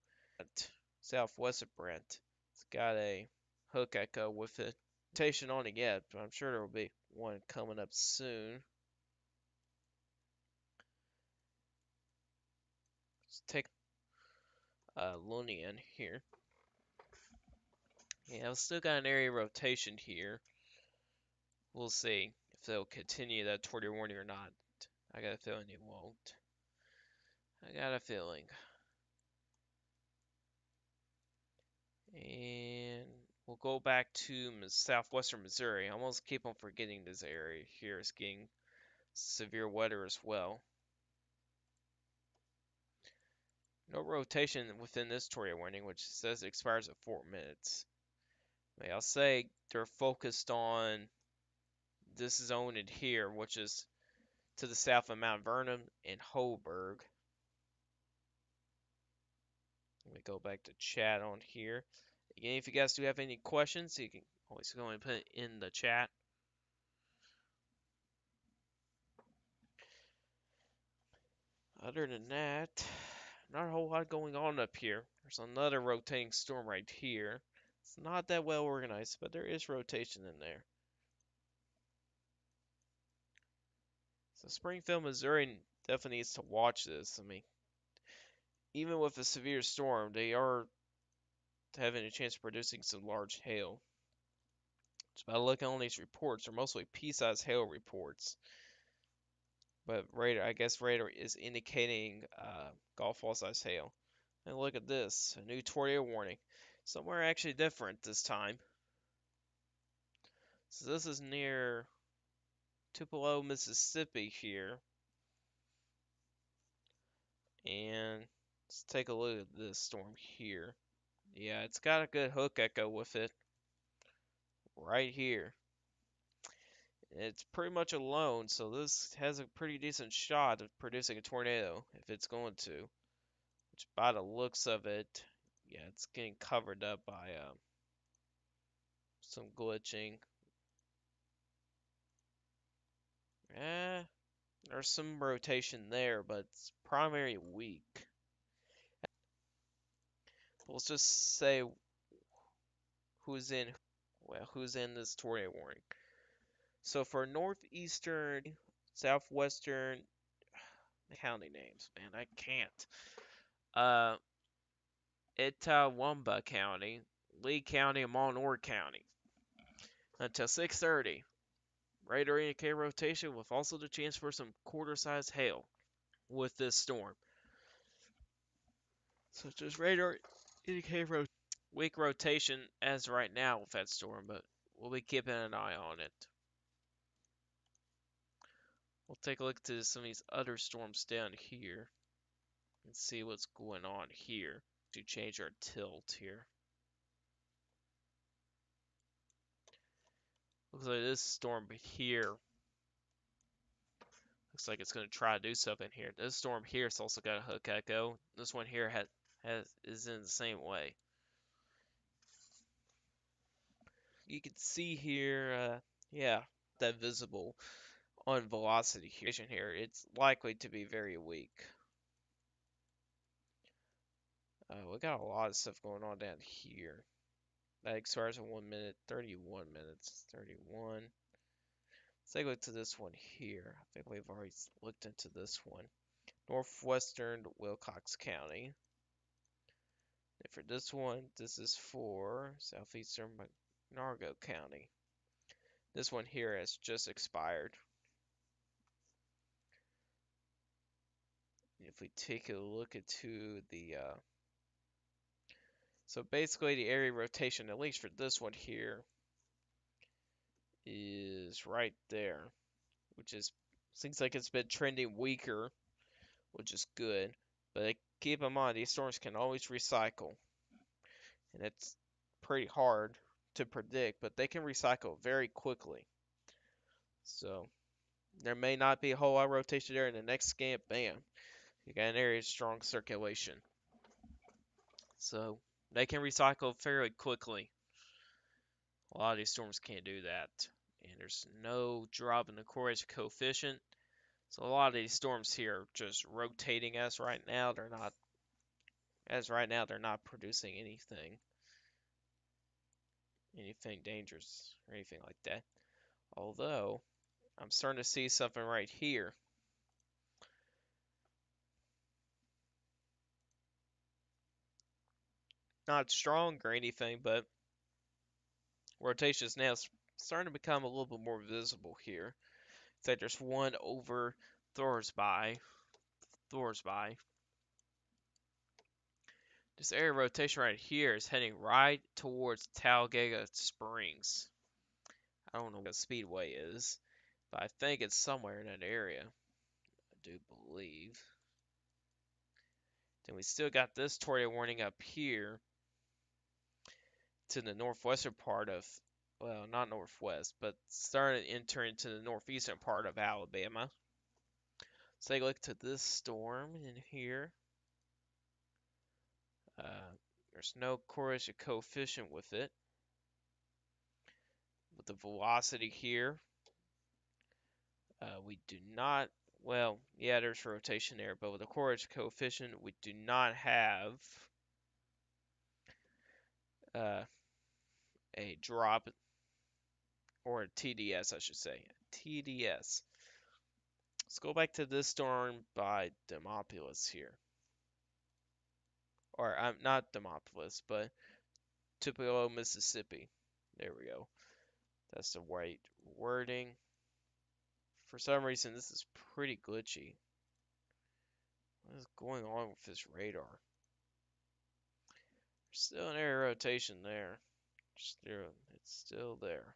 Southwest of Brent. It's got a hook echo with it. Rotation on it yet, but I'm sure there will be one coming up soon. Let's take Lunian here. Yeah, I've still got an area rotation here. We'll see if they'll continue that tornado warning or not. I got a feeling it won't. I got a feeling. And we'll go back to southwestern Missouri. I almost keep on forgetting this area here is getting severe weather as well. No rotation within this tornado warning, which says it expires at 4 minutes. I'll say they're focused on this zone in here, which is to the south of Mount Vernon and Hoburg. Let me go back to chat on here. Again, if you guys do have any questions, you can always go and put it in the chat. Other than that, not a whole lot going on up here. There's another rotating storm right here. It's not that well organized, but there is rotation in there. So Springfield, Missouri definitely needs to watch this. I mean, even with a severe storm, they are having a chance of producing some large hail. Just by looking on these reports, they're mostly pea-sized hail reports. But radar, I guess radar is indicating golf ball size hail. And look at this, a new tornado warning. Somewhere actually different this time. So this is near Tupelo, Mississippi here. And let's take a look at this storm here. Yeah, it's got a good hook echo with it. Right here. It's pretty much alone, so this has a pretty decent shot of producing a tornado, if it's going to. Which, by the looks of it, yeah, it's getting covered up by some glitching. There's some rotation there, but it's primary weak. Let's just say who's in this tornado warning. So for northeastern, southwestern county names, man, I can't. Itawamba County, Lee County, and Monroe County until 6:30. Radar indicated rotation with also the chance for some quarter-sized hail with this storm. So just radar indicated weak rotation as right now with that storm, but we'll be keeping an eye on it. We'll take a look to some of these other storms down here and see what's going on here to change our tilt here. Looks like this storm here looks like it's going to try to do something here. This storm here has also got a hook echo. This one here is in the same way. You can see here, yeah, that visible on velocity here. It's likely to be very weak. We got a lot of stuff going on down here. That expires in 1 minute, 31 minutes, 31. Let's take a look to this one here. I think we've already looked into this one. Northwestern Wilcox County. And for this one, this is for Southeastern Monroe County. This one here has just expired. If we take a look into the so basically the area rotation, at least for this one here, is right there, which is seems like it's been trending weaker, which is good. But keep in mind, these storms can always recycle, and it's pretty hard to predict, but they can recycle very quickly. So there may not be a whole lot of rotation there in the next scan. Bam, you got an area of strong circulation. So they can recycle fairly quickly. A lot of these storms can't do that. And there's no drop in the correlation coefficient. So a lot of these storms here are just rotating they're not producing anything dangerous or anything like that. Although I'm starting to see something right here. Not strong or anything, but rotation is now starting to become a little bit more visible here. It's like there's one over Thorsby. Thorsby. This area of rotation right here is heading right towards Talladega Springs. I don't know what Speedway is, but I think it's somewhere in that area. I do believe. Then we still got this tornado warning up here to the northwestern part of, well, not northwest, but starting to enter into the northeastern part of Alabama. Let's take a look to this storm in here. There's no correlation coefficient with it. With the velocity here, we do not, well, yeah, there's rotation there, but with the correlation coefficient, we do not have a drop, or a TDS, I should say. TDS. Let's go back to this storm by Demopolis here. Or, not Demopolis, but Tupelo, Mississippi. There we go. That's the right wording. For some reason, this is pretty glitchy. What is going on with this radar? There's still an area rotation there. It's still there.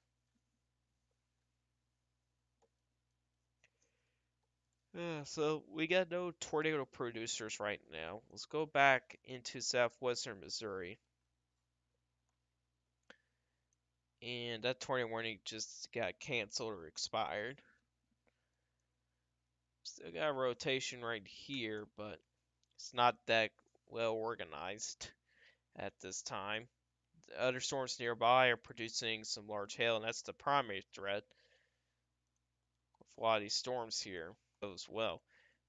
Yeah, so we got no tornado producers right now. Let's go back into southwestern Missouri. And that tornado warning just got canceled or expired. Still got a rotation right here, but it's not that well organized at this time. The other storms nearby are producing some large hail, and that's the primary threat with a lot of these storms here as well.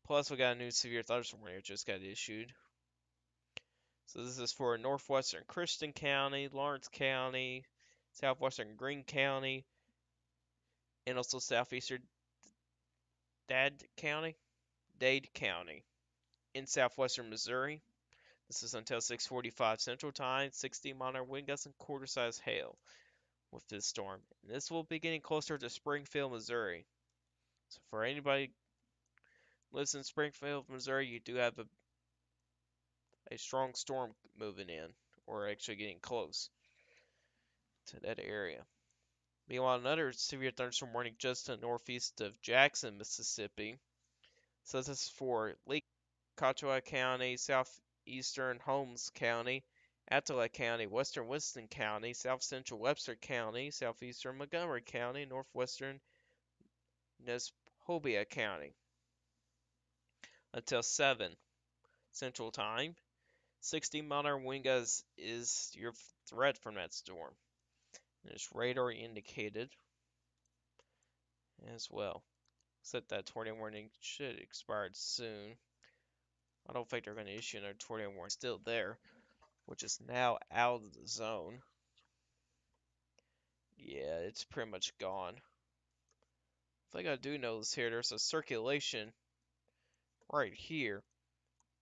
Plus, we got a new severe thunderstorm warning just got issued. So this is for northwestern Christian County, Lawrence County, southwestern Greene County, and also southeastern Dade County in southwestern Missouri. This is until 6:45 Central Time, 60-mile wind gusts and quarter-size hail with this storm. And this will be getting closer to Springfield, Missouri. So for anybody lives in Springfield, Missouri, you do have a strong storm moving in, or actually getting close to that area. Meanwhile, another severe thunderstorm warning just to the northeast of Jackson, Mississippi. So this is for Lee Cotchaway County, southeastern Holmes County, Attala County, western Winston County, south central Webster County, southeastern Montgomery County, northwestern Neshoba County. Until 7 Central Time, 60-mile wind gusts is your threat from that storm. And it's radar indicated as well. Except that tornado warning should expire soon. I don't think they're going to issue another tornado warning. It's still there, which is now out of the zone. Yeah, it's pretty much gone. The thing I do notice here, there's a circulation right here.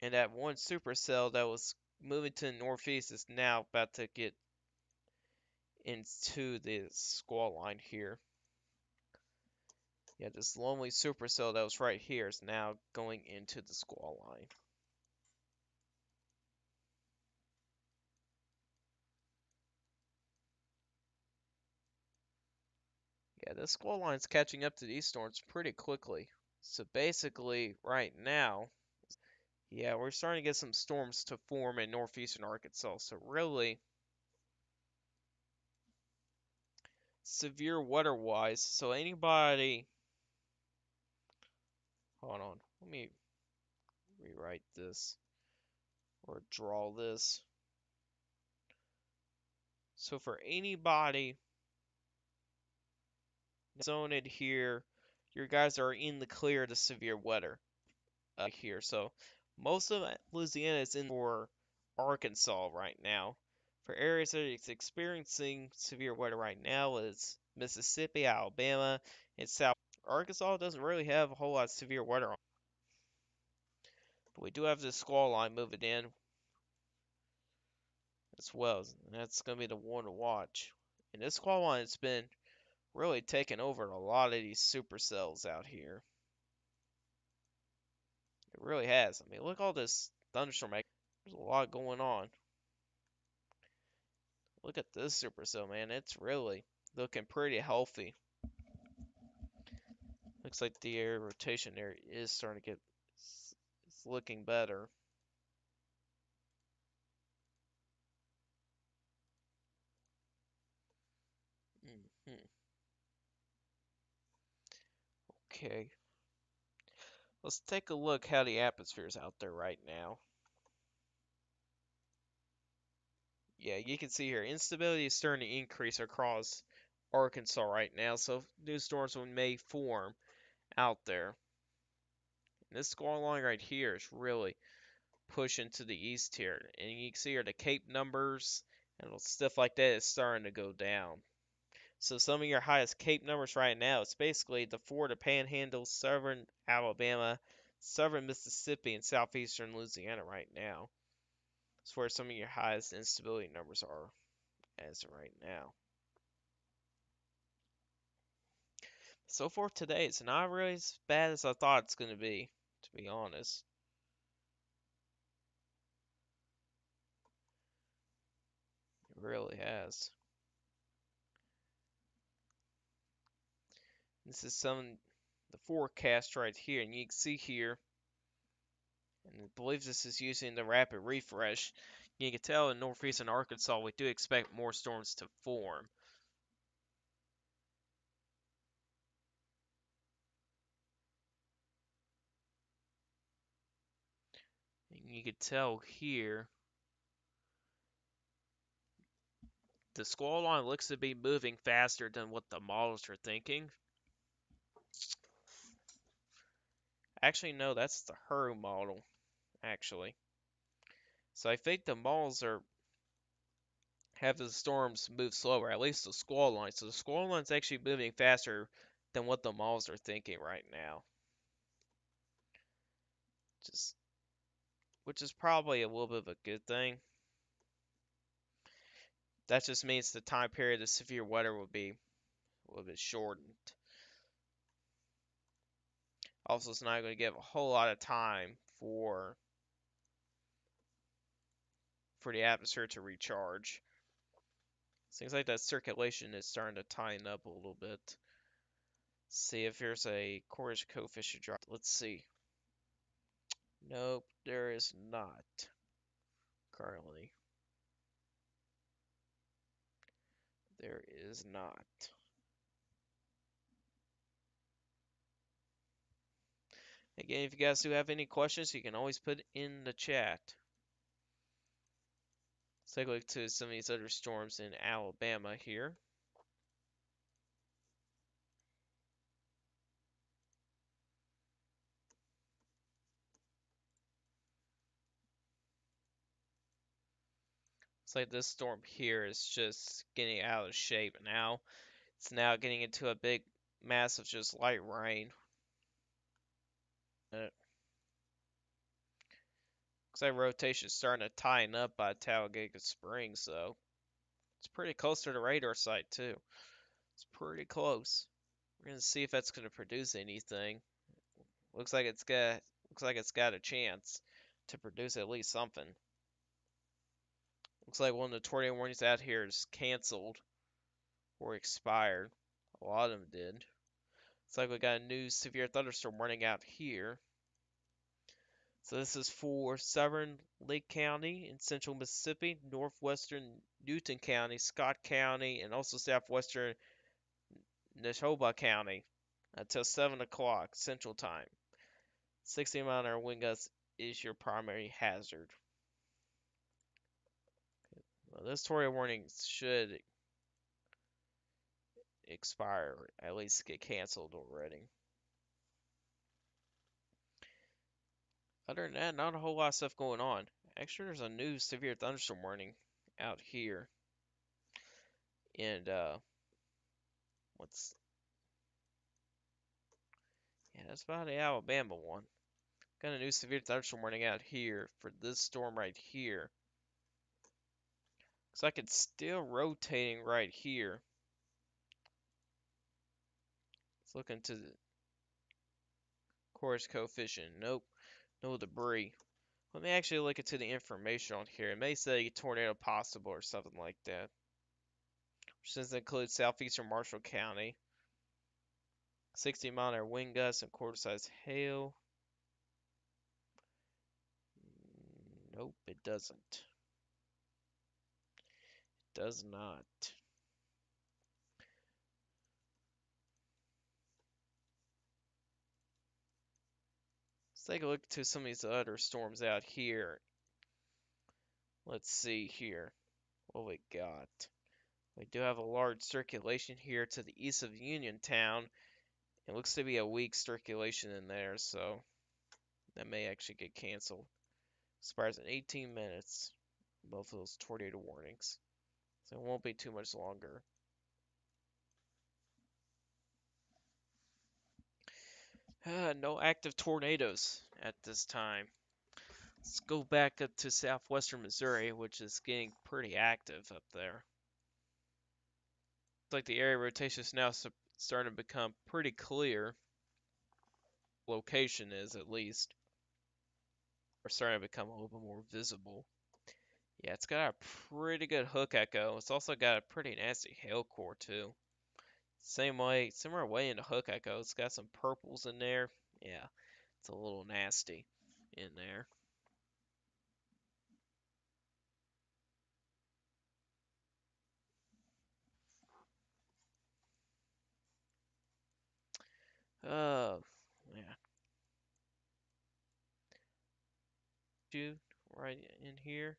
And that one supercell that was moving to the northeast is now about to get into the squall line here. Yeah, this lonely supercell that was right here is now going into the squall line. Yeah, this squall line's catching up to these storms pretty quickly. So basically, right now, yeah, we're starting to get some storms to form in northeastern Arkansas. So really, severe weather-wise, so anybody, hold on, let me rewrite this or draw this. So for anybody zoned here, your guys are in the clear to severe weather here. So most of Louisiana is in for Arkansas right now. For areas that is experiencing severe weather right now is Mississippi, Alabama, and South. Arkansas doesn't really have a whole lot of severe weather on. But we do have this squall line moving in as well. And that's going to be the one to watch. And this squall line has been really taking over a lot of these supercells out here. It really has. I mean, look at all this thunderstorm. There's a lot going on. Look at this supercell, man. It's really looking pretty healthy. Looks like the air rotation there is starting to get, it's looking better. Hmm. Okay. Let's take a look how the atmosphere is out there right now. Yeah, you can see here, instability is starting to increase across Arkansas right now, so new storms may form out there. And this squall line right here is really pushing to the east here, and you can see here the Cape numbers and stuff like that is starting to go down. So some of your highest Cape numbers right now, it's basically the Florida Panhandle, southern Alabama, southern Mississippi, and southeastern Louisiana right now. That's where some of your highest instability numbers are as of right now. So far today, it's not really as bad as I thought it's going to be honest. It really has. This is the forecast right here, and you can see here, and I believe this is using the rapid refresh. You can tell in northeastern Arkansas, we do expect more storms to form. And you can tell here, the squall line looks to be moving faster than what the models are thinking. Actually, no, that's the HER model, actually. So I think the models are have the storms move slower, at least the squall line. So the squall line's actually moving faster than what the models are thinking right now. Just, which is probably a little bit of a good thing. That just means the time period of severe weather will be a little bit shortened. Also, it's not going to give a whole lot of time for the atmosphere to recharge. Seems like that circulation is starting to tighten up a little bit. See if there's a Cornish coefficient drop. Let's see. Nope, there is not currently. There is not. Again, if you guys do have any questions, you can always put in the chat. Let's take a look to some of these other storms in Alabama here. Looks like this storm here is just getting out of shape now. It's now getting into a big mass of just light rain. Looks like rotation is starting to tighten up by Talladega Springs, so it's pretty close to the radar site too. It's pretty close. We're gonna see if that's gonna produce anything. Looks like it's got a chance to produce at least something. Looks like one of the tornado warnings out here is canceled or expired. A lot of them did. Looks like we got a new severe thunderstorm warning out here. So this is for southern Lake County in central Mississippi, northwestern Newton County, Scott County, and also southwestern Neshoba County until 7 o'clock Central Time. 60-mile-an-hour wind gusts is your primary hazard. Well, this tornado warning should expire, or at least get canceled already. Other than that, not a whole lot of stuff going on. Actually, there's a new severe thunderstorm warning out here. And, what's... Yeah, that's about the Alabama one. Got a new severe thunderstorm warning out here for this storm right here. Looks like it's still rotating right here. Let's look into the course coefficient. Nope, no debris. Let me actually look into the information on here. It may say tornado possible or something like that. Which does include southeastern Marshall County. 60-mile-an-hour wind gusts and quarter-size hail. Nope, it doesn't. It does not. Let's take a look to some of these other storms out here. Let's see here what we got. We do have a large circulation here to the east of Uniontown. It looks to be a weak circulation in there, so that may actually get canceled. Expires in 18 minutes. Both of those tornado warnings. So it won't be too much longer. No active tornadoes at this time. Let's go back up to southwestern Missouri, which is getting pretty active up there. Looks like the area rotation is now starting to become pretty clear. Location is, at least. Or starting to become a little bit more visible. Yeah, it's got a pretty good hook echo. It's also got a pretty nasty hail core, too. Same way, similar way into hook echo. It's got some purples in there. Yeah, it's a little nasty in there. Oh, yeah. Dude, right in here.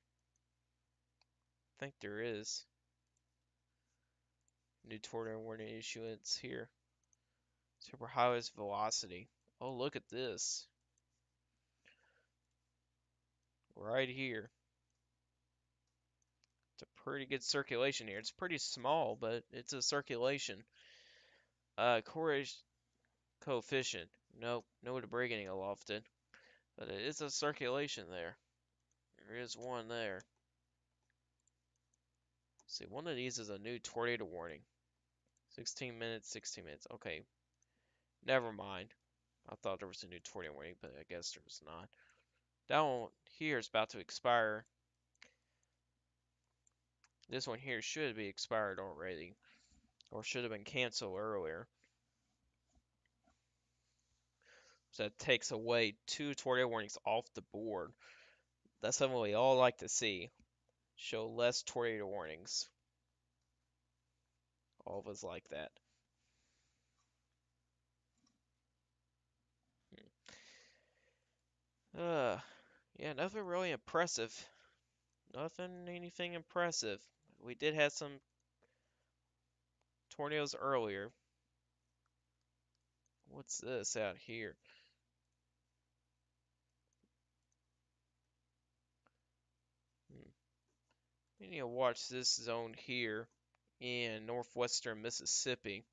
I think there is. New tornado warning issuance here. Super highest velocity. Oh, look at this. Right here. It's a pretty good circulation here. It's pretty small, but it's a circulation. Courage coefficient. Nope, no debris getting lofted. But it is a circulation there. There is one there. See, one of these is a new tornado warning. 16 minutes, 16 minutes. Okay, never mind. I thought there was a new tornado warning, but I guess there was not. That one here is about to expire. This one here should be expired already, or should have been canceled earlier. So that takes away 2 tornado warnings off the board. That's something we all like to see. Show less tornado warnings. All of us like that. Yeah, nothing really impressive. Anything impressive. We did have some tornadoes earlier. What's this out here? We need to watch this zone here in northwestern Mississippi.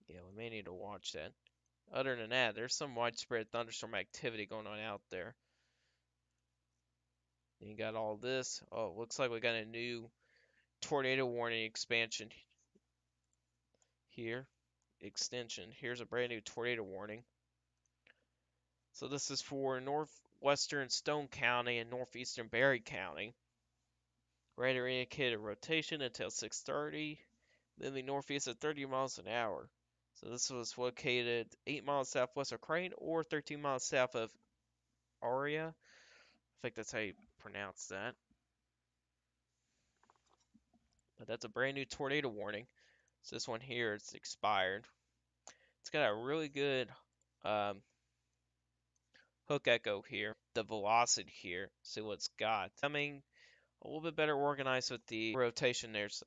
Yeah, we may need to watch that. Other than that, there's some widespread thunderstorm activity going on out there. You got all this. Oh, looks like we got a new tornado warning expansion here. Extension. Here's a brand new tornado warning. So this is for northwestern Stone County and northeastern Berry County. Radar indicated rotation until 6:30. moving northeast at 30 miles an hour. So this was located 8 miles southwest of Crane or 13 miles south of Aria. I think that's how you pronounce that. But that's a brand new tornado warning. So this one here is expired. It's got a really good um, hook echo here. The velocity here. See what it's got. Coming a little bit better organized with the rotation there. So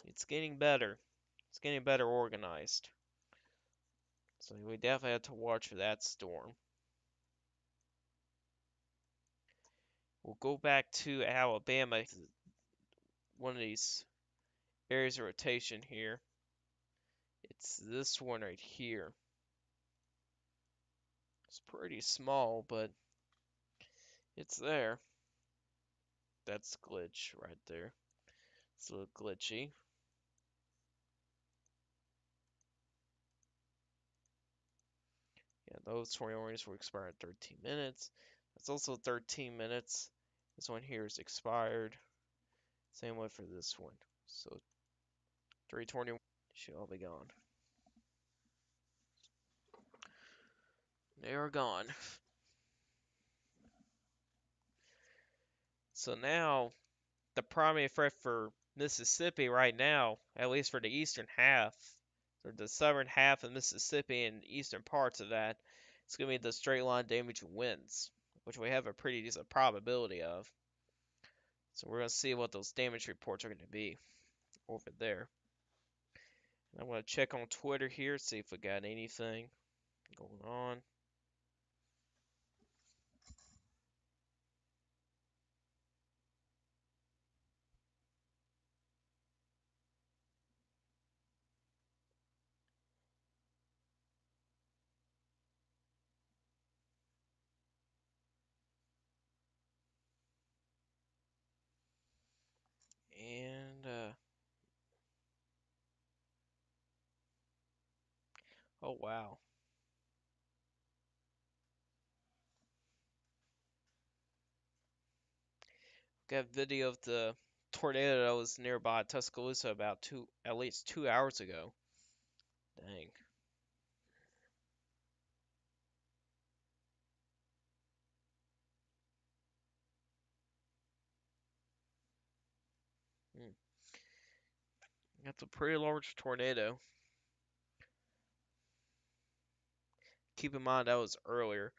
it's getting better. It's getting better organized. So we definitely have to watch for that storm. We'll go back to Alabama. One of these areas of rotation here. It's this one right here. It's pretty small, but it's there. That's glitch right there. It's a little glitchy. Yeah, those 20 warnings will expire in 13 minutes. That's also 13 minutes. This one here is expired. Same way for this one. So 320 should all be gone. They are gone. So now the primary threat for Mississippi right now, at least for the eastern half, or the southern half of Mississippi and eastern parts of that, it's going to be the straight line damage winds, which we have a pretty decent probability of. So we're going to see what those damage reports are going to be over there. And I'm going to check on Twitter here, see if we got anything going on. And, oh wow. Got video of the tornado that was nearby Tuscaloosa about at least 2 hours ago. Dang. Hmm. That's a pretty large tornado. Keep in mind that was earlier.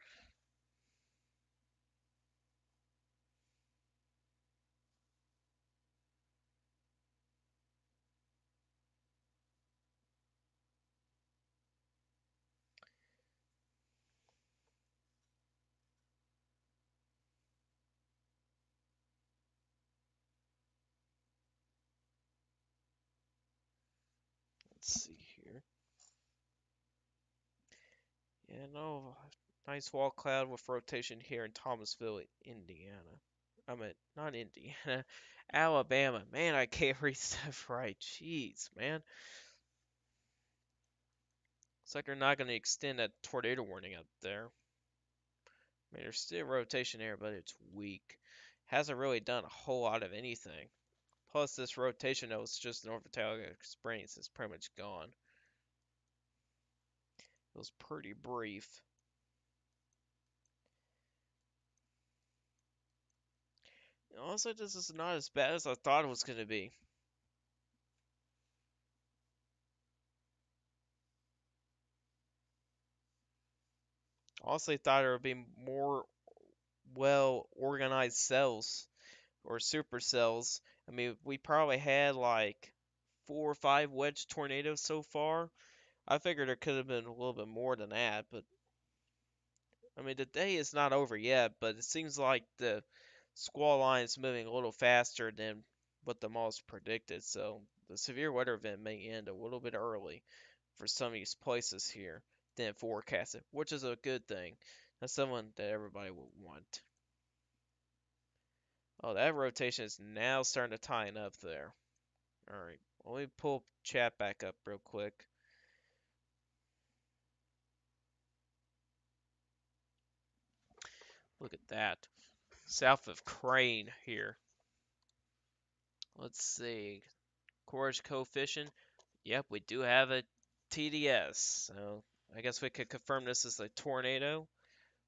Let's see here. Yeah, no, nice wall cloud with rotation here in Thomasville, Indiana. I mean, not Indiana, Alabama. Man, I can't read stuff right. Jeez, man. Looks like they're not going to extend that tornado warning up there. I mean, there's still rotation there, but it's weak. Hasn't really done a whole lot of anything. Plus, this rotation that was just an overtaking experience is pretty much gone. It was pretty brief. And honestly, this is not as bad as I thought it was going to be. Honestly, thought there would be more well organized cells or supercells. I mean, we probably had like 4 or 5 wedge tornadoes so far. I figured there could have been a little bit more than that, but I mean, the day is not over yet, but it seems like the squall line is moving a little faster than what the models predicted, so the severe weather event may end a little bit early for some of these places here than forecasted, which is a good thing. That's someone that everybody would want. Oh, that rotation is now starting to tighten up there. Alright, let me pull chat back up real quick. Look at that. South of Crane here. Let's see. Courage coefficient. Yep, we do have a TDS. So I guess we could confirm this is a tornado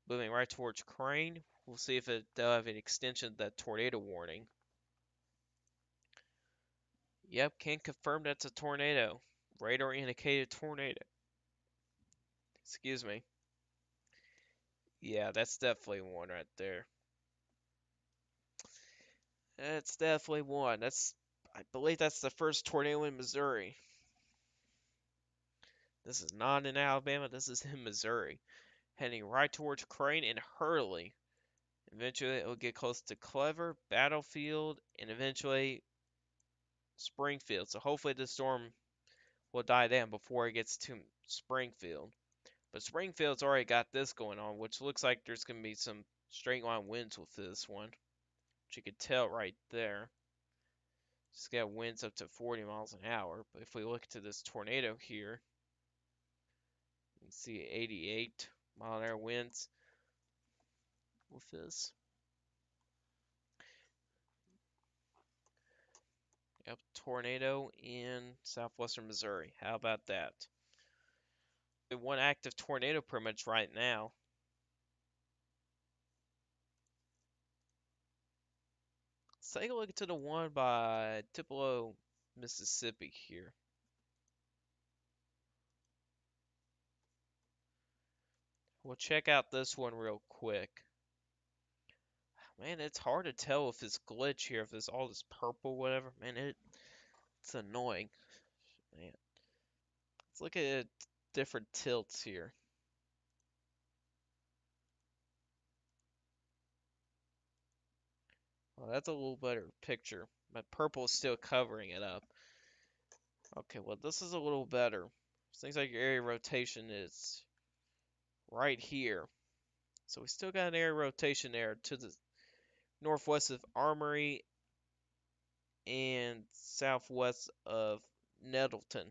moving right towards Crane. We'll see if they'll have an extension of that tornado warning. Yep, can confirm that's a tornado. Radar indicated tornado. Excuse me. Yeah, that's definitely one right there. That's definitely one. I believe that's the first tornado in Missouri. This is not in Alabama, this is in Missouri. Heading right towards Crane and Hurley. Eventually, it will get close to Clever, Battlefield, and eventually Springfield. So hopefully the storm will die down before it gets to Springfield. But Springfield's already got this going on, which looks like there's going to be some straight line winds with this one. Which you could tell right there. Just got winds up to 40 miles an hour. But if we look to this tornado here, you can see 88-mile-an-hour winds with this. Yep, tornado in southwestern Missouri. How about that? One active tornado pretty much right now. Let's take a look to the one by Tupelo, Mississippi here. We'll check out this one real quick. Man, it's hard to tell if it's glitch here, if it's all this purple, whatever. Man, it's annoying. Man, let's look at different tilts here. Well, that's a little better picture. But purple is still covering it up. Okay, well, this is a little better. Seems like your area of rotation is right here. So we still got an area of rotation there to the northwest of Armory and southwest of Nettleton.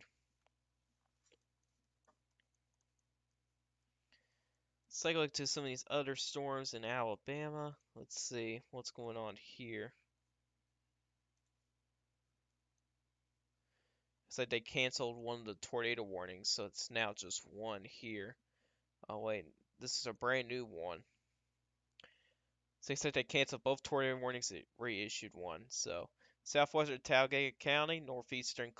Let's take a look to some of these other storms in Alabama. Let's see what's going on here. Looks like they canceled one of the tornado warnings, so it's now just one here. Oh wait, this is a brand new one. Looks like they canceled both tornado warnings and reissued one. So southwestern Talladega County, northeastern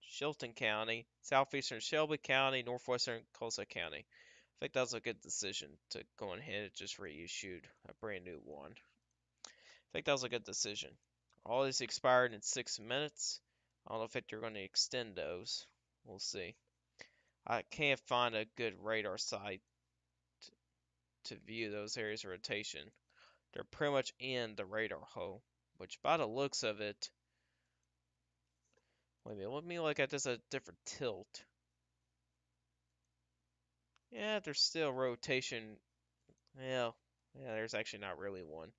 Chilton County, southeastern Shelby County, northwestern Tulsa County. I think that was a good decision to go ahead and just reissued a brand new one. I think that was a good decision. All these expired in 6 minutes. I don't know if they're going to extend those. We'll see. I can't find a good radar site to view those areas of rotation. They're pretty much in the radar hole, which by the looks of it, wait a minute, let me look at this at a different tilt. Yeah, there's still rotation. Yeah, there's actually not really one.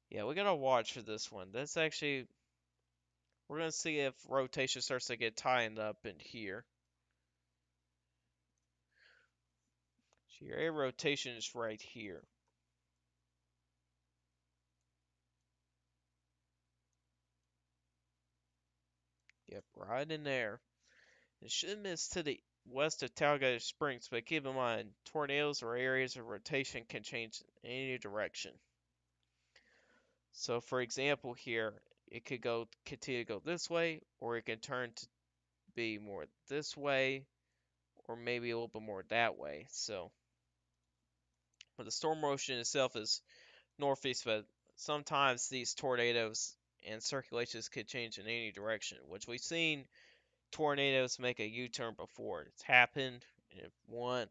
Yeah, we gotta watch for this one. That's actually, we're gonna see if rotation starts to get tightened up in here. So your air rotation is right here. Yep, right in there. It should miss to the west of Talladega Springs, but keep in mind, tornadoes or areas of rotation can change in any direction. So, for example, here, it could continue to go this way, or it can turn to be more this way, or maybe a little bit more that way. So, but the storm motion itself is northeast, but sometimes these tornadoes and circulations could change in any direction, which we've seen tornadoes make a U-turn before. It's happened.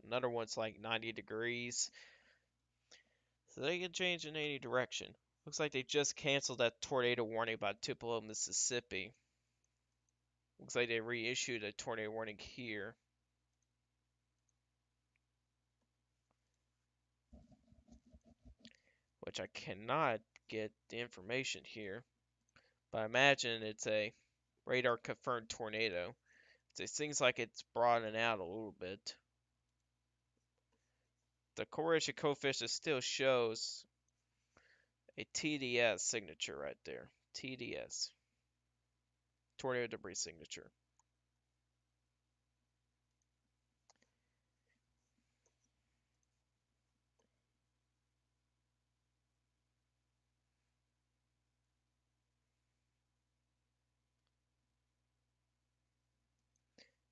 Another one's like 90 degrees. So they can change in any direction. Looks like they just canceled that tornado warning by Tupelo, Mississippi. Looks like they reissued a tornado warning here. Which I cannot get the information here. But I imagine it's a radar confirmed tornado. It seems like it's broadening out a little bit. The correlation coefficient still shows a TDS signature right there. TDS. tornado debris signature.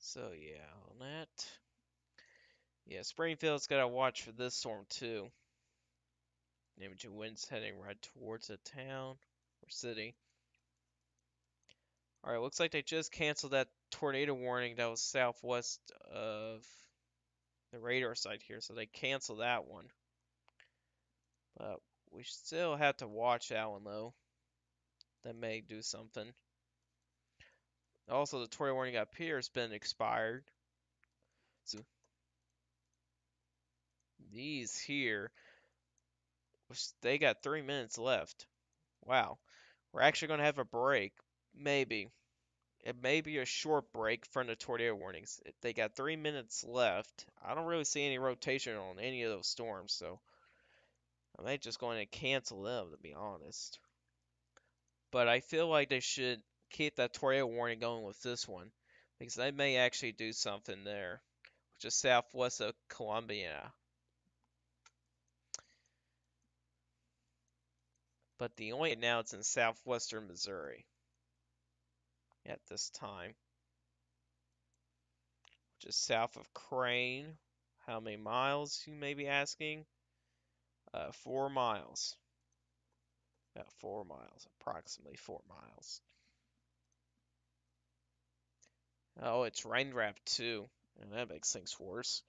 So yeah, on that. Yeah, Springfield's got to watch for this storm too. Damaging winds heading right towards the town or city. Alright, looks like they just canceled that tornado warning that was southwest of the radar site here, so they canceled that one. But we still have to watch that one though. That may do something. Also, the tornado warning up here has been expired. So these here, they got 3 minutes left. Wow. We're actually going to have a break. Maybe. It may be a short break from the tornado warnings. They got 3 minutes left. I don't really see any rotation on any of those storms, so I might just going to cancel them, to be honest. But I feel like they should keep that tornado warning going with this one, because they may actually do something there, which is southwest of Columbia. But the only now it's in southwestern Missouri at this time, which is south of Crane. How many miles, you may be asking? 4 miles. About 4 miles, approximately 4 miles. Oh, it's rain wrapped too. And that makes things worse.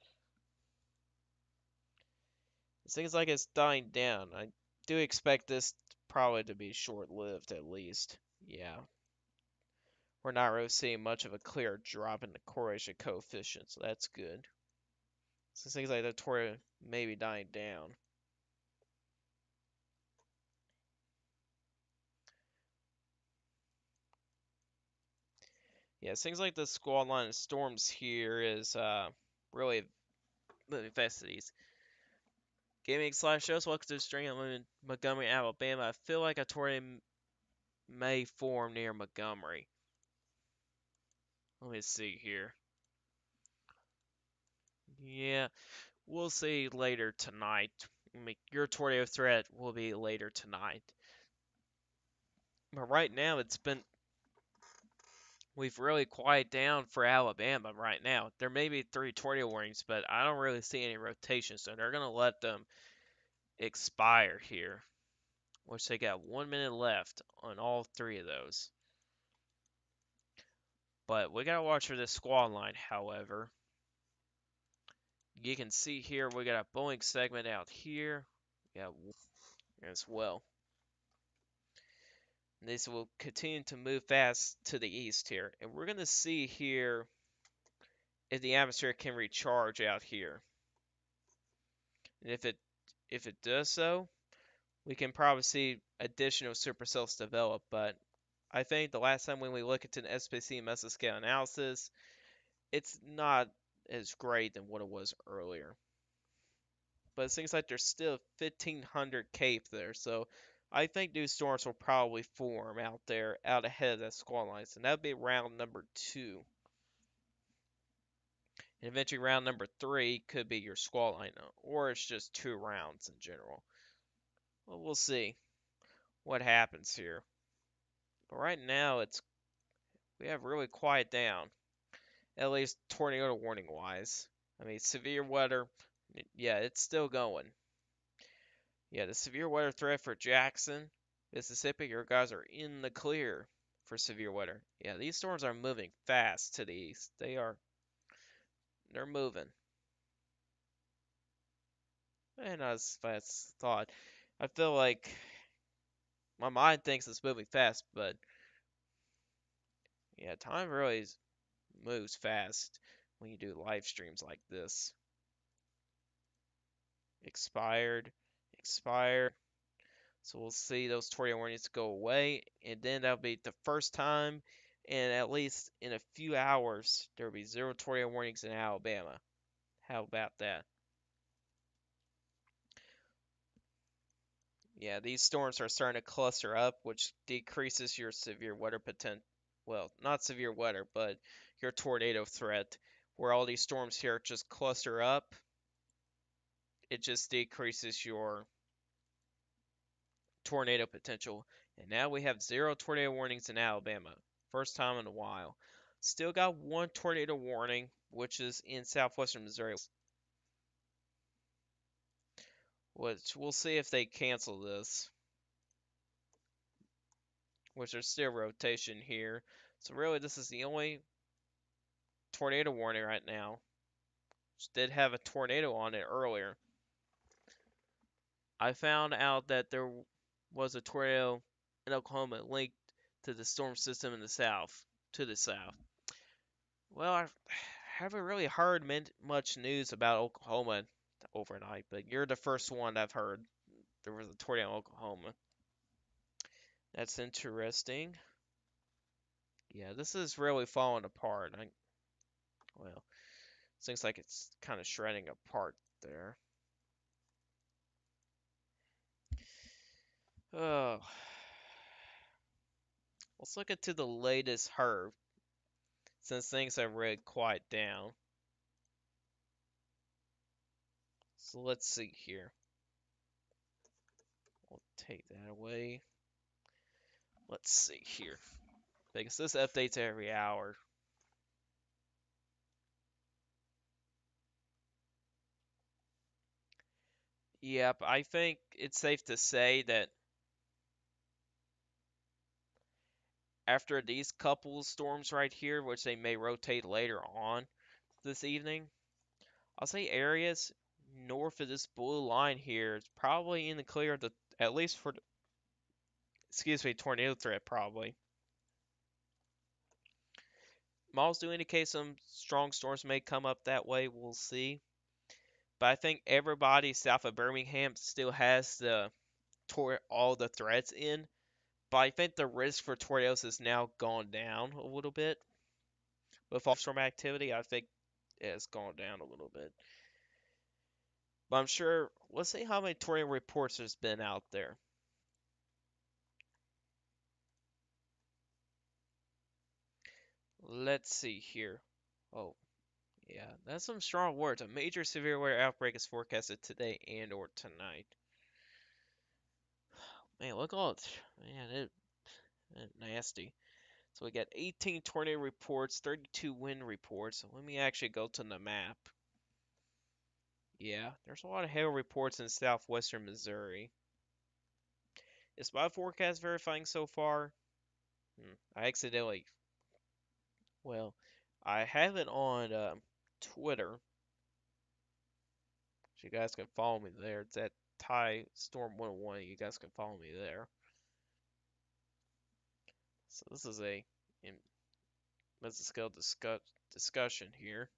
It seems like it's dying down. I do expect this probably to be short-lived at least. Yeah. We're not really seeing much of a clear drop in the correlation coefficient, so that's good. So it seems like the tornado may be dying down. Yeah, it seems like the squall line of storms here is really moving fast to the east. Gaming/shows, welcome to the stream. I'm in Montgomery, Alabama. I feel like a tornado may form near Montgomery. Let me see here. Yeah, we'll see later tonight. Your tornado threat will be later tonight. But right now, we've really quieted down for Alabama right now. There may be 3 tornado warnings, but I don't really see any rotation, so they're going to let them expire here, which they got 1 minute left on all 3 of those. But we got to watch for this squall line, however. You can see here we got a Boeing segment out here. Yeah, as well. This will continue to move fast to the east here. And we're going to see here if the atmosphere can recharge out here. And if it does so, we can probably see additional supercells develop. But I think the last time when we look into an SPC mesoscale analysis, it's not as great than what it was earlier. But it seems like there's still 1,500 cape there, so I think new storms will probably form out there, out ahead of that squall lines, and that would be round number 2. And eventually round number 3 could be your squall line, or it's just 2 rounds in general. Well, we'll see what happens here. But right now, we have really quiet down, at least tornado warning wise. I mean, severe weather, yeah, it's still going. Yeah, the severe weather threat for Jackson, Mississippi, your guys are in the clear for severe weather. Yeah, these storms are moving fast to the east. They're moving. And as fast as thought. I feel like my mind thinks it's moving fast, but yeah, time really moves fast when you do live streams like this. Expired, expired. So we'll see those tornado warnings go away, and then that'll be the first time in at least in a few hours there will be 0 tornado warnings in Alabama. How about that? Yeah, these storms are starting to cluster up, which decreases your severe weather potential. well, not severe weather, but your tornado threat, where all these storms here just cluster up, it just decreases your tornado potential. And now we have zero tornado warnings in Alabama. First time in a while. Still got one tornado warning, which is in southwestern Missouri. Which we'll see if they cancel this. Which there's still rotation here. So really this is the only tornado warning right now. Which did have a tornado on it earlier. I found out that there was a tornado in Oklahoma linked to the storm system in the south, to the south. Well, I haven't really heard much news about Oklahoma overnight, but you're the first one I've heard there was a tornado in Oklahoma. That's interesting. Yeah, this is really falling apart. Well, seems like it's kind of shredding apart there. Oh, let's look into the latest HERV since things have really quiet down. So let's see here. We'll take that away. Let's see here. Because this updates every hour. Yep, I think it's safe to say that after these couple storms right here, which they may rotate later on this evening, I'll say areas north of this blue line here is probably in the clear of the, at least for, excuse me, tornado threat probably. Models do indicate some strong storms may come up that way. We'll see. But I think everybody south of Birmingham still has all the threats in. But I think the risk for tornadoes has now gone down a little bit. With all storm activity, I think it has gone down a little bit. But I'm sure, let's see how many tornado reports there's been out there. Let's see here. Oh, yeah, that's some strong words. A major severe weather outbreak is forecasted today and or tonight. Man, look all man, it nasty. So we got 18 tornado reports, 32 wind reports. So let me actually go to the map. Yeah, there's a lot of hail reports in southwestern Missouri. Is my forecast verifying so far? I accidentally, well, I have it on Twitter, so you guys can follow me there. It's at Ty Storm 101. You guys can follow me there. So this is a scale discussion here.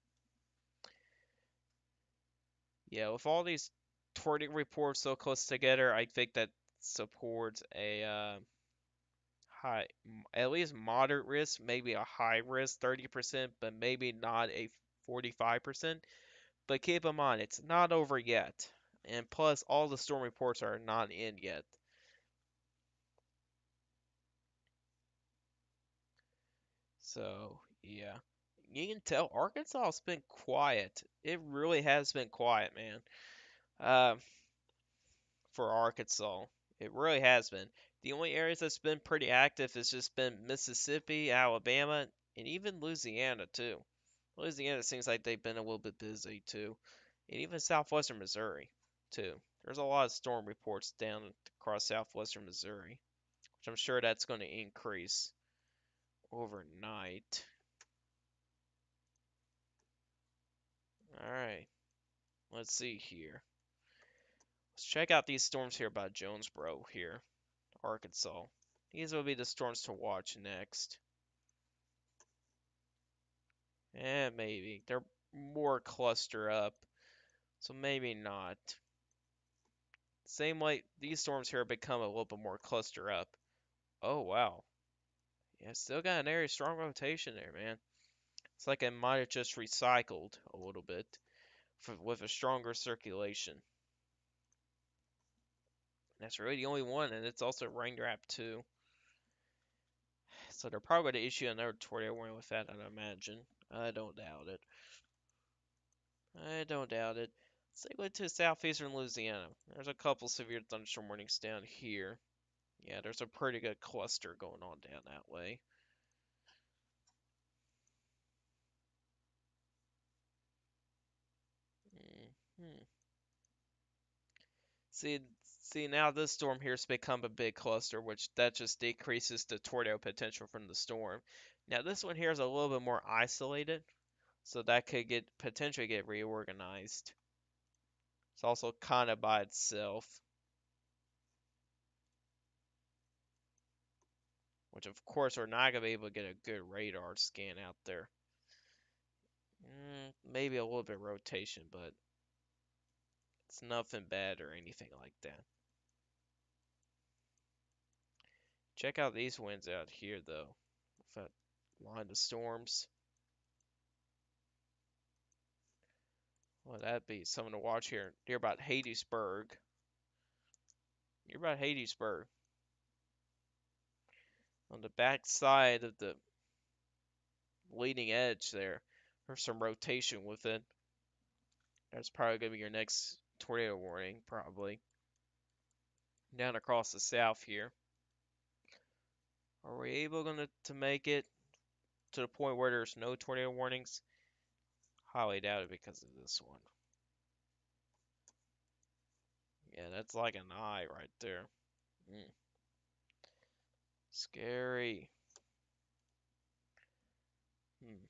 Yeah, with all these tornado reports so close together, I think that supports a high, at least moderate risk, maybe a high risk, 30%, but maybe not a 45%. But keep in mind, it's not over yet. And plus, all the storm reports are not in yet. So, yeah. You can tell Arkansas has been quiet. It really has been quiet, man. Uh, for Arkansas. It really has been. The only areas that's been pretty active has just been Mississippi, Alabama, and even Louisiana too. Louisiana seems like they've been a little bit busy too, and even southwestern Missouri too. There's a lot of storm reports down across southwestern Missouri, which I'm sure that's going to increase overnight. All right, let's see here. Let's check out these storms here by Jonesboro here, Arkansas. These will be the storms to watch next. Maybe. They're more cluster up, so maybe not. Same like these storms here become a little bit more cluster up. Oh, wow. Yeah, still got an area strong rotation there, man. It's like it might have just recycled a little bit with a stronger circulation. That's really the only one, and it's also rain wrap too. So they're probably going to issue another tornado warning with that, I'd imagine. I don't doubt it. I don't doubt it. Let's go to southeastern Louisiana. There's a couple severe thunderstorm warnings down here. Yeah, there's a pretty good cluster going on down that way. Hmm. See, now this storm here has become a big cluster, which that just decreases the tornado potential from the storm. Now this one here is a little bit more isolated, so that could potentially get reorganized. It's also kind of by itself, which of course we're not gonna be able to get a good radar scan out there. Maybe a little bit of rotation, but it's nothing bad or anything like that. Check out these winds out here, though. With that line of storms. Well, that'd be something to watch here. Near about Hadesburg. Near about Hadesburg. On the back side of the leading edge there. There's some rotation with it. That's probably going to be your next tornado warning, probably. Down across the south here. Are we able to make it to the point where there's no tornado warnings? Highly doubt it because of this one. Yeah, that's like an eye right there. Scary. Hmm.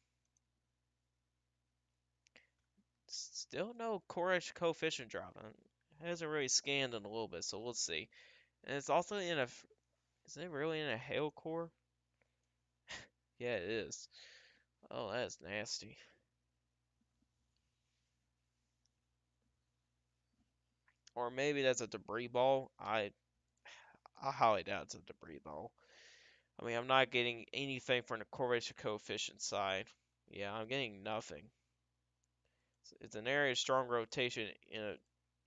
Still no Koresh coefficient drop. It hasn't really scanned in a little bit, so we'll see. And it's also in a. Is it really in a hail core? Yeah, it is. Oh, that's nasty. Or maybe that's a debris ball. I highly doubt it's a debris ball. I mean, I'm not getting anything from the correlation coefficient side. Yeah, I'm getting nothing. It's an area of strong rotation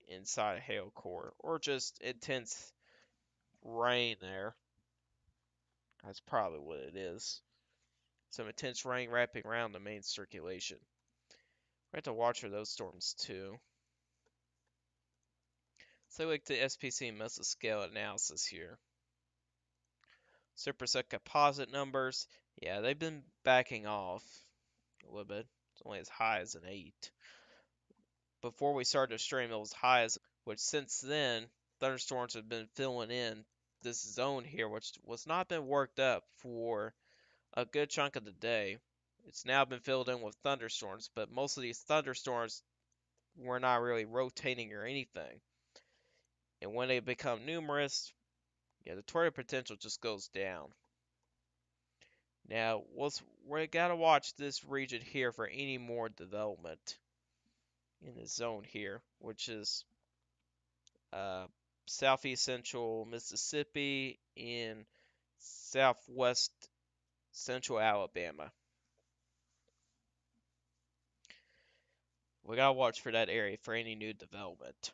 inside a hail core, or just intense rain there. That's probably what it is. Some intense rain wrapping around the main circulation. We have to watch for those storms too. So like the SPC mesoscale analysis here. Superset composite numbers, yeah, they've been backing off a little bit. It's only as high as an 8. Before we started to stream, it was high as, which since then, thunderstorms have been filling in this zone here, which was not been worked up for a good chunk of the day. It's now been filled in with thunderstorms, but most of these thunderstorms were not really rotating or anything. And when they become numerous, yeah, the tornado potential just goes down. Now, we gotta watch this region here for any more development in the zone here, which is uh, southeast central Mississippi and southwest central Alabama. We gotta watch for that area for any new development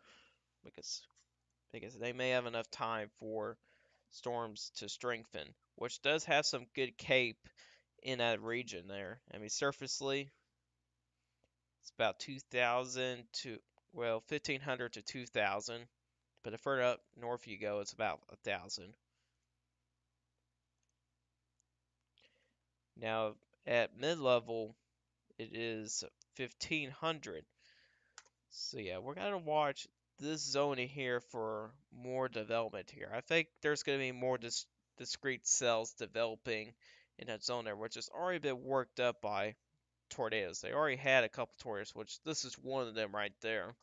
because they may have enough time for storms to strengthen, which does have some good cape in that region there. I mean, surfacely, it's about 2,000 to, well, 1,500 to 2,000. But the further up north you go, it's about 1,000. Now, at mid-level, it is 1,500. So yeah, we're gonna watch this zone in here for more development here. I think there's gonna be more discrete cells developing in that zone there, which has already been worked up by tornadoes. They already had a couple tornadoes, which this is one of them right there.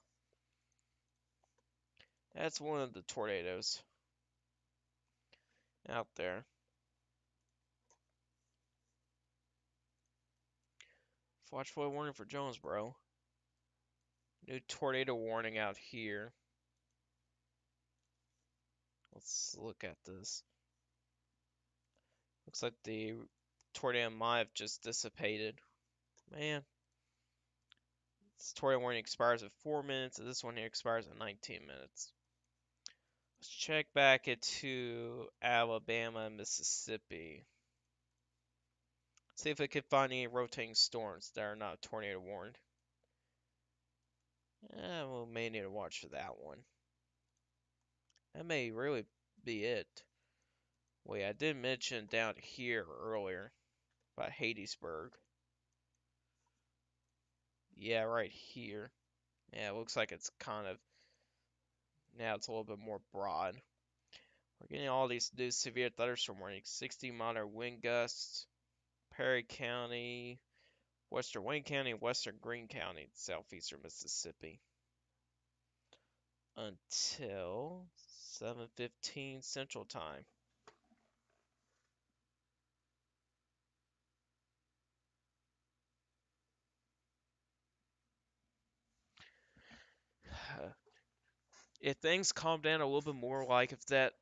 That's one of the tornadoes out there. Watch for a warning for Jonesboro. New tornado warning out here. Let's look at this. Looks like the tornado might have just dissipated. Man, this tornado warning expires in 4 minutes, and this one here expires in 19 minutes. Let's check back into Alabama and Mississippi. See if we can find any rotating storms that are not tornado warned. We may need to watch for that one. That may really be it. Wait, I did mention down here earlier about Hadesburg. Yeah, right here. Yeah, it looks like it's kind of, now it's a little bit more broad. We're getting all these new severe thunderstorm warnings. 60-mile wind gusts, Perry County, Western Wayne County, and Western Greene County, southeastern Mississippi. Until 7:15 Central Time. If things calm down a little bit more, like if that,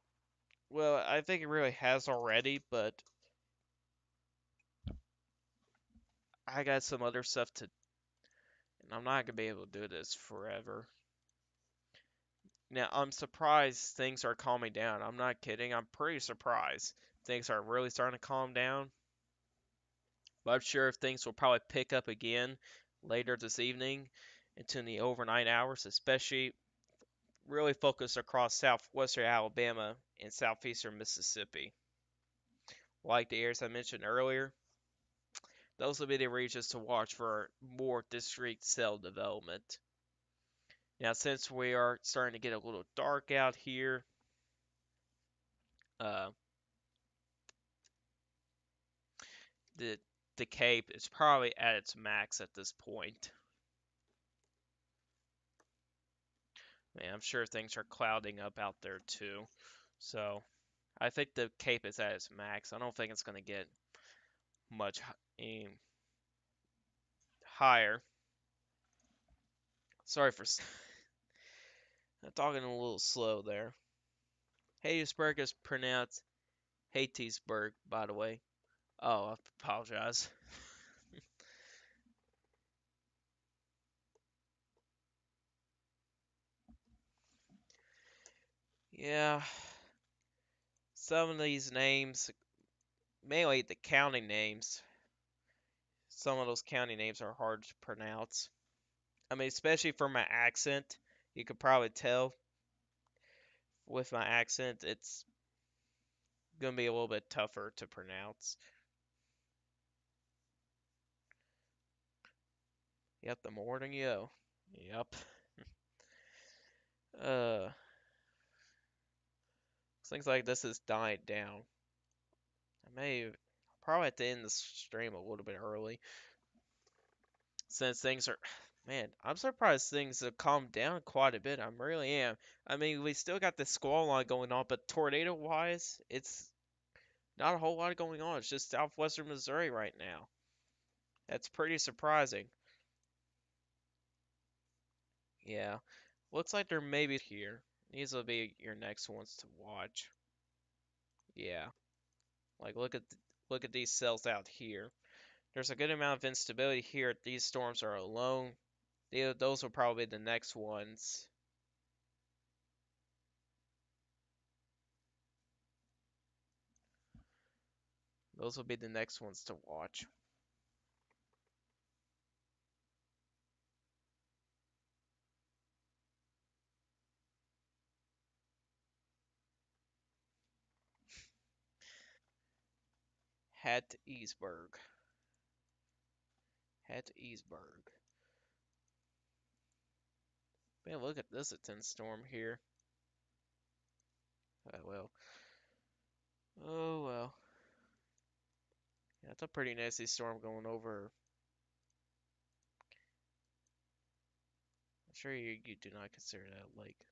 well, I think it really has already, but I got some other stuff to, and I'm not gonna be able to do this forever. Now, I'm surprised things are calming down. I'm not kidding. I'm pretty surprised things are really starting to calm down. But I'm sure things will probably pick up again later this evening into the overnight hours, especially really focused across southwestern Alabama and southeastern Mississippi. Like the areas I mentioned earlier, those will be the regions to watch for more discrete cell development. Now, since we are starting to get a little dark out here, uh, the the Cape is probably at its max at this point. Man, I'm sure things are clouding up out there too. So I think the Cape is at its max. I don't think it's going to get much higher. Sorry for talking a little slow there. Hattiesburg is pronounced Hattiesburg, by the way. Oh, I apologize. Yeah, some of these names, mainly the county names, some of those county names are hard to pronounce. I mean, especially for my accent, you could probably tell with my accent, it's gonna be a little bit tougher to pronounce. Yep, the morning yo. Yep. Uh, things like this has died down. I may probably have to end the stream a little bit early since things are. Man, I'm surprised things have calmed down quite a bit. I really am. I mean, we still got the squall line going on, but tornado wise, it's not a whole lot going on. It's just southwestern Missouri right now. That's pretty surprising. Yeah. Looks like there may be here. These will be your next ones to watch. Yeah. Like look at these cells out here. There's a good amount of instability here. These storms are alone. Those will probably be the next ones. Those will be the next ones to watch. Hattiesburg. Hattiesburg. Man, look at this intense storm here. Well. Oh well. Yeah, it's a pretty nasty storm going over. I'm sure you do not consider that lake.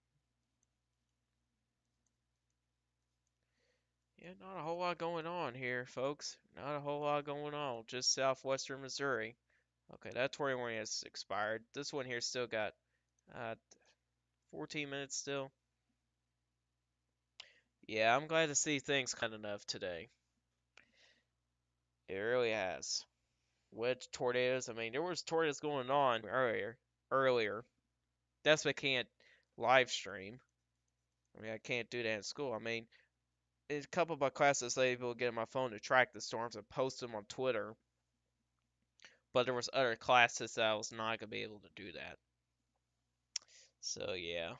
Yeah, not a whole lot going on here, folks. Not a whole lot going on. Just southwestern Missouri. Okay, that tornado warning has expired. This one here still got uh, 14 minutes still. Yeah, I'm glad to see things kind enough today. It really has. With tornadoes, I mean, there was tornadoes going on earlier. That's why I can't live stream. I mean, I can't do that in school. I mean, a couple of my classes, I able to get on my phone to track the storms and post them on Twitter. but there was other classes that I was not gonna be able to do that. So yeah,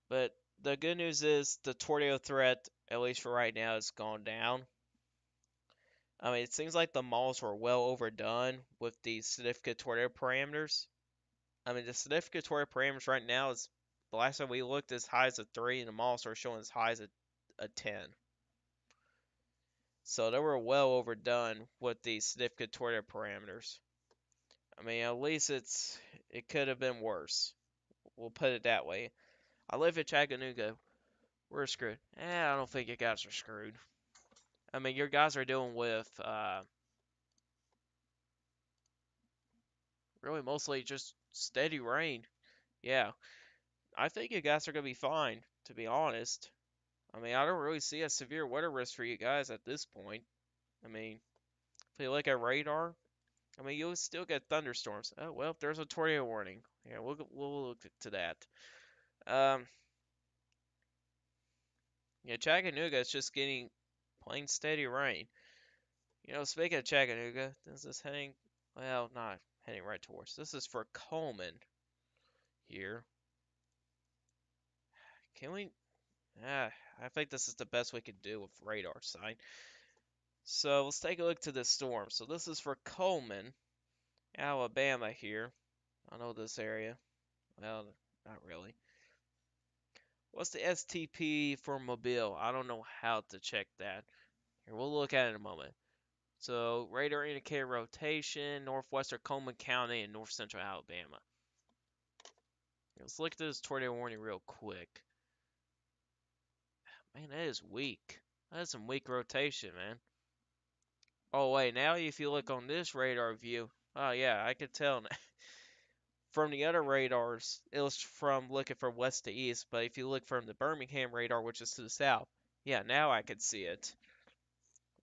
but the good news is the tornado threat, at least for right now, has gone down. I mean, it seems like the malls were well overdone with the significant tornado parameters. I mean, the significant tornado parameters right now is the last time we looked as high as a 3, and the malls are showing as high as a 10. So they were well overdone with the significant tornado parameters. I mean, at least it could have been worse. We'll put it that way. I live in Chattanooga. We're screwed. I don't think you guys are screwed. I mean, your guys are dealing with really mostly just steady rain. Yeah, I think you guys are gonna be fine, to be honest. I mean, I don't really see a severe weather risk for you guys at this point. I mean, if you look at radar, I mean, you'll still get thunderstorms. Oh well, there's a tornado warning. Yeah, we'll look to that. Um, yeah, Chattanooga is just getting plain steady rain. Speaking of Chattanooga, this is heading, well, not heading right towards. This is for Coleman here. Can we? I think this is the best we can do with radar sight. So let's take a look to this storm. So this is for Coleman, Alabama here. I know this area. Well, not really. What's the STP for Mobile? I don't know how to check that. Here, we'll look at it in a moment. So radar indicator rotation, northwestern Coleman County and north central Alabama. Let's look at this tornado warning real quick. Man, that is weak. That's some weak rotation, man. Oh wait, now if you look on this radar view, oh yeah, I could tell from the other radars, it was from looking from west to east, but if you look from the Birmingham radar, which is to the south, yeah, now I can see it.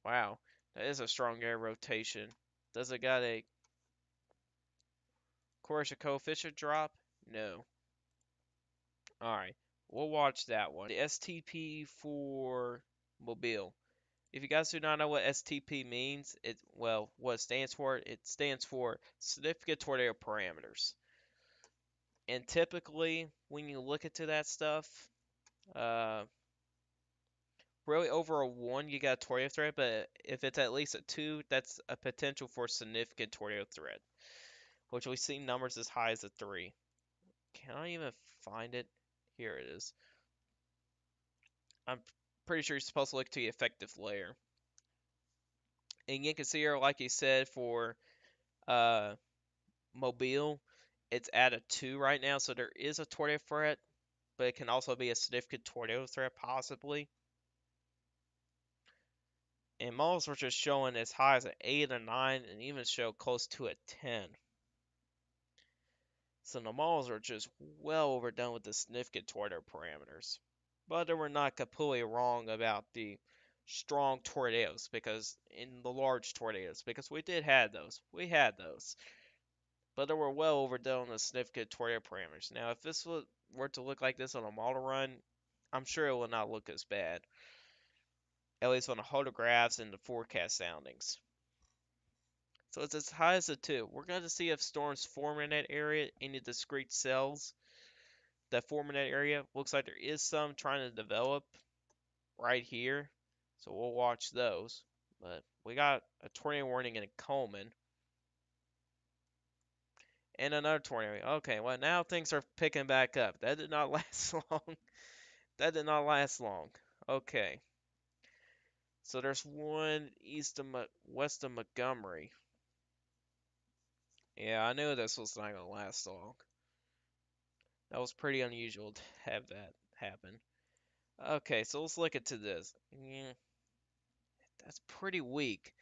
Wow, that is a strong air rotation. Does it got a coefficient drop? No. Alright, we'll watch that one. The STP for Mobile. If you guys do not know what STP means, what it stands for Significant Tornado Parameters. And typically, when you look into that stuff, uh, really over a 1, you got a tornado threat, but if it's at least a 2, that's a potential for significant tornado threat, which we've seen numbers as high as a 3. Can I even find it? Here it is. I'm pretty sure you're supposed to look to the effective layer. And you can see here, like you said, for uh, Mobile, it's at a 2 right now, so there is a tornado threat, but it can also be a significant tornado threat, possibly. And models were just showing as high as an 8 and 9, and even show close to a 10. So the models are just well overdone with the significant tornado parameters. But they were not completely wrong about the strong tornadoes, because in the large tornadoes, because we did have those. We had those. But they were well overdone on the significant tornado parameters. Now, if this were to look like this on a model run, I'm sure it will not look as bad. At least on the photographs and the forecast soundings. So it's as high as a 2. We're going to see if storms form in that area, any discrete cells that form in that area. Looks like there is some trying to develop right here. So we'll watch those. But we got a tornado warning in Coleman. And another tornado. Okay, well now things are picking back up. That did not last long. That did not last long. Okay. So there's one west of Montgomery. Yeah, I knew this was not gonna last long. That was pretty unusual to have that happen. Okay, so let's look into this. Yeah, that's pretty weak.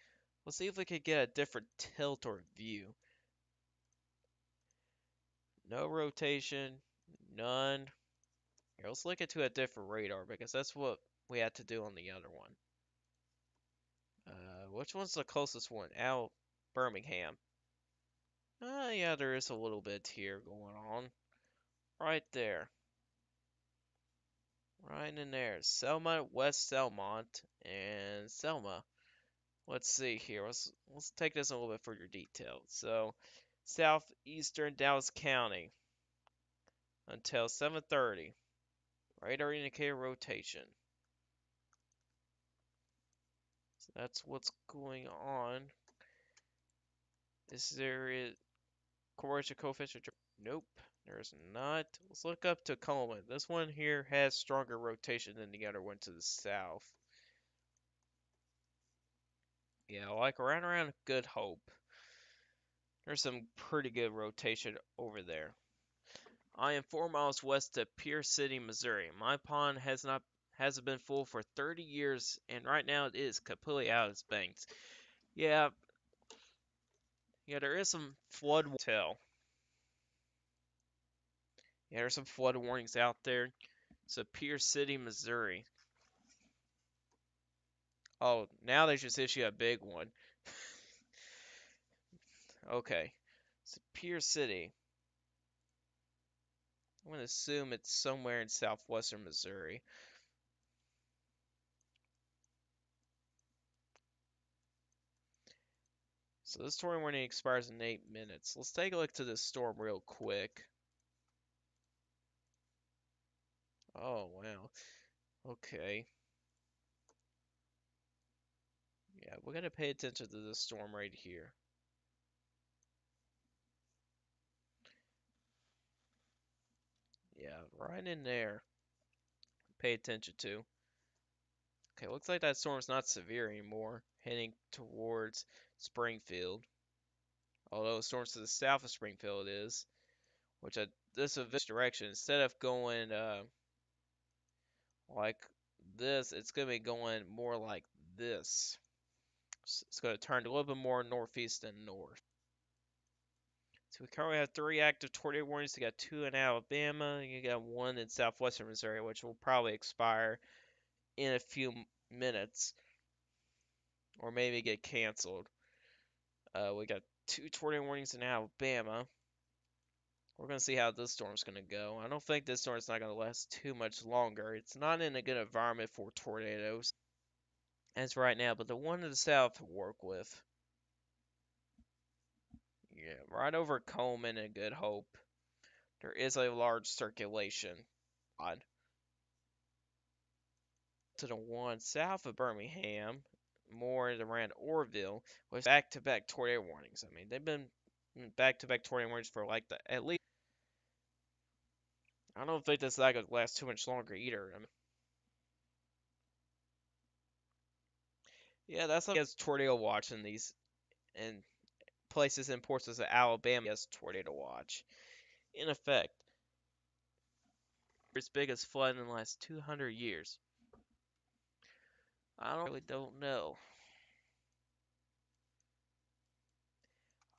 Let's see if we could get a different tilt or view. No rotation, none. Here, let's look into a different radar because that's what we had to do on the other one. Which one's the closest one? Birmingham. Yeah, there is a little bit here going on. Right there. Right in there. Selma, West Selmont, and Selma. Let's see here. Let's take this a little bit further detail. So, southeastern Dallas County until 7:30. Radar indicator rotation. So that's what's going on. Is there a correlation coefficient? Nope, there's not. Let's look up Tacoma. This one here has stronger rotation than the other one to the south. Yeah, like right around Good Hope. There's some pretty good rotation over there. I am 4 miles west of Pierce City, Missouri. My pond hasn't been full for 30 years, and right now it is completely out of its banks. Yeah, yeah, there is some flood tell. Yeah, there's some flood warnings out there. So Pierce City, Missouri. Oh, now they just issue a big one. Okay. So Pierce City. I'm gonna assume it's somewhere in southwestern Missouri. So this storm warning expires in 8 minutes. Let's take a look to this storm real quick. Oh, wow. Okay. Yeah, we gotta pay attention to this storm right here. Yeah, right in there. Pay attention to. Okay, looks like that storm's not severe anymore. Heading towards Springfield. Although the storm's to the south of Springfield is. Which this of this direction. Instead of going like this, it's gonna be going more like this. It's gonna turn a little bit more northeast than north. So we currently have 3 active tornado warnings. You got 2 in Alabama. You got 1 in southwestern Missouri, which will probably expire in a few minutes, or maybe get canceled. We got 2 tornado warnings in Alabama. We're gonna see how this storm's gonna go. I don't think this storm's not gonna last too much longer. It's not in a good environment for tornadoes as right now, but the one to the south to work with. Yeah, right over Coleman and Good Hope, there is a large circulation. Odd. To the one south of Birmingham, more around Orville, with back-to-back tornado warnings. I mean, they've been back-to-back tornado warnings for like the at least. I don't think this is not gonna last too much longer either. I mean, yeah, that's like as tornado watch in these and places in ports of Alabama as tornado watch. In effect, its biggest flood in the last 200 years. I really don't know.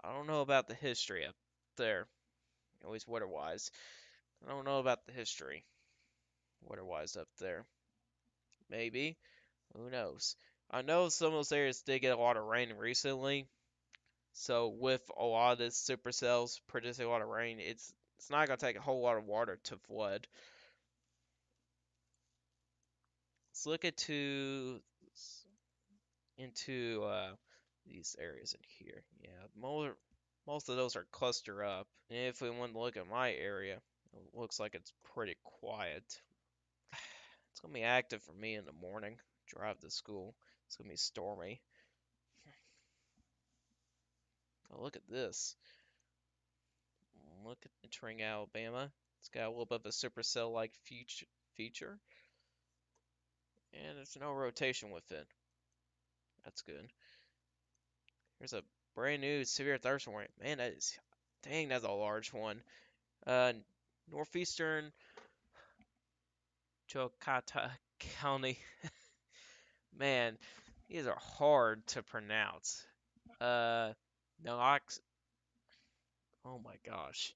I don't know about the history up there, at least weather-wise. I don't know about the history, weather-wise up there. Maybe. Who knows? I know some of those areas did get a lot of rain recently, so with a lot of this supercells producing a lot of rain, it's not gonna take a whole lot of water to flood. Let's look into these areas in here. Yeah, most of those are cluster up. And if we want to look at my area, it looks like it's pretty quiet. It's gonna be active for me in the morning. Drive to school. It's gonna be stormy. Oh, look at this. Look at entering Alabama. It's got a little bit of a supercell-like feature, and there's no rotation with it. That's good. There's a brand new severe thunderstorm warning. Man, dang, that's a large one. Uh, Northeastern Chilcata County. Man, these are hard to pronounce. Uh, Nox. Oh my gosh.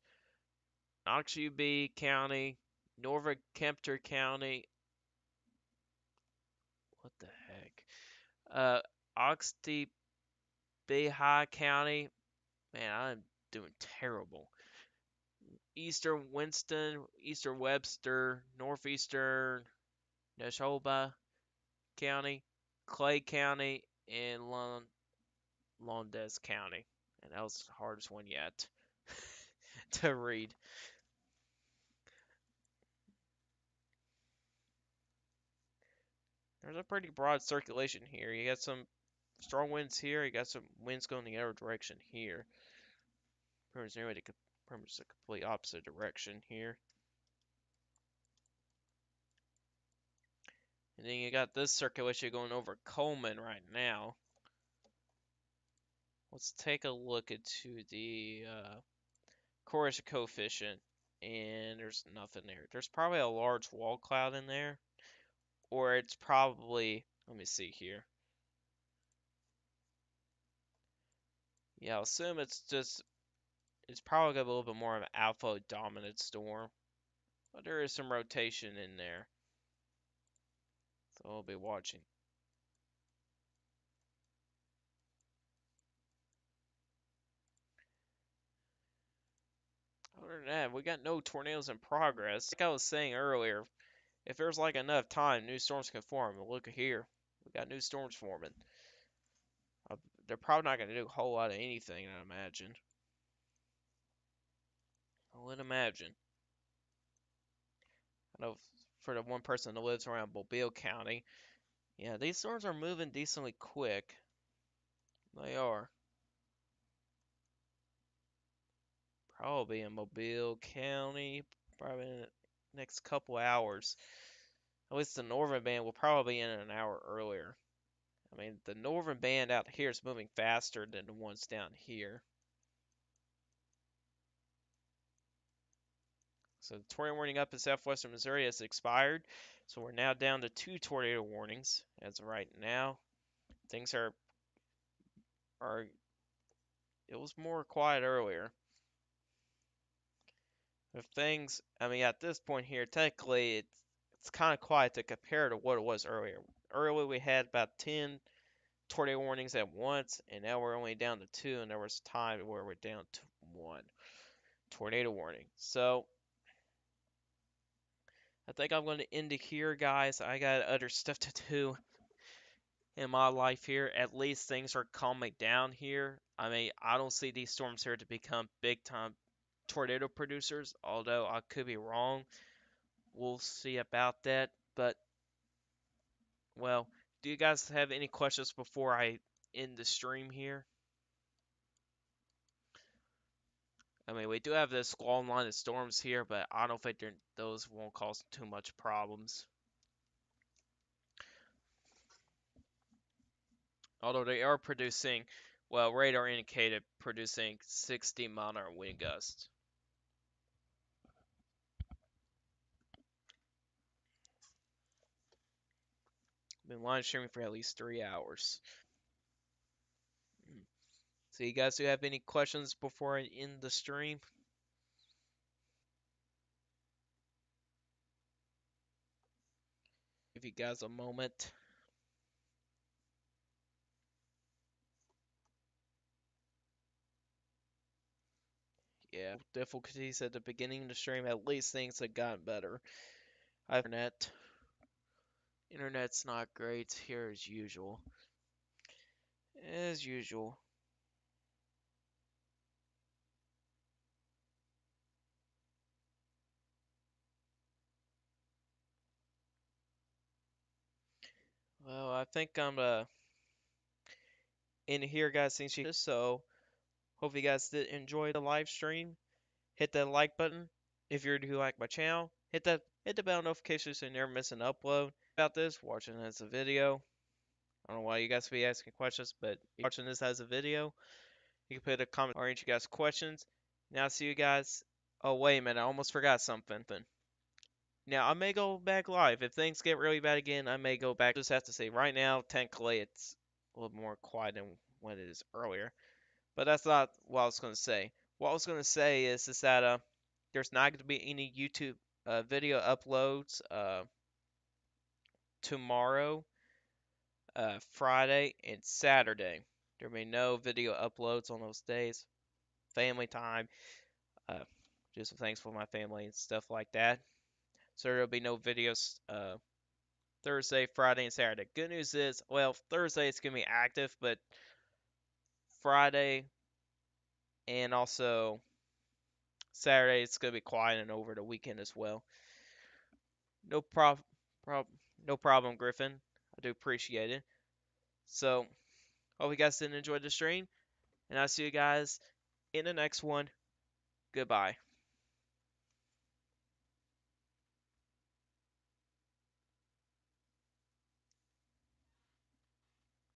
Noxubee County, Norfolk Kempter County. What the heck? Oxtee Behi County. Man, I'm doing terrible. Eastern Winston, Eastern Webster, Northeastern Neshoba County, Clay County, in Londes County, and that was the hardest one yet to read. There's a pretty broad circulation here. You got some strong winds here. You got some winds going the other direction here. Pretty much the complete opposite direction here. And then you got this circulation going over Coleman right now. Let's take a look into the correlation coefficient, and there's nothing there. There's probably a large wall cloud in there, or it's probably, let me see here. Yeah, I'll assume it's probably gonna be a little bit more of an alpha dominant storm, but there is some rotation in there, so I'll be watching. Other than that, we got no tornadoes in progress. Like I was saying earlier, if there's like enough time, new storms can form. Look here, we got new storms forming. They're probably not gonna do a whole lot of anything, I imagine. I would imagine. I know for the one person that lives around Mobile County, yeah, these storms are moving decently quick. They are. Probably in Mobile County, probably in the next couple hours. At least the northern band will probably be in an hour earlier. I mean, the northern band out here is moving faster than the ones down here. So the tornado warning up in southwestern Missouri has expired. So we're now down to 2 tornado warnings as of right now. Things are it was more quiet earlier. If things, I mean, at this point here, technically it's kind of quiet to compare to what it was earlier. Earlier we had about 10 tornado warnings at once, and now we're only down to 2, and there was time where we're down to 1 tornado warning. So I think I'm going to end it here, guys. I got other stuff to do in my life here. At least things are calming down here. I mean, I don't see these storms here to become big time tornado producers, although I could be wrong. We'll see about that. But, well, do you guys have any questions before I end the stream here? I mean, we do have this squall line of storms here, but I don't think those won't cause too much problems. Although they are producing, well, radar indicated producing 60-mile-an-hour wind gusts. Been live streaming for at least 3 hours. So you guys do have any questions before I end the stream? Give you guys a moment. Yeah, difficulties at the beginning of the stream. At least things have gotten better. Internet's not great here as usual. As usual. Well, I think I'm in here, guys. Since you so, hope you guys did enjoy the live stream. Hit that like button if you do like my channel. Hit the bell notification so you never miss an upload. About this, watching as a video. I don't know why you guys be asking questions, but if you're watching this as a video, you can put a comment or answer you guys questions. Now, see you guys. Oh, wait a minute, I almost forgot something. Now, I may go back live. If things get really bad again, I may go back. Just have to say, right now, technically, it's a little more quiet than when it is earlier. But that's not what I was going to say. What I was going to say is that there's not going to be any YouTube video uploads tomorrow, Friday, and Saturday. There will be no video uploads on those days. Family time, do some things for my family and stuff like that. So there'll be no videos Thursday, Friday, and Saturday. Good news is, well, Thursday it's going to be active, but Friday and also Saturday it's going to be quiet and over the weekend as well. No prob no problem, Griffin. I do appreciate it. So, hope you guys did enjoy the stream, and I'll see you guys in the next one. Goodbye.